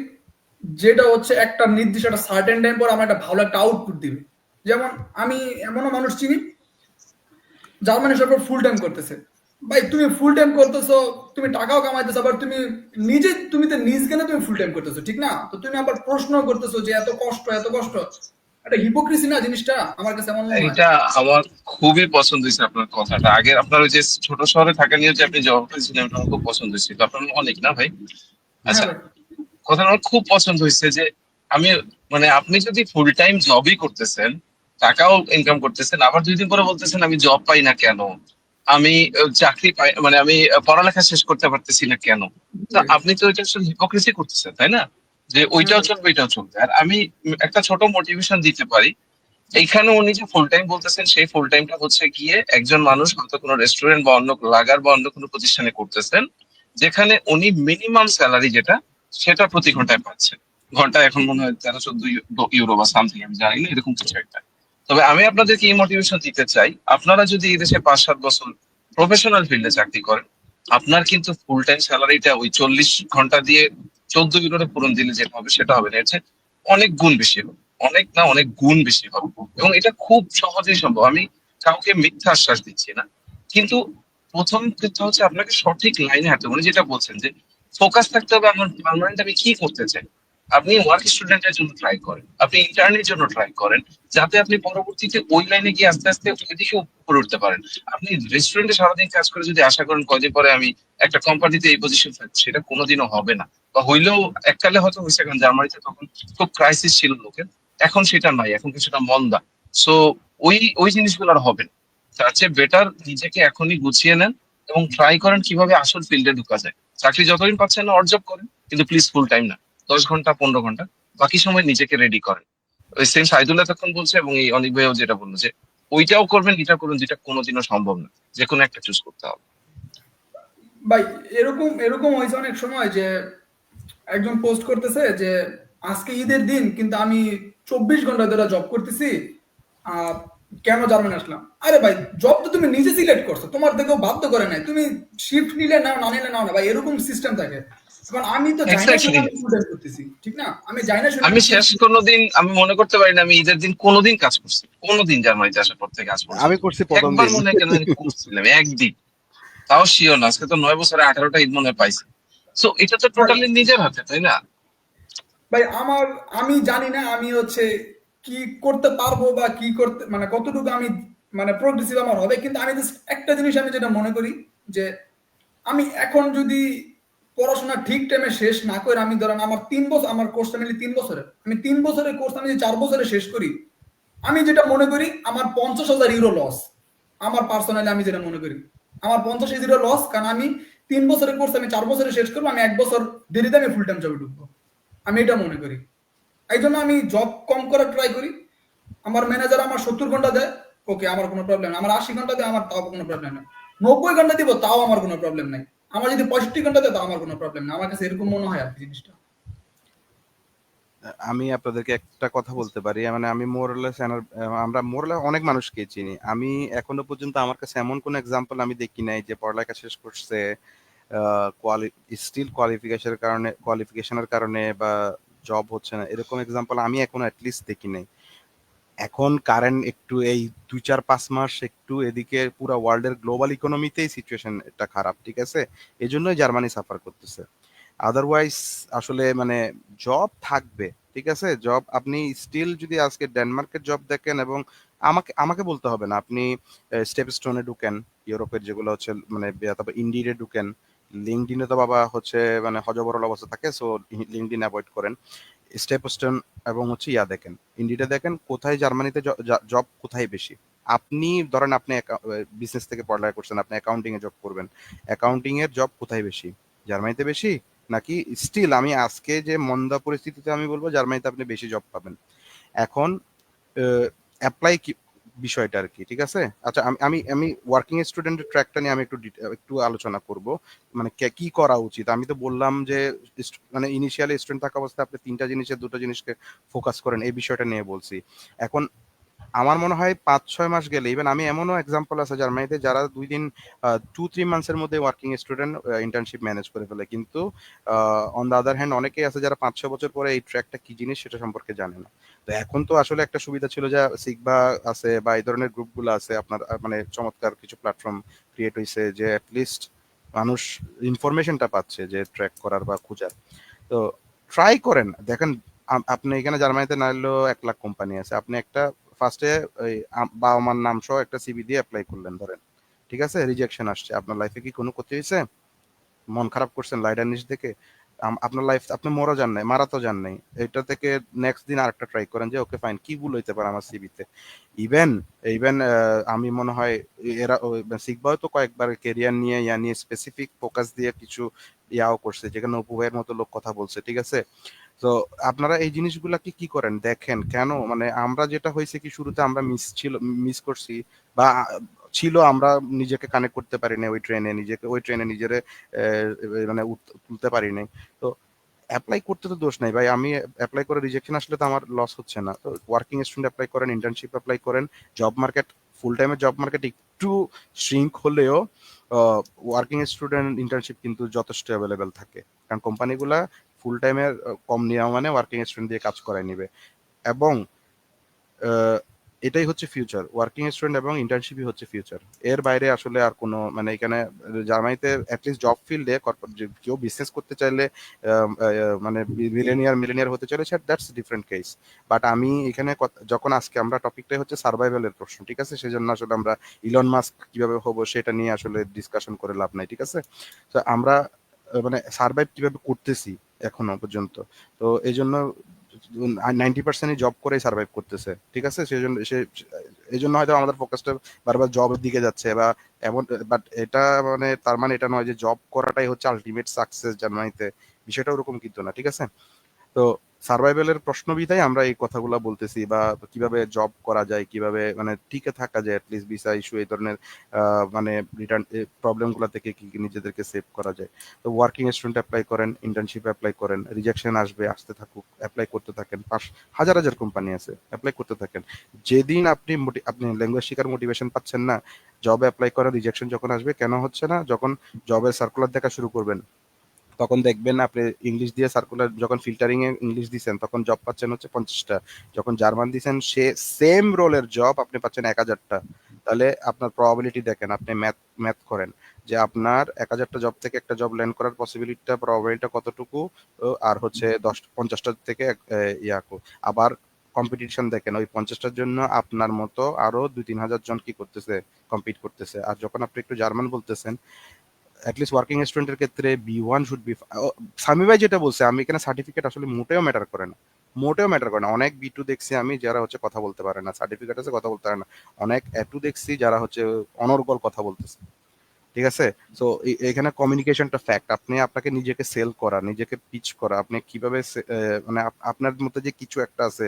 যেটা হচ্ছে একটা নির্দিষ্ট একটা সার্টেন টাইম পর আমার একটা ভালো একটা আউটপুট দিবে। যেমন আমি এমনও মানুষ চিনি জার্মানি সরকার ফুল টাইম করতেছে। ভাই তুমি ফুল টাইম করতেছো, তুমি টাকাও কামাইতেছো, আবার তুমি তো নিজ জ্ঞানে তুমি ফুল টাইম করতেছো, ঠিক না? তো তুমি আবার প্রশ্ন করতেছো যে এত কষ্ট একটা হিপোক্রিসি না জিনিসটা, আমার কাছে এমন মনে হয়। এটা আমার খুবই পছন্দ হয়েছে আপনার কথাটা। আগের আপনার ওই যে ছোট শহরে থাকা নিয়ে যে আপনি জবাব দিয়েছিলেন, ওটা আমার খুব পছন্দ হয়েছিল। আপনার অনেক না ভাই? হ্যাঁ আচ্ছা, ভাই। কথাটা আমার খুব পছন্দ হয়েছে যে আমি মানে আপনি যদি ফুল টাইম জবই করতেছেন, টাকাও ইনকাম করতেছেন, আবার 2 দিন পরে বলতেছেন আমি জব পাই না কেন, আমি চাকরি পাই মানে আমি পড়ালেখা শেষ করতে পারতেছি না কেন। তো আপনি তো এটা আসলে হিপোক্রেসি করতেছেন, তাই না? যে হ্যাঁ ওইটাও ভাই। চলবে এটাও চলবে। আর আমি একটা ছোট মোটিভেশন দিতে পারি। এইখানে উনি যে ফুল টাইম বলতেছেন, সেই ফুল টাইমটা হচ্ছে গিয়ে একজন মানুষ হয়তো কোনো রেস্টুরেন্ট বা অন্য লাগার বা অন্য কোনো প্রতিষ্ঠানে করতেছেন, যেখানে উনি মিনিমাম স্যালারি যেটা সেটা প্রতি ঘন্টায় পাচ্ছেন। ঘন্টায় এখন মনে হয় 13-14 ইউরো বা সামথিং, আমি জানি না, এরকম কিছু একটা। তবে আমি আপনাদেরকে এই মোটিভেশন দিতে চাই, আপনারা যদি এই দেশে 5-7 বছর প্রফেশনাল ফিল্ডে চাকরি করেন, আপনার কিন্তু ফুল টাইম স্যালারিটা ওই 40 ঘন্টা দিয়ে 14 ইউরোতে পূরণ দিলে যেটা হবে সেটা হবে না, এর চেয়ে অনেক গুণ বেশি হবে। অনেক না, অনেক গুণ বেশি হবে। এবং এটা খুব সহজেই সম্ভব। আমি কাউকে মিথ্যা আশ্বাস দিচ্ছি না, কিন্তু প্রথম কথা হচ্ছে আপনাকে সঠিক লাইনে হাঁটতে হবে। উনি যেটা বলছেন যে ফোকাস থাকতে হবে আমার পার্মানেন্ট আমি কি করতে চাই। আপনি ওয়ার্ক স্টুডেন্টের জন্য ট্রাই করেন, আপনি ইন্টার্নের জন্য ট্রাই করেন, যাতে আপনি পরবর্তীতে ওই লাইনে গিয়ে আস্তে আস্তে ওইদিকে উপরে উঠতে পারেন। আপনি রেস্টুরেন্টে সারাদিন কাজ করে যদি আশা করেন কয়দিন পরে আমি একটা কোম্পানিতে এই পজিশন থাকছি, সেটা কোনোদিনও হবে না। বা হইলেও এককালে হয়তো হয়েছে, কারণ জার্মানিতে তখন খুব ক্রাইসিস ছিল লোকের, এখন সেটা নাই, এখন কিছুটা মন্দা। সো ওই ওই জিনিসগুলো আর হবে না। তার চেয়ে বেটার নিজেকে এখনই গুছিয়ে নেন এবং ট্রাই করেন কিভাবে আসল ফিল্ডে ঢুকা যায়। চাকরি যতদিন পাচ্ছেন না অর্জব করেন, কিন্তু প্লিজ ফুল টাইম না, 10 ঘন্টা 15 ঘন্টা, বাকি সময় নিজেকে রেডি করেন। ওই সেম সাইদুল্লাহ তখন বলছে এবং এই অনিক ভাইও যেটা বললো যে ওইটাও করবেন এটা করবেন, যেটা কোনোদিনও সম্ভব না, যে কোনো একটা চুজ করতে হবে। ভাই এরকম এরকম হয়েছে অনেক সময় যে একজন পোস্ট করতেছে যে আজকে ঈদের দিন কিন্তু আমি 24 ঘন্টা ধরে জব করতেছি, আহ, কেন জার্মানি আসলাম? আরে ভাই, জব তো তুমি নিজে সিলেক্ট করছো, তোমার থেকেও বাধ্য করে নাই। তুমি শিফট নিলে নাও, না নিলে নাও না ভাই, এরকম সিস্টেম থাকে। এখন আমি তো যাই না শুনে এক্স্যাক্টলি। আমি ফুল টাইম করতেছি, ঠিক না? আমি যাই না শুনে আমি আমি ফুল শেষ কোনোদিন আমি মনে করতে পারি না আমি ঈদের দিন কোনোদিন কাজ করছি, কোনোদিন জার্মানিতে আসার পর থেকে আজ আমি পর্যন্ত। করছি প্রথম একবার দিন। মনে হয় কেন জানি করছিলাম, একদিন, তাও শিওর না। আজকে তো 9 বছরে 18টা ঈদ মনে হয় পাইছি। সো এটা তো ভাই। টোটালি নিজের হাতে, তাই না? ভাই আমি জানি না আমি হচ্ছে কি করতে পারবো বা কি করতে মানে কতটুকু আমি মানে প্রোগ্রেসিভ আমার হবে, কিন্তু আমি জাস্ট একটা জিনিস আমি যেটা মনে করি যে আমি এখন যদি পড়াশোনা ঠিক টাইমে শেষ না করে, আমি ধরেন আমার 3 বছর, আমার কোর্স মিলি 3 বছরের, আমি 3 বছরের কোর্স আমি যদি 4 বছরে শেষ করি, আমি যেটা মনে করি আমার 50,000 ইউরো লস। আমার পার্সোনালি আমি যেটা মনে করি আমার 50,000 ইউরো লস, কারণ আমি 3 বছরের কোর্স আমি 4 বছরে শেষ করবো, আমি 1 বছর দেরিতে আমি ফুল টাইম জবে ঢুকবো। আমি এটা মনে করি। এই জন্য আমি জব কম করার ট্রাই করি। আমার ম্যানেজার আমার 70 ঘন্টা দেয়, ওকে, আমার কোনো প্রবলেম নেই। আমার 80 ঘন্টা দেয়, আমার তাও কোনো প্রবলেম নেই। 90 ঘন্টা দিব, তাও আমার কোনো প্রবলেম নাই। আমার যদি 65 ঘন্টা দেয়, তাও আমার কোনো প্রবলেম নেই। আমার কাছে এরকম মনে হয় আর কি জিনিসটা। আমি আপনাদেরকে একটা কথা বলতে পারি, মানে আমি মোরলেস আমরা মোরলেস অনেক মানুষকে চিনি। আমি এখনো পর্যন্ত আমার কাছে এমন কোন এক্সাম্পল আমি দেখি নাই যে পড়ালেখা শেষ করছে স্টিল কোয়ালিফিকেশনের কারণে বা জব হচ্ছে না, এরকম এক্সাম্পল আমি এখনো অ্যাটলিস্ট দেখি নাই। এখন কারেন্ট একটু এই 2-4-5 মাস একটু এদিকে পুরো ওয়ার্ল্ডের গ্লোবাল ইকোনমিতেই সিচুয়েশনটা খারাপ, ঠিক আছে? এই জন্যই জার্মানি সাফার করতেছে। আদারওয়াইজ আসলে মানে জব থাকবে, ঠিক আছে? জব আপনি স্টিল যদি আজকে ডেনমার্কের জব দেখেন, এবং আমাকে আমাকে বলতে হবে না, আপনি স্টেপ স্টোনে ঢুকেন, ইউরোপের যেগুলো হচ্ছে মানে তারপর ইন্ডিডে ঢুকেন, লিঙ্কডিনে তো বাবা হচ্ছে মানে হজবরল অবস্থা থাকে, সো লিঙ্কডিন অ্যাভয়েড করেন। স্টেপ স্টোন এবং হচ্ছে দেখেন, ইন্ডিডে দেখেন কোথায় জার্মানিতে জব কোথায় বেশি। আপনি ধরেন আপনি বিজনেস থেকে পড়ালেখা করছেন, আপনি অ্যাকাউন্টিং এ জব করবেন, অ্যাকাউন্টিং এর জব কোথায় বেশি? জার্মানিতে বেশি, নাকি স্টিল আমি আজকে যে মন্দা পরিস্থিতিতে আমি বলবো জার্মানিতে আপনি বেশি জব পাবেন। এখন অ্যাপ্লাই কি বিষয়টা আর কি, ঠিক আছে? আচ্ছা, আমি আমি আমি ওয়ার্কিং স্টুডেন্টের ট্র্যাকটা নিয়ে আমি একটু আলোচনা করব। মানে কি করা উচিত। আমি তো বললাম যে মানে ইনিশিয়ালি স্টুডেন্ট থাকা অবস্থায় আপনি ৩টা জিনিসের ২টো জিনিসকে ফোকাস করেন, এই বিষয়টা নিয়ে বলছি। এখন আমার মনে হয় ৫-৬ মাস গেলে, ইভেন আমি এমনও এক্সাম্পল আছে জার্মানিতে যারা ২ দিন 2-3 মান্থসের মধ্যে ওয়ার্কিং স্টুডেন্ট ইন্টার্নশিপ ম্যানেজ করে ফেলে। কিন্তু অন দ্য আদার হ্যান্ড অনেকেই আছে যারা ৫-৬ বছর পরে এই ট্র্যাকটা কি জিনিস সেটা সম্পর্কে জানে না। তো এখন তো আসলে একটা সুবিধা ছিল যে সিগবা আছে বা এই ধরনের গ্রুপগুলো আছে আপনার, মানে চমৎকার কিছু প্ল্যাটফর্ম ক্রিয়েট হইছে যে এট লিস্ট মানুষ ইনফরমেশনটা পাচ্ছে যে ট্র্যাক করার বা খোঁজার। তো ট্রাই করেন, দেখেন। আপনি এখানে জার্মানিতে না হলেও ১,০০,০০০ কোম্পানি আছে। আপনি একটা ফার্স্টে ওই বাবা মার নাম সহ একটা সিভি দিয়ে অ্যাপ্লাই করলেন ধরেন। ঠিক আছে? রিজেকশন আসছে। আপনার লাইফে কি কোনো ক্ষতি হইছে? মন খারাপ করছেন লাইডার নিচ দেখে? আপনার লাইফ, আপনি মরা যান নাই, মারা তো যান নাই। এটা থেকে নেক্সট দিন আরেকটা ট্রাই করেন যে ওকে ফাইন কি ভুল হইতে পারে আমার সিভিতে। ইভেন ইভেন আমি মনে হয় এরা সিগবাও তো কয়েকবার ক্যারিয়ার নিয়ে নিয়ে স্পেসিফিক ফোকাস দিয়ে কিছু ইয়াও করছে যেখানে অপু ভাইয়ের মতো লোক কথা বলছে, ঠিক আছে? তো আপনারা এই জিনিসগুলা কি করেন দেখেন। কেন মানে আমরা যেটা হয়েছে কি শুরুতে আমরা মিস করছি বা ছিল, আমরা নিজেকে কানেক্ট করতে পারি না ওই ট্রেনে নিজেরে মানে তুলতে পারি নাই। তো অ্যাপ্লাই করতে তো দোষ নাই ভাই। আমি অ্যাপ্লাই করে রিজেকশন আসলে তো আমার লস হচ্ছে না। তো ওয়ার্কিং স্টুডেন্ট অ্যাপ্লাই করেন, ইন্টার্নশিপ অ্যাপ্লাই করেন। জব মার্কেট, ফুল টাইমের জব মার্কেট একটু শ্রিঙ্ক হলেও ওয়ার্কিং স্টুডেন্ট ইন্টার্নশিপ কিন্তু যথেষ্ট অ্যাভেলেবেল থাকে। কারণ কোম্পানিগুলা ফুল টাইমের কম নেওয়া মানে ওয়ার্কিং স্টুডেন্ট দিয়ে কাজ করায় নিবে। এবং আহ, এটাই হচ্ছে ফিউচার। ওয়ার্কিং স্টুডেন্ট এবং ইন্টার্নশিপই হচ্ছে ফিউচার। এর বাইরে আসলে আর কোনো মানে এখানে জার্মানিতে অ্যাটলিস্ট জব ফিল্ডে কেউ বিজনেস করতে চাইলে মানে মিলেনিয়ার হতে চাইলে দ্যাটস ডিফারেন্ট কেস। বাট আমি এখানে যখন আজকে আমরা টপিকটাই হচ্ছে সার্ভাইভালের প্রশ্ন, ঠিক আছে? সেজন্য আসলে আমরা ইলন মাস্ক কিভাবে হবো সেটা নিয়ে আসলে ডিসকাশন করে লাভ নাই, ঠিক আছে? তো আমরা মানে সার্ভাইভ কিভাবে করতেছি এখনো পর্যন্ত। তো এই জন্য 90% জব করেই সার্ভাইভ করতেছে, ঠিক আছে? সেজন্য এই জন্য হয়তো আমাদের ফোকাসটা বারবার জবের দিকে যাচ্ছে বা এমন। বাট এটা মানে তার মানে এটা নয় যে জব করাটাই হচ্ছে আলটিমেট সাকসেস জার্মানিতে। বিষয়টা ওরকম কিন্তু না, ঠিক আছে? তো সার্ভাইভালের প্রশ্নবিধায় আমরা এই কথাগুলো বলতেছি বা কিভাবে জব করা যায়, কিভাবে মানে টিকে থাকা যায় অ্যাটলিস্ট ভিসা ইস্যু এই ধরনের মানে রিটার্ন প্রবলেমগুলো থেকে কি নিজেদেরকে সেভ করা যায়। তো ওয়ার্কিং স্টুডেন্ট অ্যাপ্লাই করেন, ইন্টার্নশিপ অ্যাপ্লাই করেন, রিজেকশন আসবে, আসতে থাকুক, অ্যাপ্লাই করতে থাকেন। হাজার হাজার কোম্পানি আছে, অ্যাপ্লাই করতে থাকেন। যেদিন আপনি ল্যাঙ্গুয়েজ শেখার মোটিভেশন পাচ্ছেন না, জবে অ্যাপ্লাই করার রিজেকশন যখন আসবে, কেন হচ্ছে না, যখন জবের সার্কুলার দেখা শুরু করবেন তখন দেখবেন আপনি ইংলিশ দিয়ে সার্কুলার যখন ফিল্টারিং এ ইংলিশ দিচ্ছেন তখন জব পাচ্ছেন হচ্ছে 50টা। যখন জার্মান দিচ্ছেন সে সেম রোলের জব আপনি পাচ্ছেন 1000টা। তাহলে আপনার প্রবাবিলিটি দেখেন, আপনি ম্যাথ করেন যে আপনার 1000টা জব থেকে একটা জব ল্যান্ড করার প্রবাবিলিটিটা কতটুকু। আর হচ্ছে 50টা থেকে আবার কম্পিটিশন দেখেন ওই 50টার জন্য আপনার মতো আরো 2-3 হাজার জন কি করতেছে, কম্পিট করতেছে। আর যখন আপনি একটু জার্মান বলতেছেন, অ্যাটলিস্ট ওয়ার্কিং স্টুডেন্টের ক্ষেত্রে B1 শুড বি। সামি ভাই যেটা বলছে, আমি এখানে সার্টিফিকেট আসলে মোটেও ম্যাটার করে না। মোটেও ম্যাটার করে না। অনেক B2 দেখছি আমি যারা হচ্ছে কথা বলতে পারে না, সার্টিফিকেট আছে কথা বলতে পারে না। অনেক A2 দেখছি যারা হচ্ছে অনর্গল কথা বলতেছে, ঠিক আছে? সো এখানে কমিউনিকেশনটা ফ্যাক্ট। আপনাকে নিজেকে সেল করা, নিজেকে পিচ করা, আপনি কিভাবে মানে আপনার মধ্যে যে কিছু একটা আছে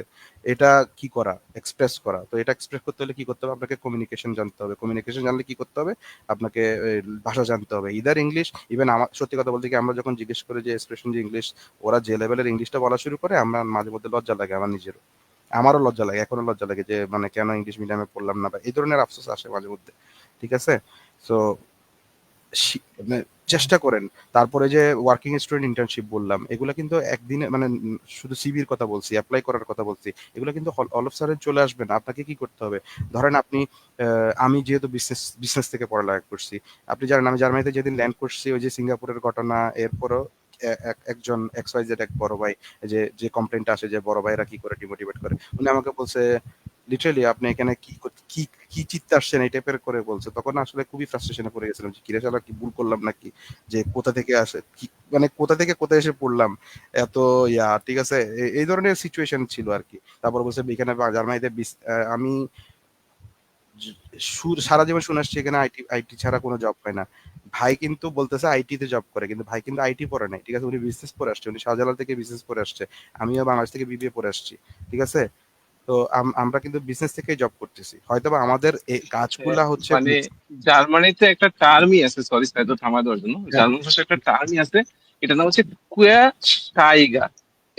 এটা কি করা, এক্সপ্রেস করা। তো এটা এক্সপ্রেস করতে হলে কি করতে হবে, আপনাকে কমিউনিকেশন জানতে হবে। কমিউনিকেশন জানলে কি করতে হবে, আপনাকে ভাষা জানতে হবে, ইদার ইংলিশ। ইভেন আমার সত্যি কথা বলতে কি, আমরা যখন জিজ্ঞেস করি যে এক্সপ্রেশন যে ইংলিশ, ওরা যে লেভেলের ইংলিশটা বলা শুরু করে আমার মাঝে মধ্যে লজ্জা লাগে। আমারও লজ্জা লাগে, এখনো লজ্জা লাগে যে মানে কেন ইংলিশ মিডিয়ামে পড়লাম না, বা এই ধরনের আফসোস আসে মাঝে মধ্যে, ঠিক আছে? সো মানে চেষ্টা করেন। তারপরে যে ওয়ার্কিং স্টুডেন্ট ইন্টার্নশিপ বললাম, এগুলো কিন্তু একদিনে মানে শুধু সিভির কথা বলছি, অ্যাপ্লাই করার কথা বলছি। এগুলো কিন্তু অল অফ সাডেন চলে আসবে না। আপনাকে কি করতে হবে, ধরেন আপনি আমি যেহেতু বিজনেস থেকে পড়ালেখা করছি, আপনি জানেন আমি জার্মানিতে যেদিন ল্যান্ড করছি ওই যে সিঙ্গাপুরের ঘটনা, এরপরও একজন XYZ এক বড় ভাই, যে কমপ্লেনটা আসে যে বড় ভাইরা কি করে ডিমোটিভেট করে, উনি আমাকে বলছে লিটারালি আপনি এখানে কি কি চিত্তে আসছেন এই টাইপের করে বলছে। তখন আসলে খুবই ফ্রাস্ট্রেশনে পড়ে গেছিলাম যে কিরে শালা কি ভুল করলাম নাকি, যে কোথা থেকে আসে কি, মানে কোথা থেকে কোথায় এসে পড়লাম এত ঠিক আছে? এই ধরনের সিচুয়েশন ছিল আর কি। তারপর বলছে এখানে জার্মানিতে আমি সারা জীবন শুনে আসছি এখানে আইটি আইটি ছাড়া কোনো জব পায় না। ভাই কিন্তু বলতেছে আইটি তে জব করে, কিন্তু ভাই কিন্তু আইটি পড়ে নাই, ঠিক আছে? উনি বিজনেস পড়ে আসছে, উনি শাহজালাল থেকে বিজনেস পড়ে আসছে। আমিও বাংলাদেশ থেকে বিবিএ পড়ে আসছি, ঠিক আছে? তো আমরা কিন্তু বিজনেস থেকেই জব করতেছি, হয়তোবা আমাদের এই হ্যাঁ, কাজগুলা হচ্ছে মানে জার্মানিতে একটা টার্মই আছে, সরি স্যার তো থামা দেওয়ার জন্য, হ্যাঁ, জার্মান ভাষায় একটা টার্মই আছে, এটার নাম হচ্ছে কুয়ারস্টাইগার।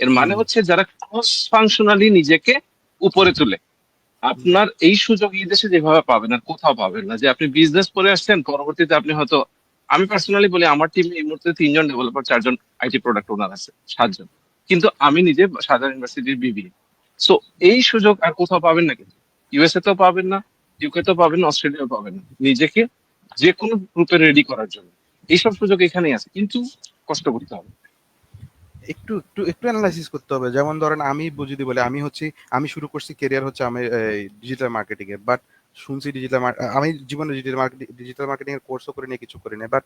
এর মানে হুম, হচ্ছে যারা ক্রস ফাংশনালি নিজেকে উপরে তোলে। হুম, আপনার এই সুযোগ এই দেশে যেভাবে পাবেন আর কোথাও পাবেন না, যে আপনি বিজনেস করে আসছেন, পরবর্তীতে আপনি হয়তো, আমি পার্সোনালি বলি আমার টিমে এই মুহূর্তে 3জন ডেভেলপার, 4জন আইটি প্রোডাক্ট ওনার আছে, 7জন, কিন্তু আমি নিজে শাহজালাল ইউনিভার্সিটির বিবিএ। সো এই সুযোগ আর কোথাও পাবেন না, কিন্তু ইউএসএ তেও পাবেন না, ইউকে তেও পাবেন না, অস্ট্রেলিয়াও পাবেন না, নিজেকে যে কোনো গ্রুপে রেডি করার জন্য এইসব সুযোগ এখানেই আছে, কিন্তু কষ্ট করতে হবে। একটু একটু একটু অ্যানালাইসিস করতে হবে। যেমন ধরেন আমি যদি বলি, আমি শুরু করছি কেরিয়ার হচ্ছে আমি ডিজিটাল মার্কেটিং এ, বাট শুনছি আমি জীবনে ডিজিটাল মার্কেটিং এর কোর্সও করিনি, কিছু করিনি, বাট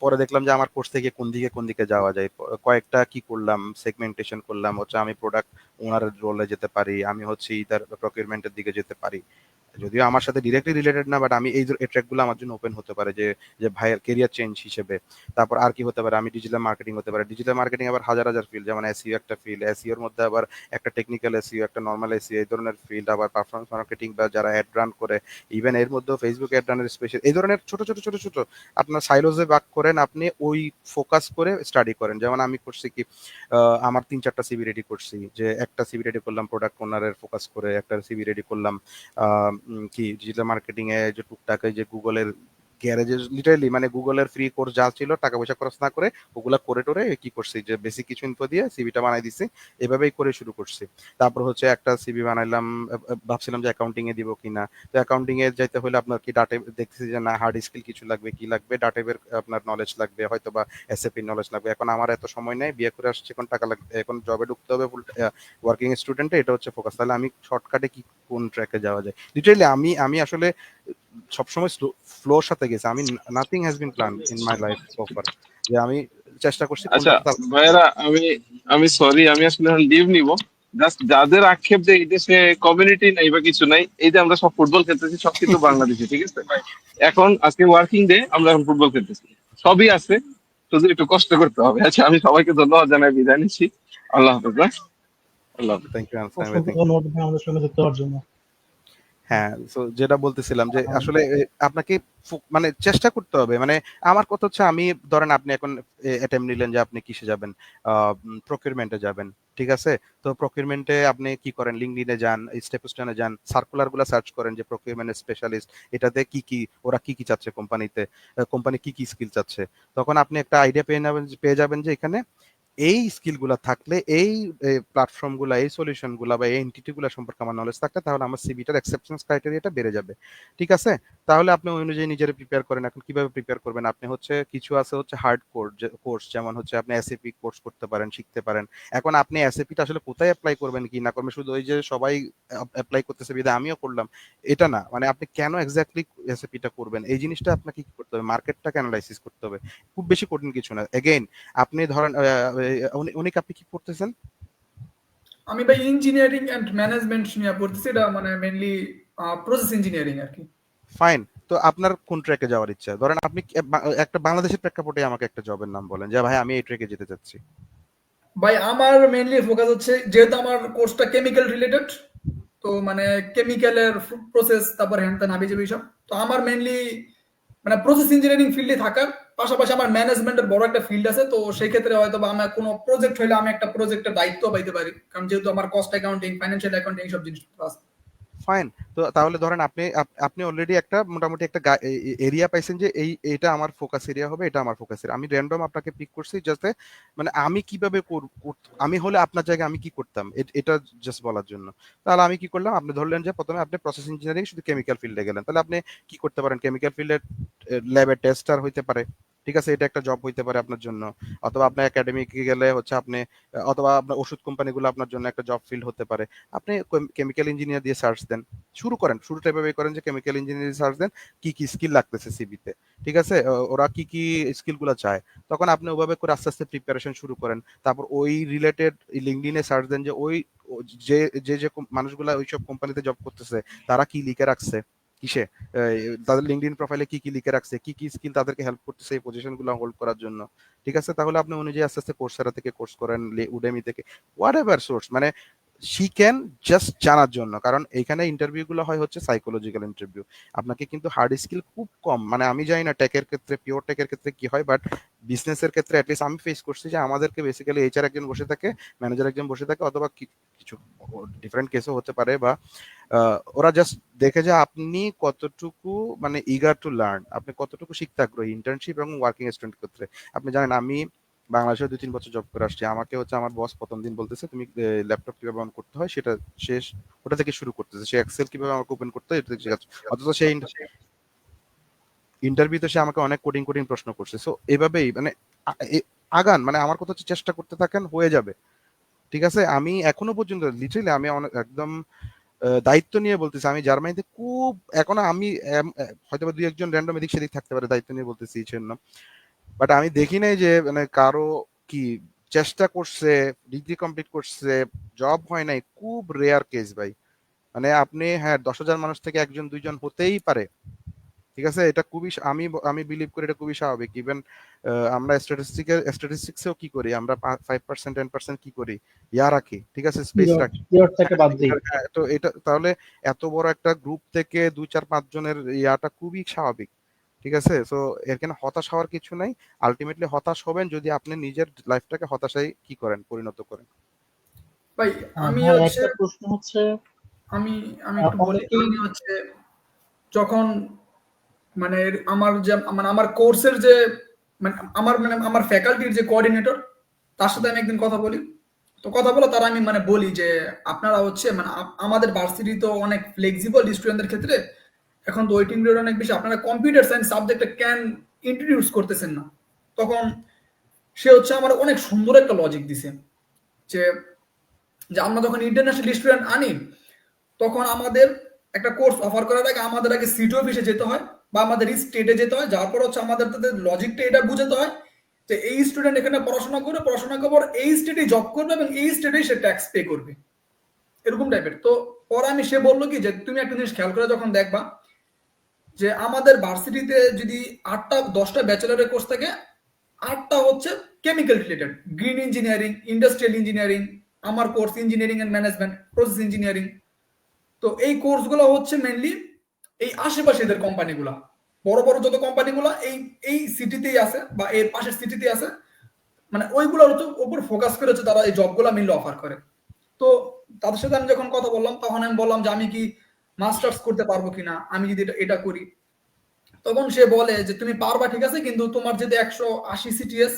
পরে দেখলাম যে আমার কোর্স থেকে কোন দিকে যাওয়া যায়। কয়েকটা কি করলাম, সেগমেন্টেশন করলাম, হচ্ছে আমি প্রোডাক্ট ওনারের রোলে যেতে পারি, আমি হচ্ছে ইদার প্রকিউরমেন্টের দিকে যেতে পারি। যদিও আমার সাথে ডিরেক্টলি রিলেটেড না, বাট আমি এই ট্র্যাক গুলো আমার জন্য ওপেন হতে পারে, যে যে ভাইয়ের কেরিয়ার চেঞ্জ হিসেবে। তারপর আর কি হতে পারে, আমি ডিজিটাল মার্কেটিং হতে পারে। ডিজিটাল মার্কেটিং আবার হাজার হাজার ফিল্ড, যেমন এসইও একটা ফিল্ড, এসইওর মধ্যে আবার একটা টেকনিক্যাল এসইও, একটা নর্মাল এসইও, এই ধরনের ফিল্ড, আবার পারফরমেন্স মার্কেটিং বা যারা অ্যাড রান করে, ইভেন এর মধ্যেও ফেসবুক অ্যাড রানের স্পেশাল, এই ধরনের ছোট আপনার সাইলোজে ভাগ করেন, আপনি ওই ফোকাস করে স্টাডি করেন। যেমন আমি করছি কি, আমার 3-4টা সিভি রেডি করছি, যে একটা সিভি রেডি করলাম প্রোডাক্ট ওনারের ফোকাস করে, একটা সিভি রেডি করলাম কি ডিজিটাল মার্কেটিং এ, যে টুকটাক এই যে গুগলের গ্যারেজে, লিটারালি মানে গুগলের ফ্রি কোর্স যা ছিল টাকা পয়সা খরচ না করে ওগুলা করে টোরে কি করছি, যে বেসিক কিছু ইনফো দিয়ে সিভিটা বানাই দিছি, এভাবেই করে শুরু করছি। তারপর হচ্ছে একটা সিভি বানাইলাম, ভাবছিলাম যে অ্যাকাউন্টিং এ দিব কিনা। তো অ্যাকাউন্টিং এ যাইতে হলে আপনার কি ডাটা, দেখতেছি যে না হার্ড স্কিল কিছু লাগবে, কি লাগবে, ডাটাবের আপনার নলেজ লাগবে, হয়তো বা এসএপি নলেজ লাগবে। এখন আমার এত সময় নেই, বিয়ে করে আসছে, এখন টাকা লাগবে, এখন জবে ঢুকতে হবে, ফুল ওয়ার্কিং স্টুডেন্টে, এটা হচ্ছে ফোকাস। তাহলে আমি শর্টকাটে কি কোন ট্র্যাকে যাওয়া যায়, লিটারালি আমি আসলে সবসময় ফ্লোর সাথে গেছি। আমি nothing has been plan in my life সোফার, যে আমি চেষ্টা করছি আচ্ছা কোনটা। ভাইয়েরা, আমি সরি, আমি আসলে এখন লিভ নিব। জাস্ট যাদের আক্ষেপ যে এই দেশে কমিউনিটি নাই বা কিছু নাই, এই যে আমরা সব ফুটবল খেলতেছি সব কিন্তু বাংলাদেশে, ঠিক আছে? এখন আজকে ওয়ার্কিং ডে, আমরা এখন ফুটবল খেলতেছি, সবই আছে, শুধু একটু কষ্ট করতে হবে। আচ্ছা, আমি সবাইকে ধন্যবাদ জানাই, বিদায় নিচ্ছি। আল্লাহ হাফেজ, হ্যাঁ? আল্লাহ হাফেজ। থ্যাংক ইউ আনসার, অসংখ্য ধন্যবাদ ভাই আমাদের সঙ্গে যুক্ত হওয়ার জন্য। হ্যাঁ, তো যেটা বলতেছিলাম যে আসলে আপনাকে মানে চেষ্টা করতে হবে। মানে আমার কথা হচ্ছে, আমি ধরেন আপনি এখন অ্যাটেম্প নিলেন যে আপনি কিসে যাবেন, প্রকিউরমেন্টে যাবেন, ঠিক আছে? তো প্রকিউরমেন্টে আপনি কি করেন, লিঙ্কডইনে যান, স্টেপস্টোনে যান, সার্কুলার গুলা সার্চ করেন যে প্রকিউরমেন্ট স্পেশালিস্ট, এটাতে ওরা কি চাচ্ছে কোম্পানিতে, কোম্পানি কি স্কিল চাচ্ছে। তখন আপনি একটা আইডিয়া পেয়ে যাবেন যে এখানে এই স্কিল গুলা থাকলে, এই প্ল্যাটফর্ম গুলা, এই সলিউশন গুলা বা এই এন্টিটি গুলা সম্পর্কে আমার নলেজ থাকলে, তাহলে আমার সিভিটার অ্যাকসেপ্টেন্স ক্রাইটেরিয়াটা বেড়ে যাবে। ঠিক আছে? তাহলে আপনি ওই অনুযায়ী নিজের প্রিপেয়ার করেন। এখন কিভাবে প্রিপেয়ার করবেন, আপনি হচ্ছে কিছু আছে হচ্ছে হার্ড কোর্স, যেমন হচ্ছে আপনি এসএপি কোর্স করতে পারেন, শিখতে পারেন। এখন আপনি এসএপিটা আসলে কোথায় অ্যাপ্লাই করবেন কি না করবেন, শুধু ওই যে সবাই অ্যাপ্লাই করতেছে বিধায় আমিও করলাম, এটা না। মানে আপনি কেন এক্স্যাক্টলি এসএপিটা করবেন, এই জিনিসটা আপনাকে কি করতে হবে, মার্কেটটাকে অ্যানালাইসিস করতে হবে। খুব বেশি কঠিন কিছু না। এগেইন আপনি ধরেন অনেক, আপনি কি পড়তেছেন? আমি ভাই ইঞ্জিনিয়ারিং এন্ড ম্যানেজমেন্ট নিয়ে পড়তেছি, এটা মানে মেইনলি প্রসেস ইঞ্জিনিয়ারিং আর কি। ফাইন। তো আপনার কোন ট্র্যাকে যাওয়ার ইচ্ছা? ধরেন আপনি একটা বাংলাদেশের প্রেক্ষাপটে আমাকে একটা জবের নাম বলেন, যে ভাই আমি এই ট্র্যাকে যেতে চাচ্ছি। ভাই আমার মেইনলি ফোকাস হচ্ছে, যেহেতু আমার কোর্সটা কেমিক্যাল রিলেটেড, তো মানে কেমিক্যালের প্রসেস, তারপর হ্যান ত্যান হাবিজাবি সব, তো আমার মেইনলি মানে প্রসেস ইঞ্জিনিয়ারিং ফিল্ডে থাকার পাশাপাশি আমার ম্যানেজমেন্টের বড় একটা ফিল্ড আছে, তো সেই ক্ষেত্রে হয়তো বা আমার কোনো প্রজেক্ট হইলে আমি একটা প্রজেক্টের দায়িত্ব পাইতে পারি, কারণ যেহেতু আমার কস্ট অ্যাকাউন্টিং, ফাইন্যান্সিয়াল অ্যাকাউন্টিং সব জিনিস আছে। ফাইন। তো তাহলে ধরেন আপনি অলরেডি একটা মোটামুটি একটা এরিয়া পাইছেন, যে এটা আমার ফোকাস এরিয়া হবে, এটা আমার ফোকাস এরিয়া। আমি র্যান্ডম আপনাকে পিক করছি যাতে মানে আমি কিভাবে আমি হলে আপনার জায়গায় আমি কি করতাম, এটা জাস্ট বলার জন্য। তাহলে আমি কি করলাম, আপনি ধরলেন যে প্রথমে আপনি প্রসেস ইঞ্জিনিয়ারিং শুধু কেমিক্যাল ফিল্ডে গেলেন, তাহলে আপনি কি করতে পারেন, কেমিক্যাল ফিল্ডের ল্যাবে টেস্টার হইতে পারে। ঠিক আছে, এটা একটা জব হইতে পারে আপনার জন্য। অথবা আপনি একাডেমিকে গেলে হচ্ছে আপনি, অথবা আপনার ওষুধ কোম্পানিগুলো আপনার জন্য একটা জব ফিল্ড হতে পারে। আপনি কেমিক্যাল ইঞ্জিনিয়ার দিয়ে সার্চ দেন, শুরুটা এভাবে করেন যে কেমিক্যাল ইঞ্জিনিয়ারিং সার্চ দেন, কি স্কিল লাগতেছে সিভিতে। ঠিক আছে, ওরা কি স্কিল গুলো চায়। তখন আপনি ওভাবে করে আস্তে আস্তে প্রিপারেশন শুরু করেন। তারপর ওই রিলেটেড লিঙ্কডইনে সার্চ দেন যে যে মানুষগুলা ওইসব কোম্পানিতে জব করতেছে তারা কি লিখে রাখছে, কিসে তাদের লিঙ্কডইন প্রোফাইলে কি লিখে রাখছে, কি স্কিল তাদেরকে হেল্প করতেছে এই পজিশন গুলো হোল্ড করার জন্য। ঠিক আছে, তাহলে আপনি অনুযায়ী আস্তে আস্তে কোর্সেরা থেকে কোর্স করেন, উডেমি থেকে, হোয়াট এভার সোর্স, মানে শিখেন জাস্ট জানার জন্য, কারণ এখানে ইন্টারভিউ গুলো হয় হচ্ছে সাইকোলজিক্যাল ইন্টারভিউ। আপনাকে কিন্তু হার্ড স্কিল খুব কম, মানে আমি জানি না টেকের ক্ষেত্রে, পিওর টেকের ক্ষেত্রে কি হয়, বাট বিজনেসের ক্ষেত্রে অ্যাটলিস্ট আমি ফেস করছি যে আমাদেরকে বেসিক্যালি এইচআর একজন বসে থাকে, ম্যানেজার একজন বসে থাকে, অথবা কিছু ডিফারেন্ট কেসও হতে পারে, বা ওরা জাস্ট দেখে যে আপনি কতটুকু মানে ইগার টু লার্ন, আপনি কতটুকু শিখতে আগ্রহী ইন্টার্নশিপ এবং ওয়ার্কিং স্টুডেন্ট ক্ষেত্রে। আপনি জানেন আমি বাংলাদেশে 2-3 বছর জব করে আসছি, আমাকে হচ্ছে আমার বস প্রথম দিন বলতেছে তুমি ল্যাপটপ কিভাবে অন করতে হয় সেটা শেষ ওটা থেকে শুরু করতেছে, সে এক্সেল কিভাবে আমাকে ওপেন করতে হয় এটা থেকে শেখাচ্ছে, অথচ সেই ইন্টারভিউতে সে আমাকে অনেক কোডিং কোডিং প্রশ্ন করছে। সো এভাবেই মানে আগান, মানে আমার কথা হচ্ছে চেষ্টা করতে থাকেন, হয়ে যাবে, ঠিক আছে। আমি এখনো পর্যন্ত লিটারালি আমি অনেক একদম দায়িত্ব নিয়ে বলতেছি, আমি জার্মানিতে খুব এখনো আমি হয়তো 2-1 জন র্যান্ডম এদিক সেদিক থাকতে পারে, দায়িত্ব নিয়ে বলতেছি এই জন্য, বাট আমি দেখি নাই যে মানে কারো কি চেষ্টা করছে, ডিগ্রি কমপ্লিট করছে, জব হয় নাই, খুব রেয়ার কেস ভাই। মানে আপনি হ্যাঁ 10,000 মানুষ থেকে 1-2 জন হতেই পারে, ঠিক আছে। এটা খুবই আমি আমি বিলিভ করি এটা খুবই স্বাভাবিক। ইভেন আমরা স্ট্যাটিস্টিক্সেও কি করি, আমরা 5% 10% কি করি, ইয়া রাখি, ঠিক আছে, স্পেস রাখি। পিরিয়ডটাকে বাদ দিই। হ্যাঁ, তো এটা তাহলে এত বড় একটা গ্রুপ থেকে 2-4-5 জনের ইয়াটা খুবই স্বাভাবিক, ঠিক আছে। সো এখানে হতাশ হওয়ার কিছু নাই। আলটিমেটলি হতাশ হবেন যদি আপনি নিজের লাইফটাকে হতাশায় কি করেন, পরিণত করেন। ভাই আমি ভাই হচ্ছে একটা প্রশ্ন হচ্ছে, আমি আমি একটু বলি, অনেকেই আমি হচ্ছে যখন মানে আমার যে মানে আমার কোর্সের যে মানে আমার ফ্যাকাল্টির যে কোঅর্ডিনেটর, তার সাথে আমি একদিন কথা বলি। তো কথা বলে তারা আমি মানে বলি যে আপনারা হচ্ছে মানে আমাদের ভার্সিটি তো অনেক ফ্লেক্সিবল স্টুডেন্টদের ক্ষেত্রে, এখন তো ওয়েটিং পিরিয়ড অনেক বেশি, আপনারা কম্পিউটার সায়েন্স সাবজেক্টটা কেন ইন্ট্রোডিউস করতেছেন না? তখন সে হচ্ছে আমার অনেক সুন্দর একটা লজিক দিছে যে যে আমরা যখন ইন্টারন্যাশনাল স্টুডেন্ট আনি, তখন আমাদের একটা কোর্স অফার করার আগে আমাদের আগে সিটি অফিসে যেতে হয় বা আমাদের স্টেটে যেতে হয়, যার পর হচ্ছে আমাদের তাদের লজিকটা এটা বুঝাতে হয় যে এই স্টুডেন্ট এখানে পড়াশোনা করার পর এই স্টেটে জব করবে এবং এই স্টেটেই সে ট্যাক্স পে করবে, এরকম টাইপের। তো পরে আমি সে বললো কি যে তুমি একটা জিনিস খেয়াল করে যখন দেখবা যে আমাদের ভার্সিটিতে যদি 8টা 10টা ব্যাচেলারের কোর্স থাকে, 8টা হচ্ছে chemical related, green engineering, industrial engineering, আমার course engineering and management, process engineering. তো এই কোর্সগুলো হচ্ছে মেনলি এই আশেপাশে এদের কোম্পানিগুলা, বড় বড় যত কোম্পানিগুলা এই এই সিটিতেই আছে বা এর পাশের সিটিতেই আছে, মানে ওইগুলোর উপর ফোকাস করে হচ্ছে তারা এই জবগুলো মেনলি অফার করে। তো তাদের সাথে আমি যখন কথা বললাম, তখন আমি বললাম যে আমি কি মাস্টার্স করতে পারবো কিনা আমি যদি এটা করি। তখন সে বলে যে তুমি পারবা ঠিক আছে, কিন্তু তোমার যদি 180 সিটিএস,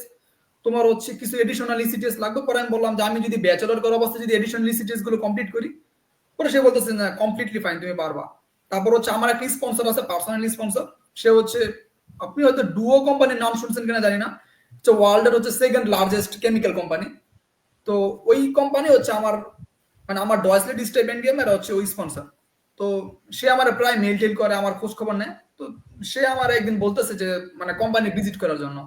তোমার হচ্ছে কিছু এডিশনাল সিটিএস লাগবে। পরে আমি বললাম যে আমি যদি ব্যাচেলর করার অবস্থায় যদি এডিশনাল সিটিএস গুলো কমপ্লিট করি, পরে সে বলতেছে না কমপ্লিটলি ফাইন, তুমি পারবা। তারপর হচ্ছে আমার একটা স্পন্সর আছে, পার্সোনাল স্পন্সর, সে হচ্ছে, আপনি হয়তো ডুও কোম্পানির নাম শুনছেন কিনা জানি না, হচ্ছে ওয়ার্ল্ডের হচ্ছে সেকেন্ড লার্জেস্ট কেমিক্যাল কোম্পানি। তো ওই কোম্পানি হচ্ছে আমার মানে আমার ডয়েসলেট স্টাইপেন্ডিয়াম এর হচ্ছে ওই স্পন্সর। তো সে আমার প্রায় মেল টেল করে, আমার খোঁজ খবর নেয়। তো সে আমার একদিন বলতেছে যে মানে কোম্পানি ভিজিট করার জন্য।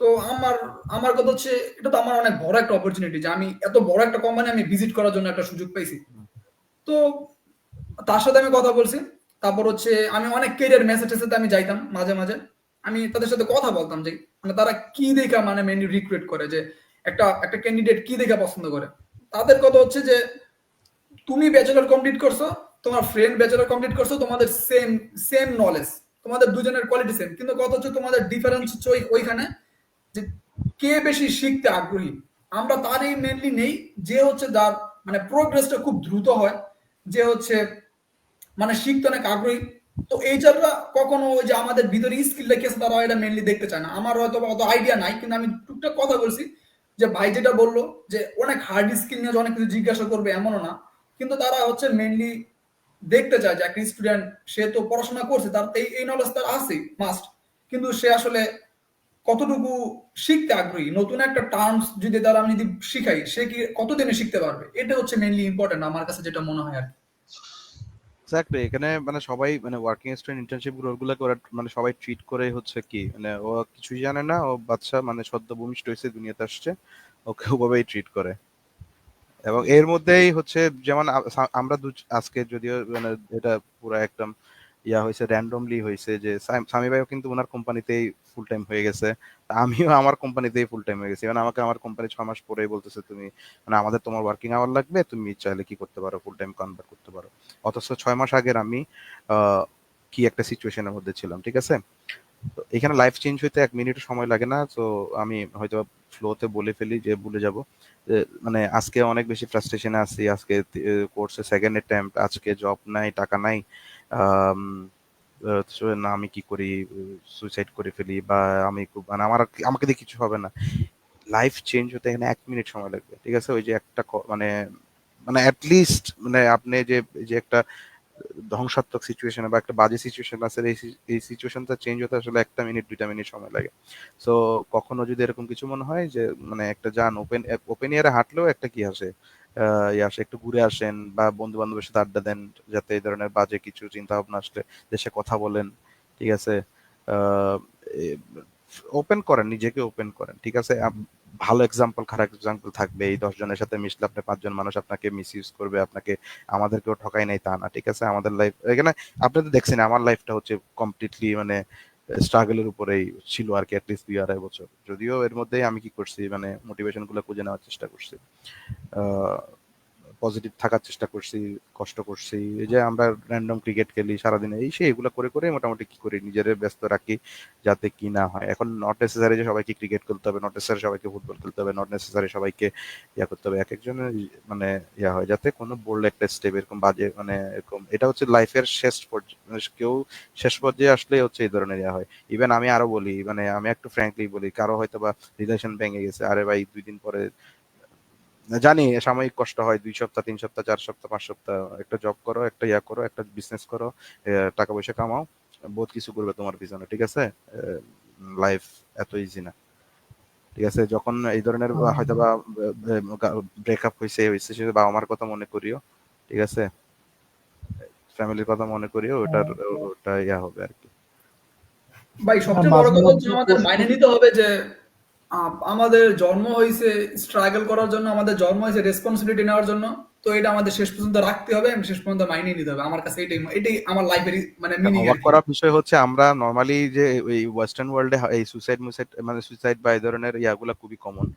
তো আমার আমার কথা হচ্ছে এটা তো আমার অনেক বড় একটা অপরচুনিটি যে আমি এত বড় একটা কোম্পানি আমি ভিজিট করার জন্য একটা সুযোগ পাইছি। তো তার সাথে আমি কথা বলছি। তারপর হচ্ছে আমি অনেক কেরিয়ার মেসেজের সাথে আমি যাইতাম মাঝে মাঝে, আমি তাদের সাথে কথা বলতাম যে মানে তারা কি দেখা মানে মেনলি রিক্রুট করে, যে একটা একটা ক্যান্ডিডেট কি দেখা পছন্দ করে। তাদের কথা হচ্ছে যে তুমি ব্যাচেলর কমপ্লিট করছো, তোমার ফ্রেন্ড ব্যাচেলর কমপ্লিট করছো, তোমাদের সেম সেম নলেজ, তোমাদের দুজনের কোয়ালিটি সেম, কিন্তু কথা হচ্ছে তোমাদের ডিফারেন্স হচ্ছে ওইখানে যে কে বেশি শিখতে আগ্রহী। আমরা তারই মেনলি নেই যে হচ্ছে যার মানে প্রোগ্রেসটা খুব দ্রুত হয়, যে হচ্ছে মানে শিখতে অনেক আগ্রহী। তো এইচআররা কখনো ওই যে আমাদের ভিতরে স্কিলটা কি আছে তারা এটা মেনলি দেখতে চায় না। আমার হয়তো অত আইডিয়া নাই, কিন্তু আমি টুকটাক কথা বলছি যে ভাই যেটা বললো যে অনেক হার্ড স্কিল নিয়ে অনেক কিছু জিজ্ঞাসা করবে এমনও না, কিন্তু তারা হচ্ছে মেনলি দেখতে চায় যে একটা স্টুডেন্ট সে তো পড়াশোনা করছে, তার এই নলেজ তার আছে মাস্ট, কিন্তু সে আসলে কতটুকু শিখতে আগ্রহী। নতুন একটা টার্মস যদি তারা আমি যদি শিখাই, সে কি কতদিনে শিখতে পারবে, এটা হচ্ছে মেনলি ইম্পর্টেন্ট আমার কাছে যেটা মনে হয় আর কি। এক্স্যাক্টলি, এখানে মানে সবাই মানে ওয়ার্কিং স্টুডেন্ট ইন্টার্নশিপ গুলোকে ওরা মানে সবাই ট্রিট করে হচ্ছে কি মানে ও কিছুই জানে না, ও বাচ্চা মানে সদ্য ভূমিষ্ঠ হয়েছে, দুনিয়াতে আসছে, ওকে ওভাবেই ট্রিট করে। এবং এর মধ্যেই হচ্ছে যেমন আমরা আজকে যদিও মানে এটা পুরো একদম ইয়া হয়েছে, র্যান্ডমলি হয়েছে যে সামি ভাইও কিন্তু ওনার কোম্পানিতেই ফুল টাইম হয়ে গেছে, তা আমিও আমার কোম্পানিতেই ফুল টাইম হয়ে গেছি। মানে আমাকে আমার কোম্পানি 6 মাস পরেই বলতেছে তুমি মানে আমাদের তোমার ওয়ার্কিং আওয়ার লাগবে, তুমি চাইলে কি করতে পারো, ফুল টাইম কনভার্ট করতে পারো। অথচ 6 মাস আগের আমি আহ, কি একটা সিচুয়েশনের মধ্যে ছিলাম, ঠিক আছে। তো এখানে লাইফ চেঞ্জ হইতে 1 মিনিটও সময় লাগে না। তো আমি হয়তো ফ্লোতে বলে ফেলি যে ভুলে যাব যে মানে আজকে অনেক বেশি ফ্রাস্ট্রেশনে আছি, আজকে কোর্সে সেকেন্ড অ্যাটেম্প্ট, আজকে জব নাই, টাকা নাই, আম, so না আমি কি করি, সুইসাইড করে ফেলি, বা আমি খুব মানে আমাকে দিয়ে কিছু হবে না। লাইফ চেঞ্জ হতে এখানে 1 মিনিট সময় লাগবে, ঠিক আছে। ওই যে একটা মানে মানে অ্যাটলিস্ট মানে আপনি যে যে একটা ধ্বংসাত্মক সিচুয়েশনে বা একটা বাজে সিচুয়েশন আছে, এই সিচুয়েশনটা চেঞ্জ হতে আসলে 1 মিনিট 2 মিনিট সময় লাগে। সো কখনো যদি এরকম কিছু মনে হয় যে মানে একটা যান ওপেন ওপেন এয়ারে হাঁটলেও একটা কি আসে, আসে একটু ঘুরে আসেন বা বন্ধু বান্ধবের সাথে আড্ডা দেন, যাতে এই ধরনের বাজে কিছু চিন্তা ভাবনা আসলে দেশে কথা বলেন, ঠিক আছে। ওপেন করেন, নিজেকে ওপেন করেন, ঠিক আছে। ভালো এক্সাম্পল খারাপ এক্সাম্পল থাকবে, এই 10 জনের সাথে মিশলে আপনি 5 জন মানুষ আপনাকে মিস ইউজ করবে, আপনাকে আমাদেরকেও ঠকাই নাই তা না, ঠিক আছে। আমাদের লাইফ এখানে আপনি তো দেখছেন আমার লাইফটা হচ্ছে কমপ্লিটলি মানে স্ট্রাগলের উপরেই ছিল আর কি, অ্যাটলিস্ট 2 2.5 বছর। যদিও এর মধ্যেই আমি কি করছি মানে মোটিভেশন গুলো খুঁজে নেওয়ার চেষ্টা করছি, পজিটিভ থাকার চেষ্টা করছি, কষ্ট করছি। এই যে আমরা র্যান্ডম ক্রিকেট খেলি সারাদিন, এই সেই এগুলো করে করে মোটামুটি কি করি নিজের ব্যস্ত রাখি, যাতে কি না হয়। এখন নট নেসেসারি যে সবাইকে ক্রিকেট খেলতে হবে, নট নেসেসারি সবাইকে ফুটবল খেলতে হবে, নট নেসেসারি সবাইকে ইয়া করতে হবে। এক একজনের মানে ইয়া হয়, যাতে কোনো বোল্ড একটা স্টেপ এরকম বাজে মানে এরকম, এটা হচ্ছে লাইফের শেষ পর্যায়ে, মানে কেউ শেষ পর্যায়ে আসলে হচ্ছে এই ধরনের ইয়া হয়। ইভেন আমি আরো বলি, মানে আমি একটু ফ্র্যাঙ্কলি বলি, কারো হয়তো বা রিলেশন ভেঙে গেছে, আরে ভাই 2 দিন পরে জানি সাময়িক কষ্ট হয়, 2 সপ্তাহ 3 সপ্তাহ 4 সপ্তাহ 5 সপ্তাহ, একটা জব করো, একটা ইয়া করো, একটা বিজনেস করো, টাকা পয়সা কামাও, বহুত কিছু করবে তোমার পিছনে, ঠিক আছে। লাইফ এত ইজি না, ঠিক আছে। যখন এই ধরনের হয়তো বা ব্রেকআপ হয়েছে হয়েছে সে বাবা মার কথা মনে করিও, ঠিক আছে, ফ্যামিলির কথা মনে করিও, ওটার ওটা ইয়া হবে আর কি। ভাই সবচেয়ে বড় মাঝে কথা হচ্ছে মধ্যে আমাদের প্রশ্ন, মাইনে নিতে হবে যে আমাদের জন্ম হয়েছে স্ট্রাগল করার জন্য, আমাদের জন্ম হয়েছে রেসপন্সিবিলিটি নেওয়ার জন্য। তো এটা আমাদের শেষ পর্যন্ত রাখতে হবে এবং শেষ পর্যন্ত মাইনে নিতে হবে। আমার কাছে এটাই এটাই আমার লাইফের মানে মিনিং আর অবাক কি। করার বিষয় হচ্ছে আমরা নর্মালি যে এই ওয়েস্টার্ন ওয়ার্ল্ডে এই সুইসাইড মানে সুইসাইড বা এই ধরনের ইয়াগুলা খুবই কমন।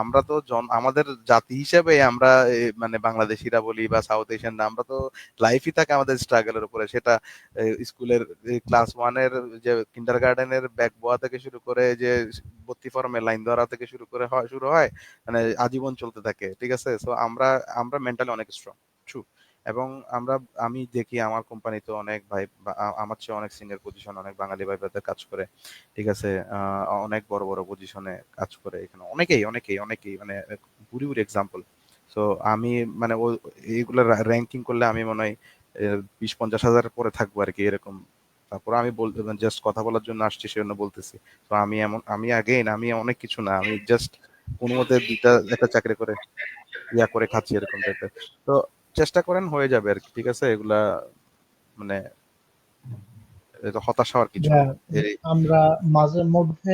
আমরা তো আমাদের জাতি হিসেবে আমরা মানে বাংলাদেশিরা বলি বা সাউথ এশিয়ান, আমরা তো লাইফই থাকে আমাদের স্ট্রাগলের উপরে। সেটা স্কুলের ক্লাস ওয়ানের যে কিন্ডার গার্ডেনের ব্যাগ বোয়া থেকে শুরু করে যে ভর্তি ফর্মে লাইন ধরা থেকে শুরু হয় মানে আজীবন চলতে থাকে, ঠিক আছে। সো আমরা আমরা মেন্টালি অনেক স্ট্রং, ট্রু। এবং আমরা আমি দেখি আমার কোম্পানিতে অনেক ভাই আমার চেয়ে অনেক সিনিয়র পজিশন অনেক বাঙালি ভাই ব্রাদার কাজ করে, ঠিক আছে। অনেক বড় বড় পজিশনে কাজ করে এখানে, অনেকেই মানে বুড়ি বুড়ি এক্সাম্পল। সো আমি মানে এইগুলো র্যাঙ্কিং করলে আমি মনে হয় 20-50 হাজারের পরে থাকবো আর কি, এরকম। তারপর আমি বলতে জাস্ট কথা বলার জন্য আসছি সেজন্য বলতেছি। তো আমি অনেক কিছু না, আমি জাস্ট কোনো মতে একটা চাকরি করে ইয়া করে খাচ্ছি এরকম টাইপের। তো চেষ্টা করেন, হয়ে যাবে আর কি, ঠিক আছে। এগুলা মানে এটা হতাশ হওয়ার কিছু না। এই আমরা মাঝে মধ্যে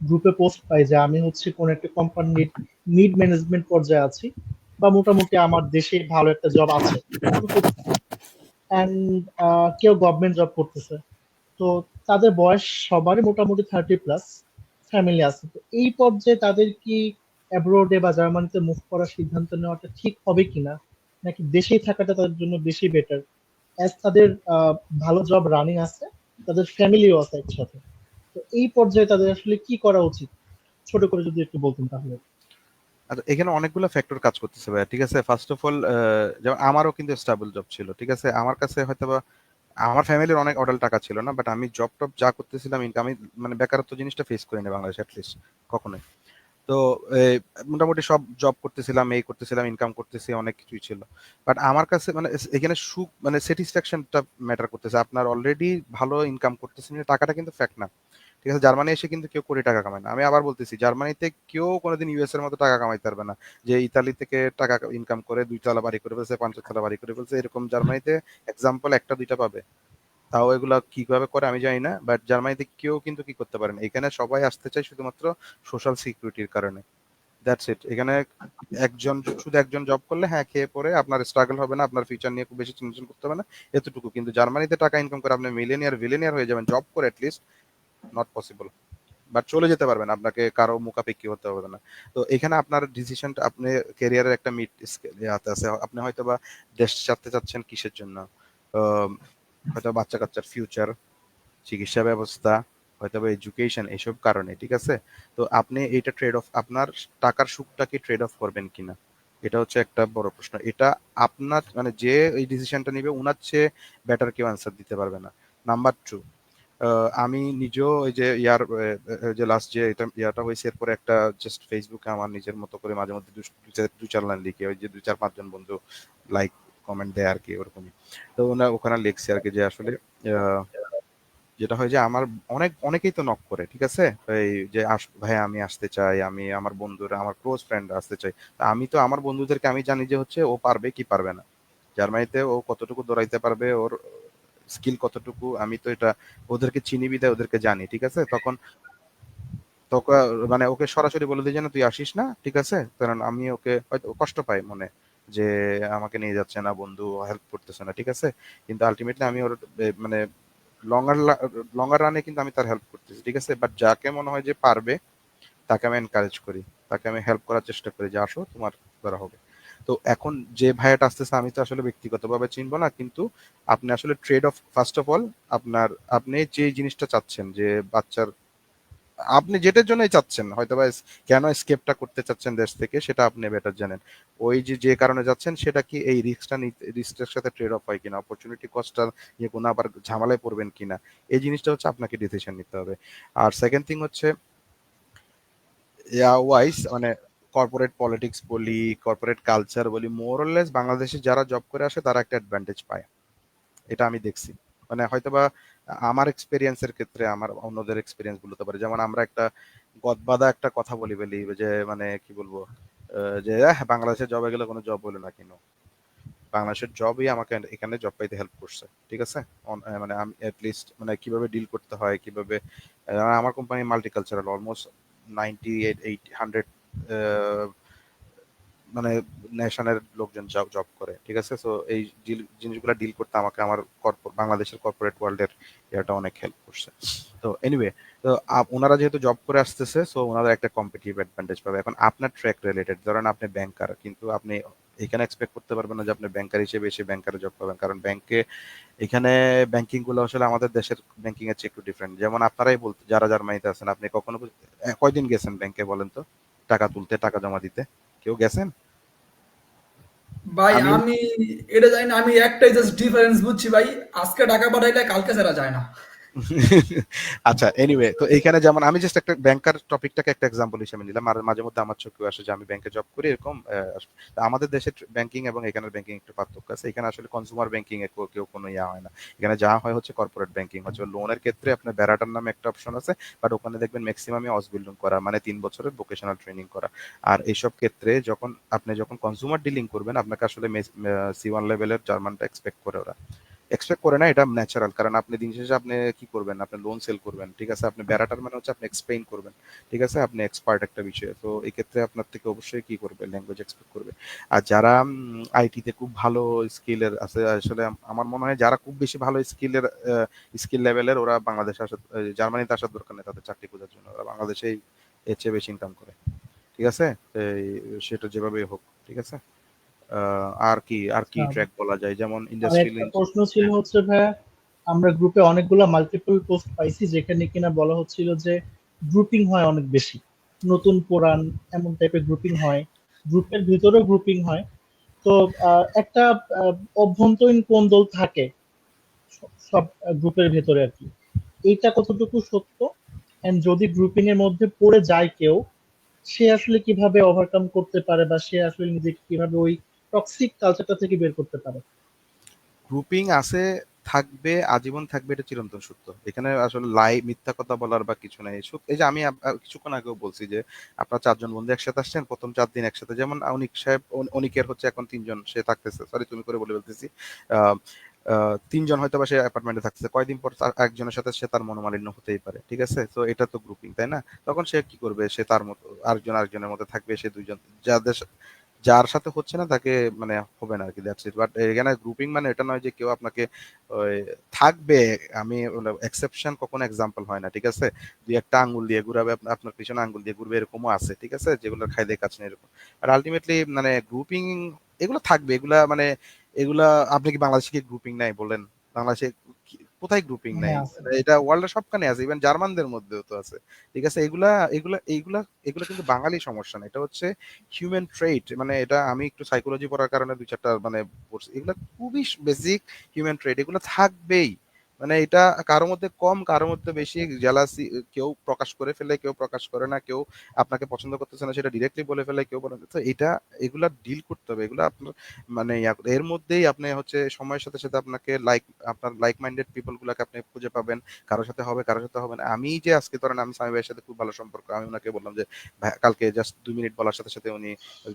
গ্রুপে পোস্ট পাই যে আমি হচ্ছে কোন একটা কোম্পানির মিড ম্যানেজমেন্ট পর্যায়ে আছি, বা মোটামুটি আমার দেশে ভালো একটা জব আছে, আমি করতেছি, অ্যান্ড কেউ গভর্নমেন্ট জব করতেছে। তো তাদের বয়স সবারই মোটামুটি 30+, ফ্যামিলি আছে। তো এই পর্যায়ে তাদের কি অ্যাব্রোডে বা জার্মানিতে মুভ করার সিদ্ধান্ত নেওয়াটা ঠিক হবে কিনা, নাকি দেশেই থাকাটা তাদের জন্য বেশি বেটার, অ্যাজ তাদের ভালো জব রানিং আছে, তাদের ফ্যামিলিও আছে একসাথে। তো এই পর্যায়ে তাদের আসলে কি করা উচিত, ছোট করে যদি একটু বলতেন তাহলে। আর এখানে অনেকগুলো ফ্যাক্টর কাজ করতেছে ভাইয়া, ঠিক আছে। ফার্স্ট অফ অল যেমন আমারও কিন্তু স্টেবল জব ছিল, ঠিক আছে। আমার কাছে হয়তোবা আমার ফ্যামিলির অনেক অডাল টাকা ছিল না, বাট আমি জব টব যা করতেছিলাম আমি মানে বেকারত্ব জিনিসটা ফেস করিনি বাংলাদেশে অ্যাটলিস্ট কখনোই। তো মোটামুটি সব জব করতেছিলাম, এই করতেছিলাম, ইনকাম করতেছি, অনেক কিছুই ছিল। বাট আমার কাছে মানে এখানে সুখ মানে স্যাটিসফ্যাকশনটা ম্যাটার করতেছে। আপনার অলরেডি ভালো ইনকাম করতেছেন, টাকাটা কিন্তু ফ্যাক্ট না, ঠিক আছে। জার্মানি এসে কিন্তু কেউ কোটি টাকা কামায় না। আমি আবার বলতেছি, জার্মানিতে কেউ কোনোদিন ইউএস এর মতো টাকা কামাইতে পারবে না। যে ইতালি থেকে টাকা ইনকাম করে 2 তলা বাড়ি করে ফেলছে, 5 তলা বাড়ি করে ফেলছে, এরকম জার্মানিতে এক্সাম্পল একটা দুইটা পাবে। তাও এগুলা কিভাবে করে আমি জানি না, বাট জার্মানিতে কেউ কিন্তু কি করতে পারে না। এখানে সবাই আসতে চায় শুধুমাত্র সোশ্যাল সিকিউরিটির কারণে, দ্যাটস ইট। এখানে শুধু একজন জব করলে হ্যাঁ খেয়ে পরে আপনার স্ট্রাগল হবে না, আপনার ফিউচার নিয়ে খুব বেশি টেনশন করতে হবে না, এতটুকু। কিন্তু জার্মানিতে টাকা ইনকাম করে আপনি মিলিয়নিয়ার ভিলিয়নিয়ার হয়ে যাবেন জব করে, অ্যাটলিস্ট নট পসিবল। বাট চলে যেতে পারবেন, আপনাকে কারো মুখাপেক্ষি হতে হবে না। তো এখানে আপনার ডিসিশনটা, আপনি ক্যারিয়ারের একটা মিড আছে, আপনি হয়তো বা দেশ ছাড়তে চাচ্ছেন কিসের জন্য, হয়তো বাচ্চা কাচ্চার ফিউচার, চিকিৎসা ব্যবস্থা, হয়তো বা এডুকেশন, এইসব কারণে, ঠিক আছে। তো আপনি এইটা ট্রেড অফ, আপনার টাকার সুখটাকে ট্রেড অফ করবেন কিনা, এটা হচ্ছে একটা বড় প্রশ্ন। এটা আপনার মানে যে এই ডিসিশনটা নিবে উনার চেয়ে বেটার কেউ অ্যান্সার দিতে পারবে না। নাম্বার টু, আমি নিজেও ওই যে যে লাস্ট যে ইয়াটা হয়েছে এরপরে একটা জাস্ট ফেসবুকে আমার নিজের মতো করে মাঝে মধ্যে দু চার লাইন লিখে, ওই যে 2-4-5 জন বন্ধু লাইক কমেন্ট দেয় আর কি, ওরকমই। তো ওখানে লিখছি আর কি যে আসলে আহ, যেটা হয় যে আমার অনেকেই তো নক করে, ঠিক আছে, এই যে ভাই আমি আসতে চাই, আমি আমার বন্ধুরা, আমার ক্লোজ ফ্রেন্ড আসতে চাই। তা আমি তো আমার বন্ধুদেরকে আমি জানি যে হচ্ছে ও পারবে কি পারবে না, জার্মানিতে ও কতটুকু দৌড়াইতে পারবে, ওর স্কিল কতটুকু, আমি তো এটা ওদেরকে চিনি বিদায় ওদেরকে জানি, ঠিক আছে। তখন তোকে মানে ওকে সরাসরি বলে দিই যে না তুই আসিস না, ঠিক আছে, কারণ আমি ওকে হয়তো ও কষ্ট পাই মনে, যে আমাকে নিয়ে যাচ্ছে না, বন্ধু হেল্প করতেছে না, ঠিক আছে। কিন্তু আলটিমেটলি আমি ওর মানে লঙ্গার লঙ্গার রানে কিন্তু আমি তার হেল্প করতেছি, ঠিক আছে। বাট যাকে মনে হয় যে পারবে তাকে আমি এনকারেজ করি, তাকে আমি হেল্প করার চেষ্টা করি যে আসো তোমার দ্বারা হবে। তো এখন যে ভাইয়াটা আসতেছে আমি তো আসলে ব্যক্তিগতভাবে চিনবো না, কিন্তু আপনি আসলে trade of first of all, আপনি যে জিনিসটা চাচ্ছেন, যে বাচ্চার আপনি যেটার জন্যই চাচ্ছেন, হয়তো বা কেন স্কেপটা করতে চাচ্ছেন দেশ থেকে, সেটা আপনি বেটার জানেন। ওই যে যে কারণে যাচ্ছেন সেটা কি এই রিস্কটার সাথে ট্রেড অফ হয় কিনা, অপরচুনিটি কস্টটা নিয়ে কোনো আবার ঝামেলায় পড়বেন কিনা, এই জিনিসটা হচ্ছে আপনাকে ডিসিশন নিতে হবে। আর সেকেন্ড থিং হচ্ছে ওয়াইজ মানে কর্পোরেট পলিটিক্স বলি, কর্পোরেট কালচার বলি, মোর অর লেস বাংলাদেশে যারা জব করে আসে তারা একটা অ্যাডভান্টেজ পায়, এটা আমি দেখছি। মানে হয়তোবা আমার এক্সপেরিয়েন্সের ক্ষেত্রে আমার অন্যদের এক্সপেরিয়েন্স বলতে পারে, যেমন আমরা একটা গদবাদা একটা কথা বলি যে মানে কি বলবো, যে বাংলাদেশের জবে গেলে কোনো জব বলে না কেন, বাংলাদেশের জবই আমাকে এখানে জব পাইতে হেল্প করছে, ঠিক আছে। মানে আমি লিস্ট মানে কিভাবে ডিল করতে হয়, কিভাবে আমার কোম্পানি মাল্টিকালচারাল, অলমোস্ট 98-100 মানে নেশনের লোকজন জব করে, ঠিক আছে। সো এই জিনিসগুলো ডিল করতে আমাকে আমার বাংলাদেশের কর্পোরেট ওয়ার্ল্ডের এটা অনেক হেল্প করছে। তো এনিওয়ে, তো ওনারা যেহেতু জব করে আসতেছে, সো ওনারা একটা কম্পিটিটিভ অ্যাডভান্টেজ পাবে। এখন আপনার ট্র্যাক রিলেটেড, ধরেন আপনি ব্যাংকার, কিন্তু আপনি এখানে এক্সপেক্ট করতে পারবেন না যে আপনি ব্যাংকার হিসেবে এসে ব্যাংকারে জব পাবেন, কারণ ব্যাংকে এখানে ব্যাংকিং গুলো আসলে আমাদের দেশের ব্যাংকিং এর চেয়ে একটু ডিফারেন্ট। যেমন আপনারাই বলতে, যারা জার্মানিতে আছেন, আপনি কখনো কয়দিন গেছেন ব্যাংকে বলেন তো, টাকা তুলতে, টাকা জমা দিতে, কেউ গেছেন? ভাই আমি আমি এটা জানি না, আমি একটাই জাস্ট ডিফারেন্স বুঝছি ভাই, আজকে টাকা পাঠাইলে কালকে ছাড়া যায় না। আচ্ছা, এনিওয়ে, তো এইখানে যেমন আমি জাস্ট একটা ব্যাংকার টপিকটাকে একটা এক্সাম্পল হিসেবে নিলাম, আর মাঝে মধ্যে আমার চোখে আসে যে আমি ব্যাংকে জব করি এরকম তা আমাদের দেশের ব্যাংকিং এবং এখানের ব্যাংকিং একটু পার্থক্য আছে। এখানে আসলে কনজিউমার ব্যাংকিং এ কেউ কোনো ইয়া হয় না, এখানে যা হয় হচ্ছে কর্পোরেট ব্যাংকিং হচ্ছে। লোনের ক্ষেত্রে আপনার ব্যারাটার নামে একটা অপশন আছে, বাট ওখানে দেখবেন ম্যাক্সিমামই অসবিল্ডিং করা, মানে 3 বছরের ভোকেশনাল ট্রেনিং করা। আর এইসব ক্ষেত্রে যখন কনজিউমার ডিলিং করবেন, আপনাকে আসলে C1 লেভেলের জার্মানটা এক্সপেক্ট করে না, এটা ন্যাচারাল। কারণ আপনি দিন শেষে আপনি কি করবেন, আপনি লোন সেল করবেন, ঠিক আছে। আপনি ব্যারাটার মানে হচ্ছে আপনি এক্সপ্লেইন করবেন, ঠিক আছে, আপনি এক্সপার্ট একটা বিষয়ে। তো এই ক্ষেত্রে আপনার থেকে অবশ্যই কি করবে, ল্যাঙ্গুয়েজ এক্সপেক্ট করবে। আর যারা আইটিতে খুব ভালো স্কিলের আছে, আসলে আমার মনে হয় যারা খুব বেশি ভালো স্কিল লেভেলের, ওরা বাংলাদেশে জার্মানিতে আসার দরকার নেই তাদের চাকরি খোঁজার জন্য, ওরা বাংলাদেশেই এর চেয়ে বেশি ইনকাম করে, ঠিক আছে। এই সেটা যেভাবেই হোক, ঠিক আছে। আর কি আচ্ছা, ট্র্যাক বলা যায়, যেমন আর ইন্ডাস্ট্রিয়াল। একটা প্রশ্ন ছিল হচ্ছে ভাইয়া, আমরা গ্রুপে অনেকগুলো মাল্টিপল পোস্ট পাইছি যেখানে কিনা বলা হচ্ছিল যে গ্রুপিং হয় অনেক বেশি, নতুন পুরান এমন টাইপের গ্রুপিং হয়, গ্রুপের ভিতরেও গ্রুপিং হয়। তো একটা আহ, অভ্যন্তরীণ কোন্দল থাকে সব গ্রুপের ভেতরে আর কি, এইটা কতটুকু সত্য? এন্ড যদি গ্রুপিং এর মধ্যে পড়ে যায় কেউ, সে আসলে কিভাবে ওভারকাম করতে পারে, বা সে আসলে নিজেকে কিভাবে ওই টক্সিক কালচারটা থেকে বের করতে পারে? গ্রুপিং আছে, থাকবে, আজীবন থাকবে, এটা চিরন্তন সত্য। এখানে আসলে মিথ্যা কথা বলার বা কিছু নাই। এই যে আমি কিছুক্ষণ আগেও বলছি যে আপনার 4 জন বন্ধু একসাথে আসছেন, প্রথম 4 দিন একসাথে, যেমন অনিক সাহেব, অনিকের হচ্ছে এখন 3 জন সে থাকতেছে, সরি তুমি করে বলে ফেলতেছি। তিনজন হয়তো বা সে অ্যাপার্টমেন্টে থাকতেছে, কয়দিন পর তার একজনের সাথে সে তার মনোমালিন্য হতেই পারে, ঠিক আছে? তো এটা তো গ্রুপিং, তাই না? তখন সে কি করবে, সে তার মতো আরেকজনের মতো থাকবে, সে দুইজন যার সাথে হচ্ছে না তাকে মানে হবে না আর কি, দ্যাটস ইট। বাট এখানে গ্রুপিং মানে এটা নয় যে কেউ আপনাকে ওই থাকবে, আমি এক্সেপশন কখনো এক্সাম্পল হয় না, ঠিক আছে? দুই একটা আঙ্গুল দিয়ে ঘুরাবে, আপনার পিছনে আঙ্গুল দিয়ে ঘুরবে, এরকমও আছে, ঠিক আছে? যেগুলো খাই দিয়ে কাজ নেই এরকম। আর আলটিমেটলি মানে গ্রুপিং এগুলো থাকবে, এগুলা মানে এগুলা আপনি কি বাংলাদেশে কি গ্রুপিং নাই বলেন? বাংলাদেশে কোথায় গ্রুপিং নাই? হ্যাঁ আছে। এটা ওয়ার্ল্ডের সবখানে আছে, ইভেন জার্মানদের মধ্যেও তো আছে, ঠিক আছে? এগুলা এগুলা এইগুলা এগুলা কিন্তু বাঙালি সমস্যা না, এটা হচ্ছে হিউম্যান ট্রেট। মানে এটা আমি একটু সাইকোলজি পড়ার কারণে দুই চারটা মানে পড়ছি, এগুলা খুবই বেসিক হিউম্যান ট্রেট, এগুলো থাকবেই। মানে এটা কারোর মধ্যে কম, কারোর মধ্যে বেশি, জেলাসি কেউ প্রকাশ করে ফেলে, কেউ প্রকাশ করে না, কেউ আপনাকে পছন্দ করতেছে না সেটা ডিরেক্টলি বলে ফেলে, কেউ বলে না। তো এটা এগুলা ডিল করতে হবে, এগুলা আপনার মানে এর মধ্যেই আপনি হচ্ছে সময়ের সাথে সাথে আপনাকে আপনার লাইক মাইন্ডেড পিপল গুলাকে আপনি খুঁজে পাবেন, কারোর সাথে হবে কারোর সাথে হবে না। আমি যে আজকে ধরেন আমি সামি ভাইয়ের সাথে খুব ভালো সম্পর্ক, আমি ওনাকে বললাম যে ভাই কালকে জাস্ট 2 মিনিট বলার সাথে সাথে উনি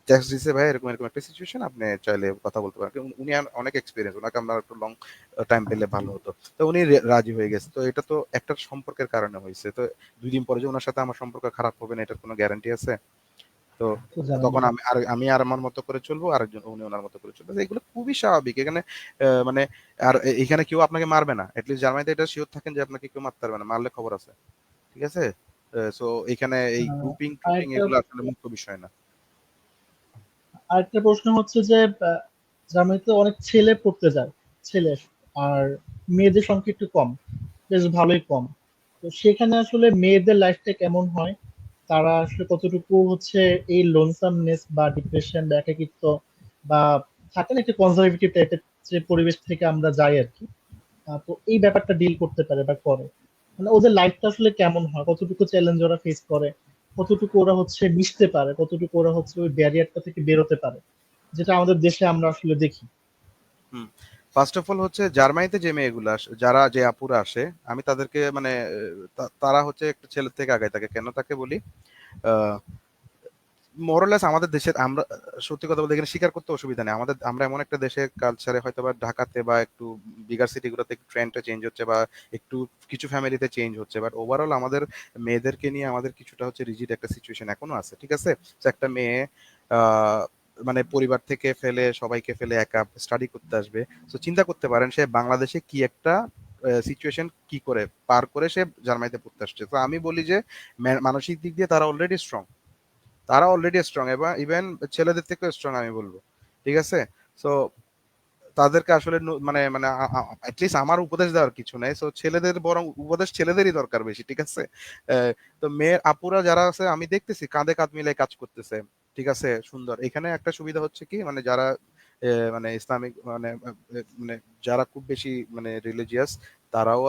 টেক্সট দিছে, ভাই এরকম এরকম একটা সিচুয়েশন, আপনি চাইলে কথা বলতে পারেন। উনি অনেক এক্সপিরিয়েন্স, ওনাকে আমরা একটু লং টাইম পেলে ভালো হতো। তো উনি রাজি হয়ে গেছে। তো এটা তো একটা সম্পর্কের কারণে হয়েছে। তো 2 দিন পরে যে ওনার সাথে আমার সম্পর্ক খারাপ হবে না, এটার কোনো গ্যারান্টি আছে? তো তো জানেন তখন না। আমি আর আমার মতো করে চলবো, আরেকজন উনি ওনার মতো করে চলবে, এগুলো খুবই স্বাভাবিক এখানে। মানে আর এখানে কেউ আপনাকে মারবে না, এটলিস্ট জার্মানিতে এটা শিওর থাকেন যে আপনাকে কেউ মারতে পারবে না, মারলে খবর আছে, ঠিক আছে? সো এখানে এই গ্রুপিং ট্রুপিং আরেকটা এগুলো আসলে মুখ্য বিষয় না। আরেকটা প্রশ্ন হচ্ছে যে জার্মানিতে অনেক ছেলে পড়তে যায়, ছেলে, আর মেয়েদের সংখ্যা একটু কম, বেশ ভালোই কম। তো সেখানে আসলে মেয়েদের লাইফটা কেমন হয়, তারা আসলে কতটুকু হচ্ছে এই লোনসামনেস বা ডিপ্রেশন বা একাকিত্ব বা থাকে না একটা কনজারভেটিভ টাইপের যে পরিবেশ থেকে আমরা যাই আর কি, তো এই ব্যাপারটা ডিল করতে পারে বা করে, মানে ওদের লাইফটা আসলে কেমন হয়, কতটুকু চ্যালেঞ্জ ওরা ফেস করে, কতটুকু ওরা হচ্ছে মিশতে পারে, কতটুকু ওরা হচ্ছে ওই ব্যারিয়ারটা থেকে বেরোতে পারে, যেটা আমাদের দেশে আমরা আসলে দেখি। হুম। ফার্স্ট অফ অল হচ্ছে জার্মানিতে যে মেয়েগুলো আসে, যে আপুরা আসে, আমি তাদেরকে মানে তারা হচ্ছে একটা ছেলের থেকে আগায় থাকে। কেন তাকে বলি, মোরলেস আমাদের দেশের, আমরা সত্যি কথা বলতে এখানে স্বীকার করতে অসুবিধা নেই, আমরা এমন একটা দেশের কালচারে হয়তো বা ঢাকাতে বা একটু বিগার সিটি গুলোতে ট্রেন্ডটা চেঞ্জ হচ্ছে বা একটু কিছু ফ্যামিলিতে চেঞ্জ হচ্ছে, বাট ওভারঅল আমাদের মেয়েদেরকে নিয়ে আমাদের কিছুটা হচ্ছে রিজিড একটা সিচুয়েশন এখনো আছে, ঠিক আছে? তো একটা মেয়ে আহ মানে পরিবার থেকে ফেলে, সবাইকে ফেলে একা স্টাডি করতে আসবে। তো চিন্তা করতে পারেন সে বাংলাদেশে কি একটা সিচুয়েশন কি করে পার করে সে জার্মানিতে পড়তে আসছে। তো আমি বলি যে মানসিক দিক দিয়ে তারা অলরেডি স্ট্রং এবং ইভেন ছেলেদের থেকেও স্ট্রং আমি বলবো, ঠিক আছে? সো তাদেরকে আসলে মানে মানে অ্যাটলিস্ট আমার উপদেশ দেওয়ার কিছু নাই, সো ছেলেদের বরং উপদেশ ছেলেদেরই দরকার বেশি, ঠিক আছে? তো মেয়ের আপুরা যারা আছে আমি দেখতেছি কাঁধে কাঁধ মিলে কাজ করতেছে, ঠিক আছে, সুন্দর। এখানে একটা সুবিধা হচ্ছে কি, মানে যারা মানে ইসলামিক মানে যারা খুব বেশি মানে রিলিজিয়াস, তারাও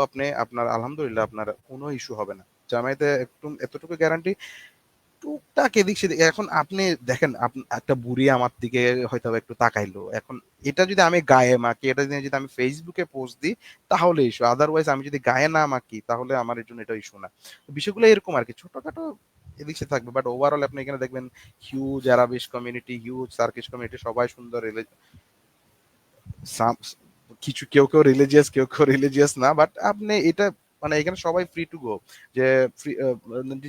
আপনার আলহামদুলিল্লাহ আপনার কোনো ইস্যু হবে না। জামাইতে একটু এতটুকু গ্যারান্টি, টুকটাক এদিক সেদিক। এখন আপনি দেখেন, একটা বুড়ি আমার দিকে হয়তো একটু তাকাইলো, এখন এটা যদি আমি গায়ে মাখি, এটা যদি আমি ফেসবুকে পোস্ট দিই, তাহলে ইস্যু। আদারওয়াইজ আমি যদি গায়ে না মাখি তাহলে আমার এর জন্য এটা ইস্যু না। তো বিষয়গুলো এরকম আর কি, ছোটখাটো এদিক সে থাকবে, বাট ওভারঅল আপনি এখানে দেখবেন huge Arabic community, huge Turkish community, সবাই সুন্দর কিছু কেউ কেউ রিলিজিয়াস, কেউ কেউ রিলিজিয়াস না, বাট আপনি এটা মানে এখানে সবাই ফ্রি টু গো, যে ফ্রি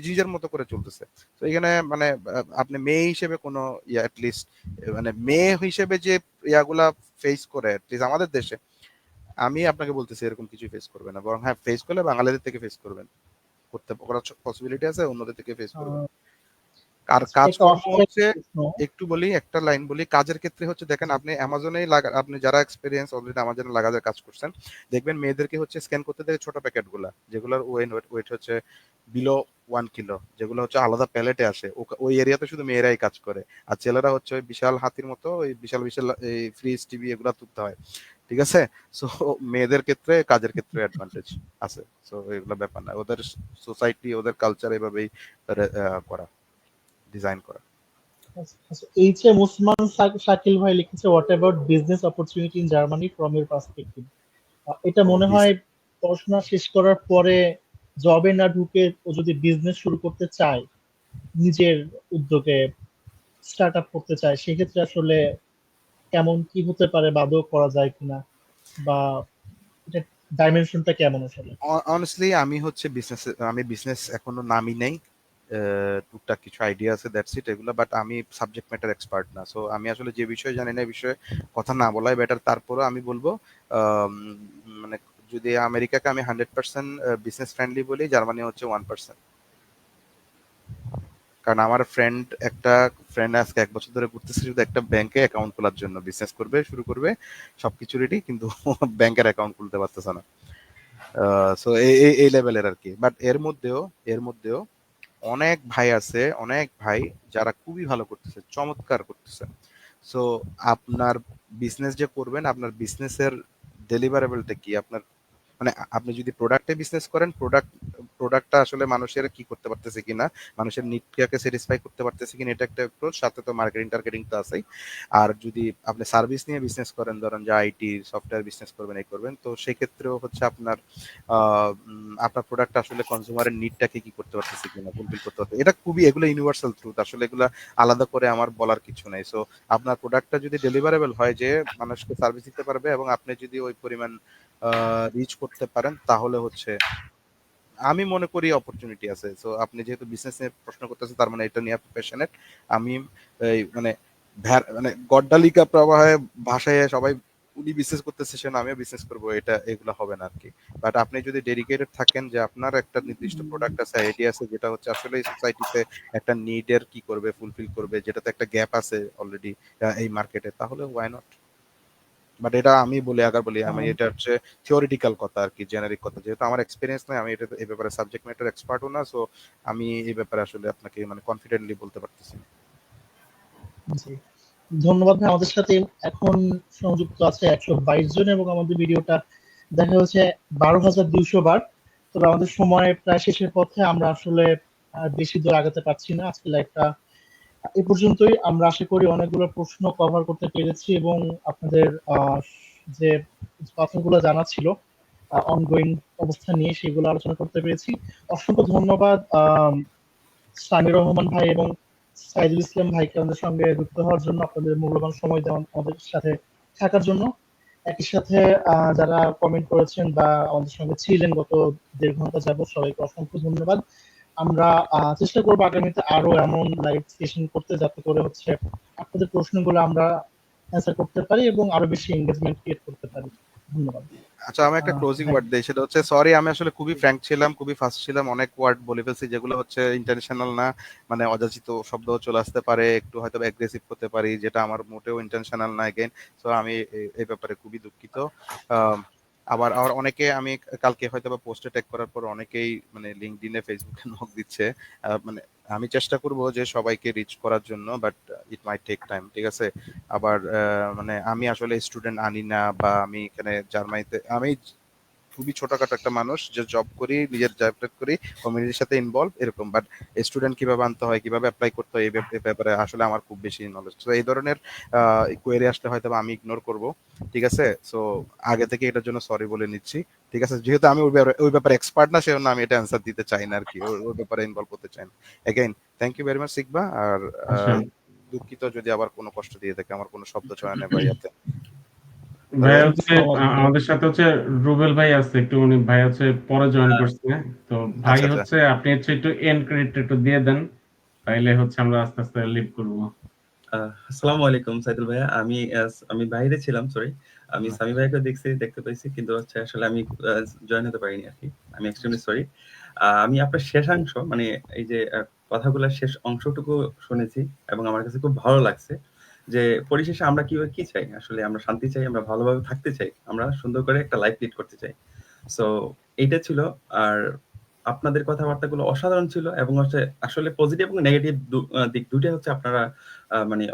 নিজের মতো করে চলতেছে। তো এখানে মানে আপনি মেয়ে হিসেবে কোনো অ্যাটলিস্ট মানে মেয়ে হিসেবে যে ইয়াগুলা ফেস করে অ্যাটলিস্ট আমাদের দেশে, আমি আপনাকে বলতেছি এরকম কিছু ফেস করবে না, বরং হ্যাঁ ফেস করলে বাঙালিদের থেকে ফেস করবেন, করার পসিবিলিটি আছে, অন্যদের থেকে ফেস করবেন। আর আচ্ছা, একটা কাজকর্ম অসহায় হচ্ছে, প্রশ্ন। একটু বলি একটা লাইন বলি, কাজের ক্ষেত্রে হচ্ছে দেখেন, আপনি অ্যামাজনেই আপনি যারা এক্সপিরিয়েন্স অলরেডি আমাজনে লাগাজের কাজ করছেন, দেখবেন মেয়েদেরকে হচ্ছে স্ক্যান করতে দেয় ছোট প্যাকেট গুলা, যেগুলোর ওয়েট হচ্ছে বিলো 1 কিলো, যেগুলো হচ্ছে আলাদা প্যালেটে আসে, ওই এরিয়াতে শুধু মেয়েরাই কাজ করে। আর ছেলেরা হচ্ছে ওই বিশাল হাতির মতো ওই বিশাল বিশাল এই ফ্রিজ টিভি এগুলা তুলতে হয়, ঠিক আছে? সো মেয়েদের ক্ষেত্রে কাজের ক্ষেত্রে অ্যাডভান্টেজ আছে। সো এগুলো ব্যাপার না, ওদের সোসাইটি ওদের কালচার এভাবেই করা, ডিজাইন করা। আচ্ছা, এইচ এম ওসমান শাকিল ভাই লিখেছে, what about business opportunity in Germany from your perspective. এটা ও মনে হয় পড়াশোনা শেষ করার পরে জবে না ঢুকে ও যদি বিজনেস শুরু করতে চায়, নিজের উদ্যোগে স্টার্ট আপ করতে চায়, সেক্ষেত্রে আসলে কেমন কি হতে পারে বা আদৌ করা যায় কিনা। বা এটা ডাইমেনশনটা কেমন আসলে? অনেস্টলি আমি হচ্ছে বিজনেস এখনো নামি নাই। টুকটাক কিছু আইডিয়া আছে, দ্যাটস ইট এগুলো, বাট আমি সাবজেক্ট ম্যাটার এক্সপার্ট না। সো আমি আসলে যে বিষয়ে জানি না এই বিষয়ে কথা না বলাই বেটার। তারপরেও আমি বলবো আম, মানে যদি আমেরিকাকে আমি 100% বিজনেস ফ্রেন্ডলি বলি, জার্মানি হচ্ছে 1%। কারণ আমার একটা ফ্রেন্ড আজকে 1 বছর ধরে ঘুরতেছে শুধু একটা ব্যাংকে অ্যাকাউন্ট খোলার জন্য। বিজনেস করবে, শুরু করবে, সবকিছু রেডি, কিন্তু ব্যাংকের অ্যাকাউন্ট খুলতে পারতেছে না। সো এই লেভেলের আর কি। বাট এর মধ্যেও অনেক ভাই আছে, অনেক ভাই যারা খুবই ভালো করতেছে, চমৎকার করতেছে। সো আপনার বিজনেস যে করবেন, আপনার বিজনেসের ডেলিভারেবলটা কি, আপনার মানে আপনি যদি প্রোডাক্টে বিজনেস করেন, প্রোডাক্টটা আসলে মানুষের কি করতে পারতেছে কিনা, মানুষের নিডকে স্যাটিসফাই করতে পারতেছে কিনা, এটা একটা অ্যাপ্রোচ। সাথে তো মার্কেটিং টার্গেটিং তো আছেই। আর যদি আপনি সার্ভিস নিয়ে বিজনেস করেন, ধরেন যে আইটি সফটওয়্যার বিজনেস করবেন, এই করবেন, তো সেক্ষেত্রেও হচ্ছে আপনার প্রোডাক্ট আসলে কনজিউমারের নিডটাকে কি করতে পারতেছে কিনা, ফুলফিল করতে পারতেছে। এটা খুবই, এগুলো ইউনিভার্সাল ট্রুথ, আসলে এগুলো আলাদা করে আমার বলার কিছু নাই। সো আপনার প্রোডাক্টটা যদি ডেলিভারেবল হয়, যে মানুষকে সার্ভিস দিতে পারবে, এবং আপনি যদি ওই পরিমাণ রিচ করতে পারেন, তাহলে হচ্ছে আমি মনে করি অপরচুনিটি আছে। সো আপনি যেহেতু বিজনেস নিয়ে প্রশ্ন করতেছেন, তার মানে এটা নিয়ে আপনি প্যাশনেট। আমি এই মানে গড্ডালিকা প্রবাহে ভাষায় সবাই উনি বিজনেস করতেছে সেজন্য আমিও বিজনেস করবো, এগুলো হবে না আর কি। বাট আপনি যদি ডেডিকেটেড থাকেন যে আপনার একটা নির্দিষ্ট প্রোডাক্ট আছে, আইডিয়া আছে, যেটা হচ্ছে আসলে সোসাইটিতে একটা নিডের কি করবে, ফুলফিল করবে, যেটাতে একটা গ্যাপ আছে অলরেডি এই মার্কেটে, তাহলে ওয়াই নট। বাট এটা আমি বলি, আমি এটা হচ্ছে থিওরিটিক্যাল কথা আর কি, জেনারিক কথা। যেহেতু আমার এক্সপেরিয়েন্স নাই, আমি এটা এই ব্যাপারে সাবজেক্ট ম্যাটার এক্সপার্টও না। সো আমি এই ব্যাপারে আসলে আপনাকে কনফিডেন্টলি বলতে পারতেছি না। জি, ধন্যবাদ ভাই। আমাদের সাথে এখন সংযুক্ত আছে 122 জন এবং আমাদের ভিডিওটা দেখা হচ্ছে 12,200 বার। তবে আমাদের সময় প্রায় শেষের পথে, আমরা আসলে আর বেশি দূর আগাতে পারছি না। আজকে লাইভটা এ পর্যন্তই। আমরা আশা করি অনেকগুলো প্রশ্ন কভার করতে পেরেছি এবং আপনাদের যে কথাগুলো জানা ছিল অনগোয়িং অবস্থা নিয়ে, সেগুলো আলোচনা করতে পেরেছি। অসংখ্য ধন্যবাদ সামির রহমান ভাই এবং সাইদুল ইসলাম ভাইকে আমাদের সঙ্গে যুক্ত হওয়ার জন্য, আপনাদের মূল্যবান সময় দেওয়া, আমাদের সাথে থাকার জন্য। একই সাথে যারা কমেন্ট করেছেন বা আমাদের সঙ্গে ছিলেন গত 1.5 ঘন্টা যাবত, সবাইকে অসংখ্য ধন্যবাদ। আমরা চেষ্টা করবো আগামীতে আরো এমন লাইভ সেশন করতে, যাতে করে হচ্ছে আপনাদের প্রশ্নগুলো আমরা অ্যান্সার করতে পারি এবং আরো বেশি এঙ্গেজমেন্ট ক্রিয়েট করতে পারি। ধন্যবাদ। আচ্ছা, আমি একটা ক্লোজিং ভাই, ওয়ার্ড দেই, সেটা হচ্ছে সরি। আমি আসলে খুবই ফ্র্যাঙ্ক ছিলাম, খুবই ফাস্ট ছিলাম, অনেক ওয়ার্ড বলে ফেলছি যেগুলো হচ্ছে ইন্টেনশনাল না। অযাচিত শব্দ চলে আসতে পারে, একটু হয়তো অ্যাগ্রেসিভ হতে পারি, যেটা আমার মোটেও ইন্টেনশনাল না। এগেইন, সো আমি এই ব্যাপারে খুবই দুঃখিত। আম, আবার আবার অনেকে, আমি কালকে হয়তো বা পোস্টে ট্যাগ করার পর অনেকেই লিঙ্কডইনে, ফেসবুকে নক দিচ্ছে। আমি চেষ্টা করব যে সবাইকে রিচ করার জন্য, but it might take time, ঠিক আছে। আবার আমি আসলে স্টুডেন্ট আনি না, বা আমি এখানে জার্মানিতে, আমি খুবই ছোটখাটো একটা মানুষ, যে জব করি, নিজের জব করি, কমিউনিটির সাথে ইনভলভ, এরকম। বাট স্টুডেন্ট কিভাবে আনতে হয়, কিভাবে অ্যাপ্লাই করতে হয়, এই ব্যাপারে আসলে আমার খুব বেশি নলেজ। তো এই ধরনের কোয়েরি আসলে হয়তো আমি ইগনোর করব, ঠিক আছে। সো আগে থেকে এটার জন্য সরি বলে নিচ্ছি, ঠিক আছে। যেহেতু আমি ওই ব্যাপারে এক্সপার্ট না, সেজন্য আমি এটা অ্যান্সার দিতে চাই না আর কি, ওই ব্যাপারে ইনভলভ হতে চাই না। Again, thank you very much সিকবা। আর আচ্ছা দুঃখিত যদি আবার কোনো কষ্ট দিয়ে থাকে, আমার কোনো শব্দ চয়নে বা ইয়াতে। ভাই তবে হচ্ছে আমাদের সাথে হচ্ছে রুবেল ভাই আছে, একটু উনি ভাই হচ্ছে পরে জয়েন করছে। তো ভাই আচ্ছা, আচ্ছা। হচ্ছে আপনি হচ্ছে একটু এন্ড ক্রেডিট একটু দিয়ে দেন, তাইলে হচ্ছে আমরা আস্তে আস্তে লিভ করবো। আসসালামু আলাইকুম সাইদুল ভাইয়া। আমি বাইরে ছিলাম, সরি। আমি সামি ভাইকে দেখতে পাইছি, কিন্তু হচ্ছে আসলে আমি জয়েন হতে পারিনি আর কি। আমি এক্সট্রিমলি সরি। আমি আপনার শেষাংশ, মানে এই যে কথাগুলোর শেষ অংশটুকু শুনেছি এবং আমার কাছে খুব ভালো লাগছে। যে পরিশেষে আমরা কি চাই, আসলে আমরা শান্তি চাই, আমরা ভালোভাবে থাকতে চাই, আমরা সুন্দর করে একটা লাইফ লিড করতে চাই। সো এইটা ছিল। আর আপনাদের কথাবার্তাগুলো অসাধারণ ছিল এবং হচ্ছে আসলে পজিটিভ এবং নেগেটিভ দিক দুটোই হচ্ছে আপনারা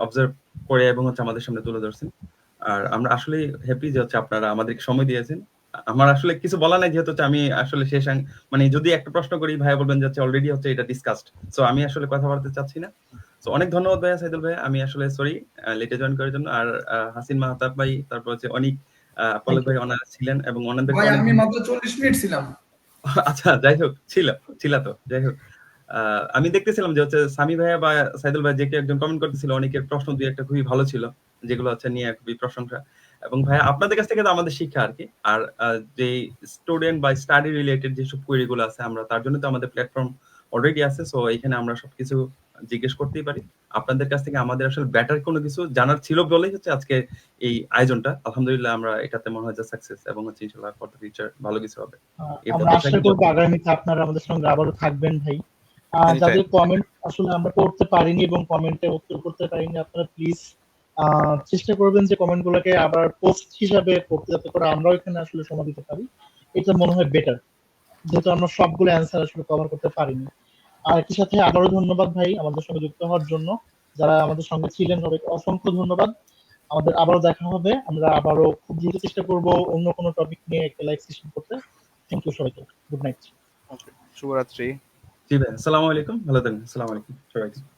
অবজার্ভ করে এবং হচ্ছে আমাদের সামনে তুলে ধরছেন। আর আমরা আসলেই হ্যাপি যে হচ্ছে আপনারা আমাদেরকে সময় দিয়েছেন। আমার আসলে কিছু বলা নাই, যেহেতু হচ্ছে আমি আসলে যদি একটা প্রশ্ন করি, ভাইয়া বলবেন যে অলরেডি হচ্ছে এটা ডিসকাসড। সো আমি আসলে কথা বলতে চাচ্ছি না। তো অনেক ধন্যবাদ ভাইয়া, সাইদুল ভাইয়া। আমি আসলে সরি লেটে জয়েন করার জন্য। আর হাসিন মাহতাব ভাই, তারপর হচ্ছে অনেক পলক ভাই, ওনারা ছিলেন এবং ওনাদেরকে ভাই অনেক আমি মাত্র 40 মিনিট ছিলাম। আচ্ছা, যাই হোক, ছিল তো, যাই হোক। আমি দেখতেছিলাম যে হচ্ছে সামি ভাইয়া বা সাইদুল ভাই যে কেউ একজন কমেন্ট করতেছিল, অনেকের প্রশ্ন দুই একটা খুবই ভালো ছিল, যেগুলো হচ্ছে নিয়ে খুবই প্রশংসা। এবং ভাইয়া আপনাদের কাছ থেকে তো আমাদের শিক্ষা আর কি। আর যে স্টুডেন্ট বা স্টাডি রিলেটেড যেসব কোয়েরি গুলো আছে, আমরা তার জন্য তো আমাদের প্ল্যাটফর্ম অলরেডি আছে, সো এখানে আমরা সবকিছু জিজ্ঞেস করতেই পারি। আপনাদের কাছ থেকে আমাদের আসলে বেটার কোনো কিছু জানার ছিল বলেই হচ্ছে আজকে এই আয়োজনটা। আলহামদুলিল্লাহ আমরা এটাতে মনে হয় যে সাকসেস, এবং হচ্ছে ইনশাআল্লাহ ফর দ্য ফিউচার ভালো কিছু হবে। এই আমরা প্রত্যাশা আশা কিন্তু করবো আগামীতে আপনারা আমাদের সঙ্গে আবারও থাকবেন ভাই। Anytime. যাদের কমেন্ট আসলে আমরা পড়তে পারিনি এবং কমেন্টে উত্তর করতে পারিনি, আপনারা প্লিজ চেষ্টা করবেন যে কমেন্ট গুলোকে আবার পোস্ট হিসাবে করতে, যাতে করে আমরাও এখানে আসলে সময় দিতে পারি। এটা মনে হয় বেটার, যেহেতু আমরা সবগুলো অ্যান্সার আসলে কভার করতে পারিনি। আর একই সাথে আবারও ধন্যবাদ ভাই আমাদের সঙ্গে যুক্ত হওয়ার জন্য। যারা আমাদের সঙ্গে ছিলেন সবাইকে অসংখ্য ধন্যবাদ। আমাদের আবারও দেখা হবে, আমরা আবারও খুব দ্রুত চেষ্টা করব অন্য কোনো টপিক নিয়ে একটা লাইভ সেশন করতে। থ্যাংক ইউ সবাইকে, গুড নাইট। শুভরাত্রি। জি ভাই, আসসালামু আলাইকুম, ভালো থাকবেন। আসসালামু আলাইকুম সবাইকে।